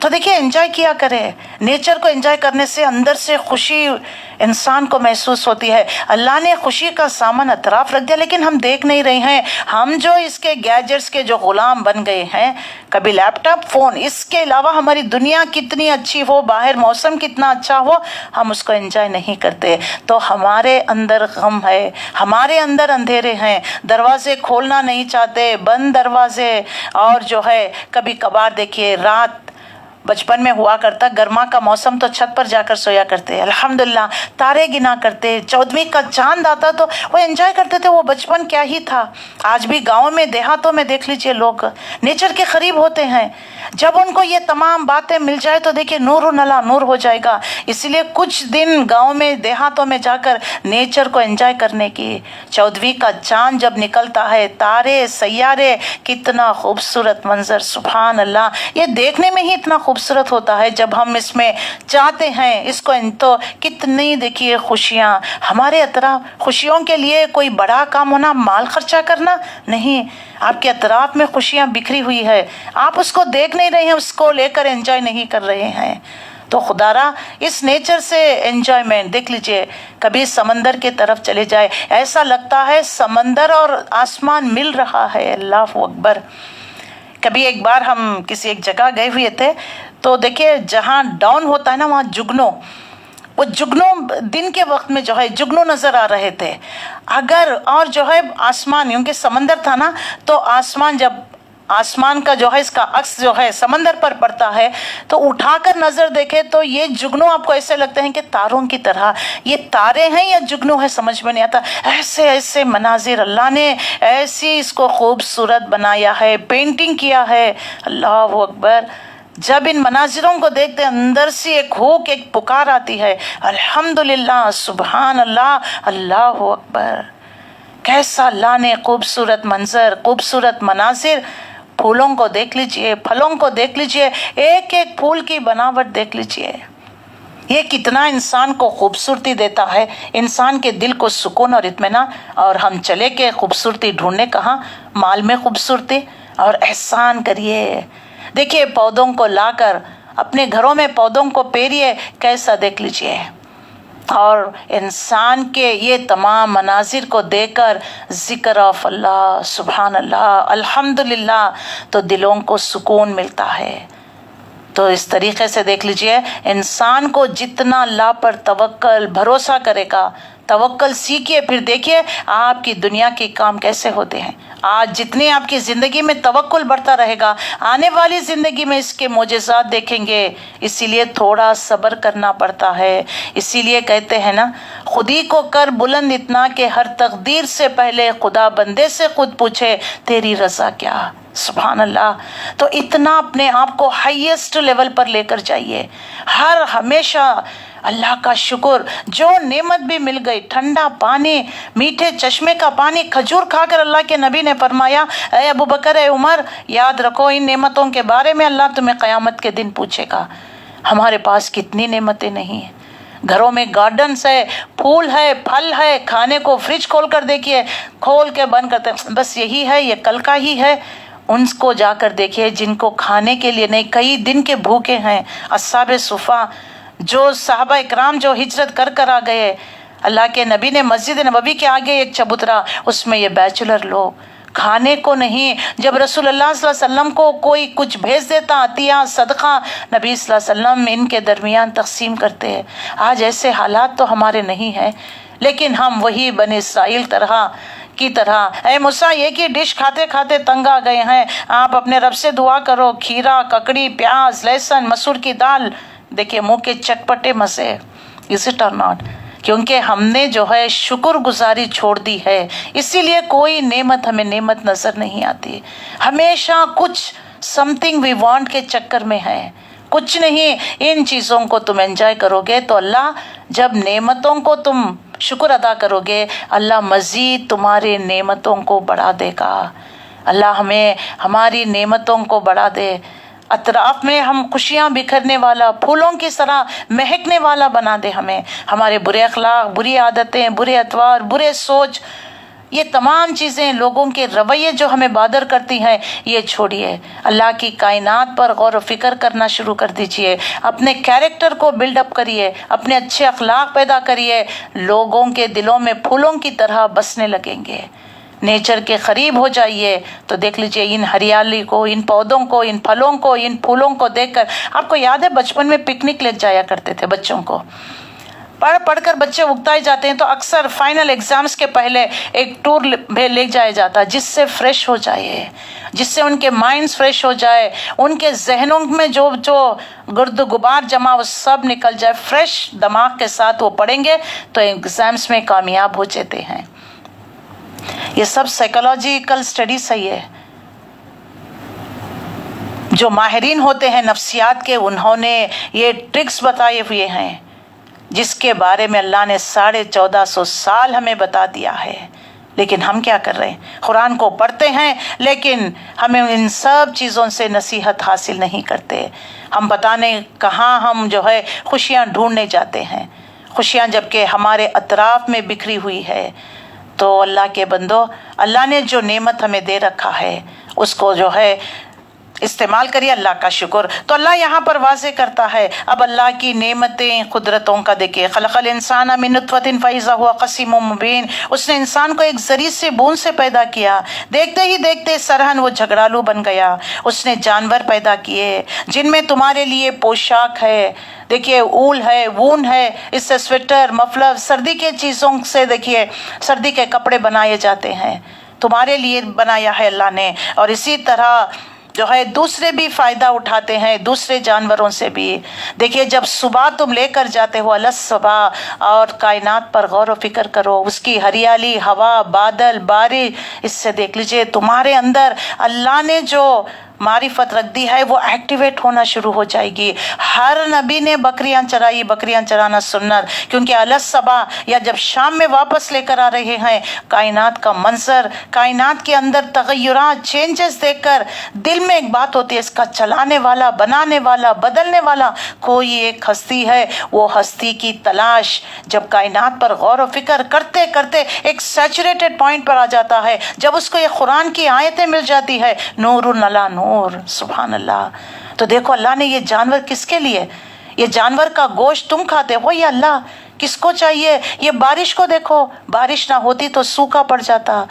تو دیکھیے انجوائے کیا کرے. نیچر کو انجوائے کرنے سے اندر سے خوشی انسان کو محسوس ہوتی ہے. اللہ نے خوشی کا سامان اطراف رکھ دیا لیکن ہم دیکھ نہیں رہے ہیں. ہم جو اس کے گیجٹس کے جو غلام بن گئے ہیں, کبھی لیپ ٹاپ, فون, اس کے علاوہ ہماری دنیا کتنی اچھی ہو, باہر موسم کتنا اچھا ہو, ہم اس کو انجوائے نہیں کرتے. تو ہمارے اندر غم ہے, ہمارے اندر اندھیرے ہیں, دروازے کھولنا نہیں چاہتے, بند دروازے. اور جو ہے کبھی کبھار دیکھیے رات بچپن میں ہوا کرتا, گرما کا موسم تو چھت پر جا کر سویا کرتے, الحمدللہ تارے گنا کرتے, 14ویں کا چاند آتا تو وہ انجوائے کرتے تھے. وہ بچپن کیا ہی تھا. آج بھی گاؤں میں دیہاتوں میں دیکھ لیجئے لوگ نیچر کے قریب ہوتے ہیں. جب ان کو یہ تمام باتیں مل جائے تو دیکھیے نور نلا نور ہو جائے گا. اسی لیے کچھ دن گاؤں میں دیہاتوں میں جا کر نیچر کو انجوائے کرنے کی. 14ویں کا چاند جب نکلتا ہے, تارے سیارے, کتنا خوبصورت منظر, سبحان اللہ. یہ دیکھنے میں ہی اتنا خوبصورت ہوتا ہے جب ہم اس میں چاہتے ہیں اس کو. تو کتنی دیکھیے خوشیاں ہمارے اطراف. خوشیوں کے لیے کوئی بڑا کام ہونا, مال خرچہ کرنا نہیں. آپ کے اطراف میں خوشیاں بکھری ہوئی ہے, آپ اس کو دیکھ نہیں رہے ہیں, اس کو لے کر انجوائے نہیں کر رہے ہیں. تو خدا را اس نیچر سے انجوائمنٹ دیکھ لیجئے. کبھی سمندر کے طرف چلے جائے, ایسا لگتا ہے سمندر اور آسمان مل رہا ہے. اللہ اکبر. کبھی ایک بار ہم کسی ایک جگہ گئے ہوئے تھے تو دیکھیے جہاں ڈاؤن ہوتا ہے نا وہاں جگنو, وہ جگنو دن کے وقت میں جو ہے جگنو نظر آ رہے تھے. اگر اور جو ہے آسمان, کیونکہ سمندر تھا نا, تو آسمان جب آسمان کا جو ہے اس کا عکس جو ہے سمندر پر پڑتا ہے تو اٹھا کر نظر دیکھے تو یہ جگنو آپ کو ایسے لگتے ہیں کہ تاروں کی طرح. یہ تارے ہیں یا جگنو ہے سمجھ میں نہیں آتا. ایسے ایسے مناظر اللہ نے ایسی اس کو خوبصورت بنایا ہے, پینٹنگ کیا ہے. اللہ اکبر. جب ان مناظروں کو دیکھتے اندر سے ایک ہوک, ایک پکار آتی ہے, الحمدللہ, سبحان اللہ, اللہ اکبر. کیسا اللہ نے خوبصورت منظر, خوبصورت مناظر. پھولوں کو دیکھ لیجئے, پھلوں کو دیکھ لیجئے, ایک ایک پھول کی بناوٹ دیکھ لیجئے. یہ کتنا انسان کو خوبصورتی دیتا ہے, انسان کے دل کو سکون اور اطمینان. اور ہم چلے کے خوبصورتی ڈھونڈنے کہاں, مال میں خوبصورتی. اور احسان کریے, دیکھیے پودوں کو لا کر اپنے گھروں میں پودوں کو پیریے, کیسا دیکھ لیجئے. اور انسان کے یہ تمام مناظر کو دیکھ کر ذکر آف اللہ, سبحان اللہ, الحمدللہ, تو دلوں کو سکون ملتا ہے. تو اس طریقے سے دیکھ لیجئے انسان کو جتنا اللہ پر توکل بھروسہ کرے گا, توکل سیکھیے, پھر دیکھیے آپ کی دنیا کے کام کیسے ہوتے ہیں. آج جتنے آپ کی زندگی میں توکل بڑھتا رہے گا, آنے والی زندگی میں اس کے معجزات دیکھیں گے. اسی لیے تھوڑا صبر کرنا پڑتا ہے. اسی لیے کہتے ہیں نا, خودی کو کر بلند اتنا کہ ہر تقدیر سے پہلے خدا بندے سے خود پوچھے تیری رضا کیا. سبحان اللہ. تو اتنا اپنے آپ کو ہائیسٹ لیول پر لے کر جائیے. ہر ہمیشہ اللہ کا شکر, جو نعمت بھی مل گئی, ٹھنڈا پانی, میٹھے چشمے کا پانی, کھجور کھا کر اللہ کے نبی نے فرمایا, اے ابو بکر, اے عمر, یاد رکھو ان نعمتوں کے بارے میں اللہ تمہیں قیامت کے دن پوچھے گا. ہمارے پاس کتنی نعمتیں نہیں ہیں. گھروں میں گارڈنس ہے, پھول ہے, پھل ہے, کھانے کو فریج کھول کر دیکھیے, کھول کے بند کرتے, بس یہی ہے, یہ کل کا ہی ہے. ان کو جا کر دیکھیے جن کو کھانے کے لیے نہیں, کئی دن کے بھوکے ہیں. اصحاب صفا, جو صحابہ اکرام جو ہجرت کر کر آ گئے, اللہ کے نبی نے مسجد نبوی کے آگے ایک چبوترا, اس میں یہ بیچلر لوگ کھانے کو نہیں. جب رسول اللہ صلی اللہ علیہ وسلم کو کوئی کچھ بھیج دیتا, عطیہ صدقہ, نبی صلی اللہ علیہ وسلم ان کے درمیان تقسیم کرتے ہیں. آج ایسے حالات تو ہمارے نہیں ہیں, لیکن ہم وہی بنی اسرائیل کی طرح اے موسیٰ ایک ہی ڈش کھاتے کھاتے تنگ آ گئے ہیں. آپ اپنے رب سے دعا کرو, کھیرا, ککڑی, پیاز, لہسن, مسور کی دال, دیکھیے منہ کے چٹپٹے مزے. از اٹ اور ناٹ؟ کیونکہ ہم نے جو ہے شکر گزاری چھوڑ دی ہے, اسی لیے کوئی نعمت ہمیں نعمت نظر نہیں آتی. ہمیشہ کچھ سم تھنگ وی وانٹ کے چکر میں ہے, کچھ نہیں. ان چیزوں کو تم انجوائے کرو گے تو اللہ, جب نعمتوں کو تم شکر ادا کرو گے, اللہ مزید تمہاری نعمتوں کو بڑھا دے گا. اللہ ہمیں ہماری نعمتوں کو بڑھا دے, اطراف میں ہم خوشیاں بکھرنے والا, پھولوں کی طرح مہکنے والا بنا دے ہمیں. ہمارے برے اخلاق, بری عادتیں, برے اطوار, برے سوچ یہ تمام چیزیں لوگوں کے رویے جو ہمیں بادر کرتی ہیں یہ چھوڑیے، اللہ کی کائنات پر غور و فکر کرنا شروع کر دیجئے، اپنے کیریکٹر کو بلڈ اپ کریے، اپنے اچھے اخلاق پیدا کریے، لوگوں کے دلوں میں پھولوں کی طرح بسنے لگیں گے۔ نیچر کے قریب ہو جائیے تو دیکھ لیجئے ان ہریالی کو، ان پودوں کو، ان پھلوں کو، ان پھولوں کو دیکھ کر آپ کو یاد ہے بچپن میں پکنک لے جایا کرتے تھے بچوں کو، پڑھ کر بچے اگتائے جاتے ہیں تو اکثر فائنل ایگزامز کے پہلے ایک ٹور لے جایا جاتا جس سے فریش ہو جائے، جس سے ان کے مائنڈز فریش ہو جائے، ان کے ذہنوں میں جو گرد غبار جمع وہ سب نکل جائے، فریش دماغ کے ساتھ وہ پڑھیں گے تو ایگزامز میں کامیاب ہو جاتے ہیں۔ یہ سب سائیکولوجیکل اسٹڈی صحیح ہے، جو ماہرین ہوتے ہیں نفسیات کے انہوں نے یہ ٹرکس بتائے ہوئے ہیں جس کے بارے میں اللہ نے 1450 سال ہمیں بتا دیا ہے، لیکن ہم کیا کر رہے ہیں؟ قرآن کو پڑھتے ہیں لیکن ہمیں ان سب چیزوں سے نصیحت حاصل نہیں کرتے، ہم پتہ نہیں کہاں ہم خوشیاں ڈھونڈنے جاتے ہیں، خوشیاں جبکہ ہمارے اطراف میں بکھری ہوئی ہے۔ تو اللہ کے بندو، اللہ نے جو نعمت ہمیں دے رکھا ہے اس کو استعمال کریے، اللہ کا شکر۔ تو اللہ یہاں پر واضح کرتا ہے، اب اللہ کی نعمتیں قدرتوں کا دیکھیے، خلق الانسان من نطفۃ فاذا هو خصیم مبین، اس نے انسان کو ایک ذری سے بوند سے پیدا کیا، دیکھتے ہی دیکھتے سرہن وہ جھگڑالو بن گیا۔ اس نے جانور پیدا کیے جن میں تمہارے لیے پوشاک ہے، دیکھیے اول ہے، وون ہے، اس سے سویٹر، مفلر، سردی کے چیزوں سے دیکھیے سردی کے کپڑے بنائے جاتے ہیں، تمہارے لیے بنایا ہے اللہ نے۔ اور اسی طرح دوسرے بھی فائدہ اٹھاتے ہیں دوسرے جانوروں سے بھی۔ دیکھیے جب صبح تم لے کر جاتے ہو صبح اور کائنات پر غور و فکر کرو، اس کی ہریالی، ہوا، بادل، بارش، اس سے دیکھ لیجئے تمہارے اندر اللہ نے جو معرفت رکھ دی ہے وہ ایکٹیویٹ ہونا شروع ہو جائے گی۔ ہر نبی نے بکریاں چرائی، بکریاں چرانا سنت، کیونکہ صبح یا جب شام میں واپس لے کر آ رہے ہیں کائنات کا منظر، کائنات کے اندر تغیرات، چینجز دیکھ کر دل میں ایک بات ہوتی ہے، اس کا چلانے والا، بنانے والا، بدلنے والا کوئی ایک ہستی ہے۔ وہ ہستی کی تلاش جب کائنات پر غور و فکر کرتے کرتے ایک سیچوریٹڈ پوائنٹ پر آ جاتا ہے، جب اس کو یہ قرآن کی آیتیں مل جاتی ہے، نور علی نور، سبحان اللہ۔ تو دیکھو اللہ نے یہ جانور کس کے لیے، یہ جانور کا گوشت تم کھاتے ہو، یہ اللہ کس کو چاہیے؟ یہ بارش کو دیکھو، بارش نہ ہوتی تو سوکھا پڑ جاتا،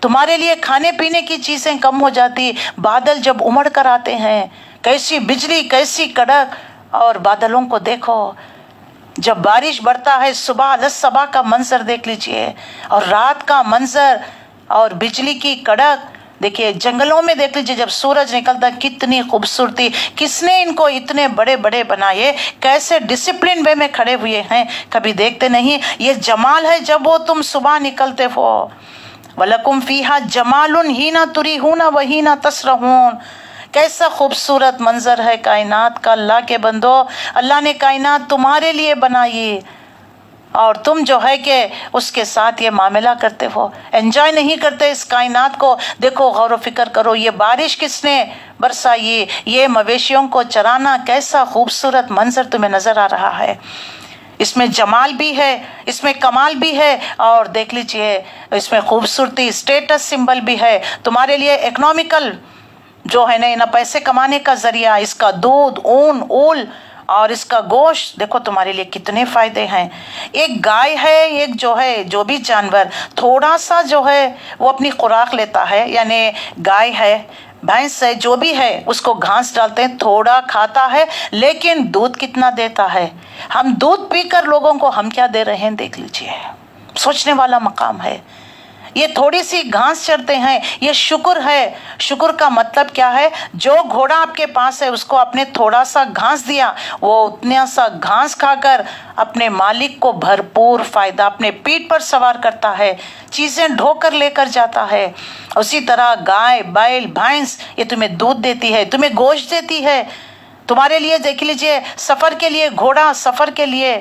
تمہارے لیے کھانے پینے کی چیزیں کم ہو جاتی۔ بادل جب امڑ کر آتے ہیں، کیسی بجلی، کیسی کڑک، اور بادلوں کو دیکھو جب بارش برتا ہے، صبح کا منظر دیکھ لیجئے، اور رات کا منظر اور بجلی کی کڑک دیکھیے، جنگلوں میں دیکھ لیجیے جب سورج نکلتا کتنی خوبصورتی، کس نے ان کو اتنے بڑے بڑے بنائے، کیسے ڈسپلن وے میں کھڑے ہوئے ہیں، کبھی دیکھتے نہیں؟ یہ جمال ہے جب وہ تم صبح نکلتے ہو، وَلَكُمْ فِيهَا جَمَالٌ حِينَ تُرِيحُونَ وَحِينَ تَسْرَحُونَ۔ کیسا خوبصورت منظر ہے کائنات کا اللہ کے بندو، اللہ نے کائنات تمہارے لیے بنائی اور تم کہ اس کے ساتھ یہ معاملہ کرتے ہو، انجوائے نہیں کرتے اس کائنات کو۔ دیکھو غور و فکر کرو، یہ بارش کس نے برسائی، یہ مویشیوں کو چرانا، کیسا خوبصورت منظر تمہیں نظر آ رہا ہے۔ اس میں جمال بھی ہے، اس میں کمال بھی ہے، اور دیکھ لیجئے اس میں خوبصورتی، اسٹیٹس سمبل بھی ہے تمہارے لیے، اکنامیکل نا پیسے کمانے کا ذریعہ، اس کا دودھ، اون، اول اور اس کا گوشت، دیکھو تمہارے لیے کتنے فائدے ہیں۔ ایک گائے ہے، ایک جو بھی جانور تھوڑا سا وہ اپنی خوراک لیتا ہے، یعنی گائے ہے، بھینس ہے، جو بھی ہے اس کو گھاس ڈالتے ہیں، تھوڑا کھاتا ہے، لیکن دودھ کتنا دیتا ہے۔ ہم دودھ پی کر لوگوں کو ہم کیا دے رہے ہیں، دیکھ لیجئے، سوچنے والا مقام ہے۔ یہ تھوڑی سی گھاس چرتے ہیں، یہ شکر ہے۔ شکر کا مطلب کیا ہے؟ جو گھوڑا آپ کے پاس ہے اس کو آپ نے تھوڑا سا گھاس دیا، وہ اتنا سا گھاس کھا کر اپنے مالک کو بھرپور فائدہ اپنے پیٹھ پر سوار کرتا ہے، چیزیں ڈھو کر لے کر جاتا ہے۔ اسی طرح گائے، بیل، بھینس یہ تمہیں دودھ دیتی ہے، تمہیں گوشت دیتی ہے۔ تمہارے لیے دیکھ لیجئے، سفر کے لیے گھوڑا، سفر کے لیے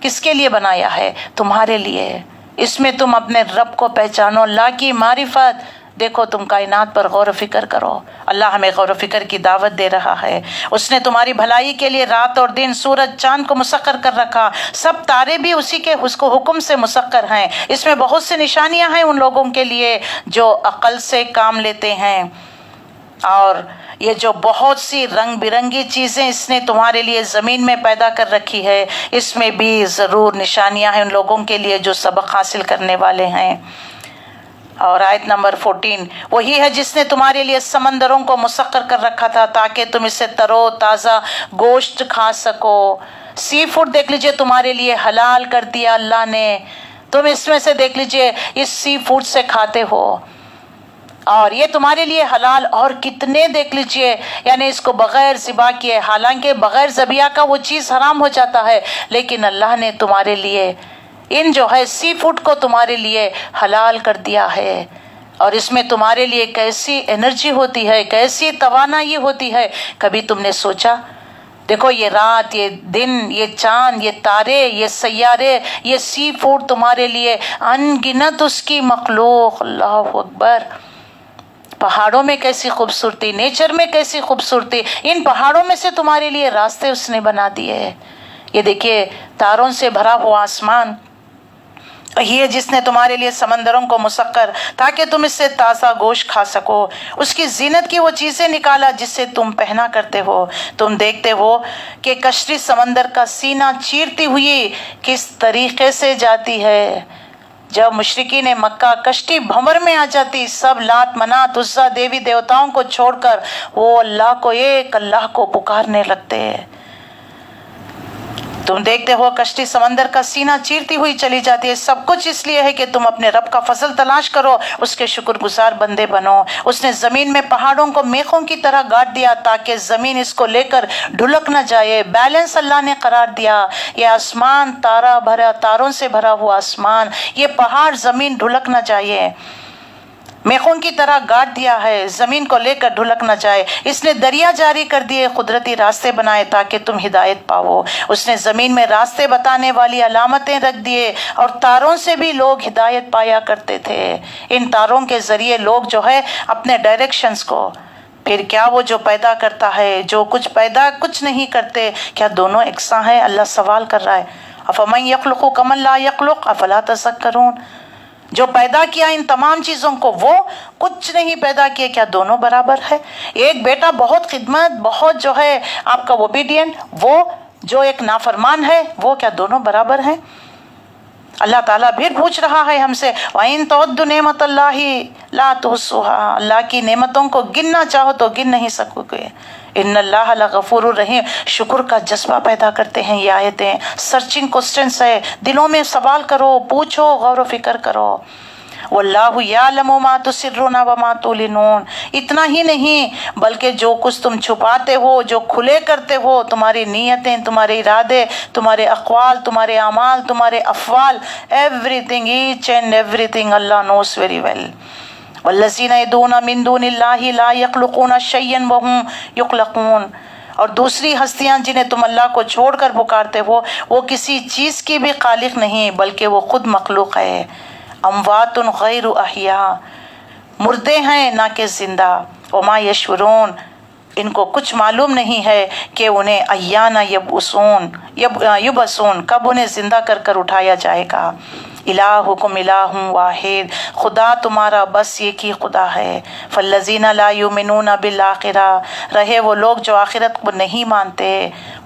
کس کے لیے بنایا ہے؟ تمہارے لیے۔ اس میں تم اپنے رب کو پہچانو، اللہ کی معرفت۔ دیکھو تم کائنات پر غور و فکر کرو، اللہ ہمیں غور و فکر کی دعوت دے رہا ہے۔ اس نے تمہاری بھلائی کے لیے رات اور دن، سورج چاند کو مسخر کر رکھا، سب تارے بھی اسی کے اس کو حکم سے مسخر ہیں۔ اس میں بہت سی نشانیاں ہیں ان لوگوں کے لیے جو عقل سے کام لیتے ہیں، اور یہ جو بہت سی رنگ برنگی چیزیں اس نے تمہارے لیے زمین میں پیدا کر رکھی ہے، اس میں بھی ضرور نشانیاں ہیں ان لوگوں کے لیے جو سبق حاصل کرنے والے ہیں۔ اور آیت نمبر 14، وہی ہے جس نے تمہارے لیے سمندروں کو مسخر کر رکھا تھا تاکہ تم اس سے ترو تازہ گوشت کھا سکو۔ سی فوڈ دیکھ لیجئے تمہارے لیے حلال کر دیا اللہ نے، تم اس میں سے دیکھ لیجئے اس سی فوڈ سے کھاتے ہو، اور یہ تمہارے لیے حلال۔ اور کتنے دیکھ لیجئے، یعنی اس کو بغیر ذبح کیے، حالانکہ بغیر ذبیحہ کا وہ چیز حرام ہو جاتا ہے، لیکن اللہ نے تمہارے لیے ان جو ہے سی فوڈ کو تمہارے لیے حلال کر دیا ہے۔ اور اس میں تمہارے لیے کیسی انرجی ہوتی ہے، کیسی توانائی ہوتی ہے، کبھی تم نے سوچا؟ دیکھو یہ رات، یہ دن، یہ چاند، یہ تارے، یہ سیارے، یہ سی فوڈ تمہارے لیے ان گنت اس کی مخلوق۔ اللہ اکبر۔ پہاڑوں میں کیسی خوبصورتی، نیچر میں کیسی خوبصورتی، ان پہاڑوں میں سے تمہارے لیے راستے اس نے بنا دیے۔ یہ دیکھیے تاروں سے بھرا ہوا آسمان، یہ جس نے تمہارے لیے سمندروں کو مسخر تاکہ تم اس سے تازہ گوشت کھا سکو۔ اس کی زینت کی وہ چیزیں نکالا جس سے تم پہنا کرتے ہو۔ تم دیکھتے ہو کہ کشتی سمندر کا سینہ چیرتی ہوئی کس طریقے سے جاتی ہے۔ جب مشرکین مکہ کشتی بھنور میں آ جاتی، سب لات منات عزا دیوی دیوتاؤں کو چھوڑ کر وہ اللہ کو، ایک اللہ کو پکارنے لگتے۔ تم دیکھتے ہو کشتی سمندر کا سینہ چیرتی ہوئی چلی جاتی ہے۔ سب کچھ اس لیے ہے کہ تم اپنے رب کا فضل تلاش کرو، اس کے شکر گزار بندے بنو۔ اس نے زمین میں پہاڑوں کو میخوں کی طرح گاڑ دیا تاکہ زمین اس کو لے کر ڈھلک نہ جائے۔ بیلنس اللہ نے قرار دیا۔ یہ آسمان تاروں سے بھرا ہوا آسمان، یہ پہاڑ زمین ڈھلک نہ جائے، میخوں کی طرح گاڑ دیا ہے، زمین کو لے کر ڈھلک نہ جائے۔ اس نے دریا جاری کر دیے، قدرتی راستے بنائے تاکہ تم ہدایت پاؤ۔ اس نے زمین میں راستے بتانے والی علامتیں رکھ دیے، اور تاروں سے بھی لوگ ہدایت پایا کرتے تھے۔ ان تاروں کے ذریعے لوگ جو ہے اپنے ڈائریکشنز کو، پھر کیا وہ جو پیدا کرتا ہے، جو کچھ پیدا کچھ نہیں کرتے، کیا دونوں یکساں ہیں؟ اللہ سوال کر رہا ہے، افمن یخلق کمن لا یخلق افلا تذکرون۔ جو پیدا کیا ان تمام چیزوں کو، وہ کچھ نہیں پیدا کیا، کیا دونوں برابر ہے؟ ایک بیٹا بہت خدمت، بہت جو ہے آپ کا اوبیڈینٹ، وہ جو ایک نافرمان ہے، وہ کیا دونوں برابر ہیں؟ اللہ تعالیٰ پھر پوچھ رہا ہے ہم سے، وَإِن تَعُدُّوا نِعْمَتَ اللَّهِ لَا تُحْصُوهَا، اللہ کی نعمتوں کو گننا چاہو تو گن نہیں سکو گے۔ ان اللہ لغفور الرحیم، شکر کا جذبہ پیدا کرتے ہیں یہ آیتیں۔ سرچنگ کوسچنس ہے، دلوں میں سوال کرو، پوچھو، غور و فکر کرو۔ واللہ یعلم ما تسرون وما تعلنون، اتنا ہی نہیں بلکہ جو کچھ تم چھپاتے ہو، جو کھلے کرتے ہو، تمہاری نیتیں، تمہارے ارادے، تمہارے اقوال، تمہارے اعمال، تمہارے افعال، everything, each and everything Allah knows very well. والذین یدعون من دون اللہ لا یخلقون شیئا وهم یخلقون، اور دوسری ہستیاں جنہیں تم اللہ کو چھوڑ کر پکارتے ہو، وہ کسی چیز کی بھی خالق نہیں بلکہ وہ خود مخلوق ہے۔ اموات غیر احیاء، مردے ہیں نہ کہ زندہ۔ وما یشعرون، ان کو کچھ معلوم نہیں ہے کہ انہیں ایان یبعثون، کب انہیں زندہ کر کر اٹھایا جائے گا۔ الہکم الہ واحد، خدا تمہارا بس ایک ہی خدا ہے۔ فالذین لا یؤمنون بالآخرہ، رہے وہ لوگ جو آخرت کو نہیں مانتے۔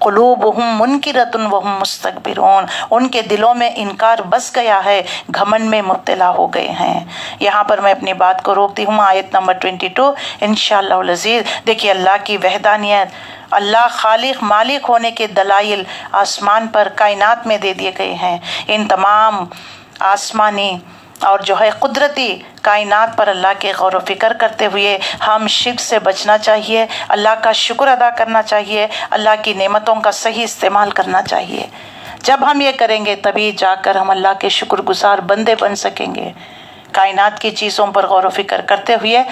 قلوبہم منکرۃ وہم مستکبرون، ان کے دلوں میں انکار بس گیا ہے، گھمنڈ میں مبتلا ہو گئے ہیں۔ یہاں پر میں اپنی بات کو روکتی ہوں، آیت نمبر 22 انشاءاللہ العزیز۔ دیکھیے اللہ کی وحدانیت، اللہ خالق مالک ہونے کے دلائل آسمان پر کائنات میں دے دیے گئے ہیں۔ ان تمام آسمانی اور جو ہے قدرتی کائنات پر اللہ کے غور و فکر کرتے ہوئے ہم شرک سے بچنا چاہیے، اللہ کا شکر ادا کرنا چاہیے، اللہ کی نعمتوں کا صحیح استعمال کرنا چاہیے۔ جب ہم یہ کریں گے تبھی جا کر ہم اللہ کے شکر گزار بندے بن سکیں گے۔ کائنات کی چیزوں پر غور و فکر کرتے ہوئے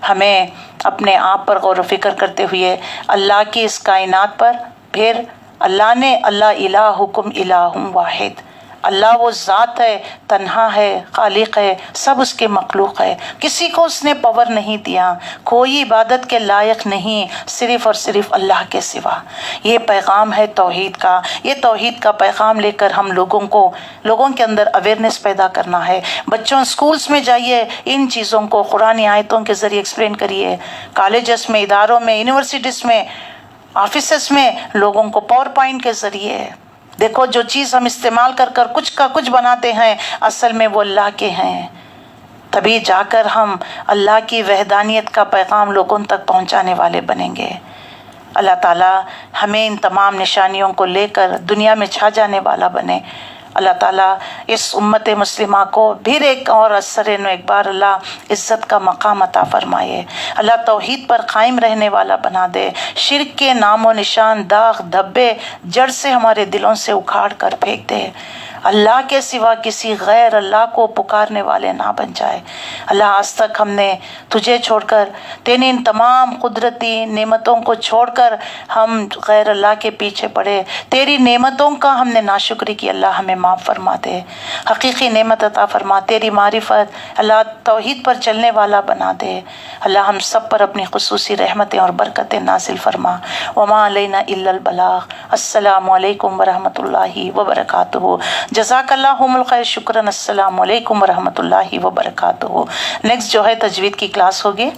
ہمیں اپنے آپ پر غور و فکر کرتے ہوئے اللہ کی اس کائنات پر، پھر اللہ نے اللہ الہکم الہ واحد، اللہ وہ ذات ہے، تنہا ہے، خالق ہے، سب اس کے مخلوق ہے، کسی کو اس نے پاور نہیں دیا، کوئی عبادت کے لائق نہیں صرف اور صرف اللہ کے سوا۔ یہ پیغام ہے توحید کا، یہ توحید کا پیغام لے کر ہم لوگوں کے اندر اویئرنیس پیدا کرنا ہے۔ بچوں اسکولز میں جائیے، ان چیزوں کو قرآنی آیتوں کے ذریعے ایکسپلین کریے، کالجز میں، اداروں میں، یونیورسٹیز میں، آفیسز میں لوگوں کو پاور پوائنٹ کے ذریعے دیکھو جو چیز ہم استعمال کر کچھ کا کچھ بناتے ہیں اصل میں وہ اللہ کے ہیں، تبھی جا کر ہم اللہ کی وحدانیت کا پیغام لوگوں تک پہنچانے والے بنیں گے۔ اللہ تعالیٰ ہمیں ان تمام نشانیوں کو لے کر دنیا میں چھا جانے والا بنے۔ اللہ تعالیٰ اس امت مسلمہ کو پھر ایک اور ایک بار اللہ عزت کا مقام عطا فرمائے، اللہ توحید پر قائم رہنے والا بنا دے، شرک کے نام و نشان، داغ دھبے جڑ سے ہمارے دلوں سے اکھاڑ کر پھینک دے، اللہ کے سوا کسی غیر اللہ کو پکارنے والے نہ بن جائے۔ اللہ آج تک ہم نے تجھے چھوڑ کر، تیری ان تمام قدرتی نعمتوں کو چھوڑ کر ہم غیر اللہ کے پیچھے پڑے، تیری نعمتوں کا ہم نے ناشکری کی، اللہ ہمیں معاف فرما دے، حقیقی نعمت عطا فرما، تیری معرفت اللہ توحید پر چلنے والا بنا دے۔ اللہ ہم سب پر اپنی خصوصی رحمتیں اور برکتیں نازل فرما۔ وما علینا الا البلاغ۔ السلام علیکم ورحمۃ اللہ وبرکاتہ۔ جزاک اللہم الخیر، شکراً۔ السلام علیکم ورحمۃ اللہ وبرکاتہ۔ نیکسٹ جو ہے تجوید کی کلاس ہوگی۔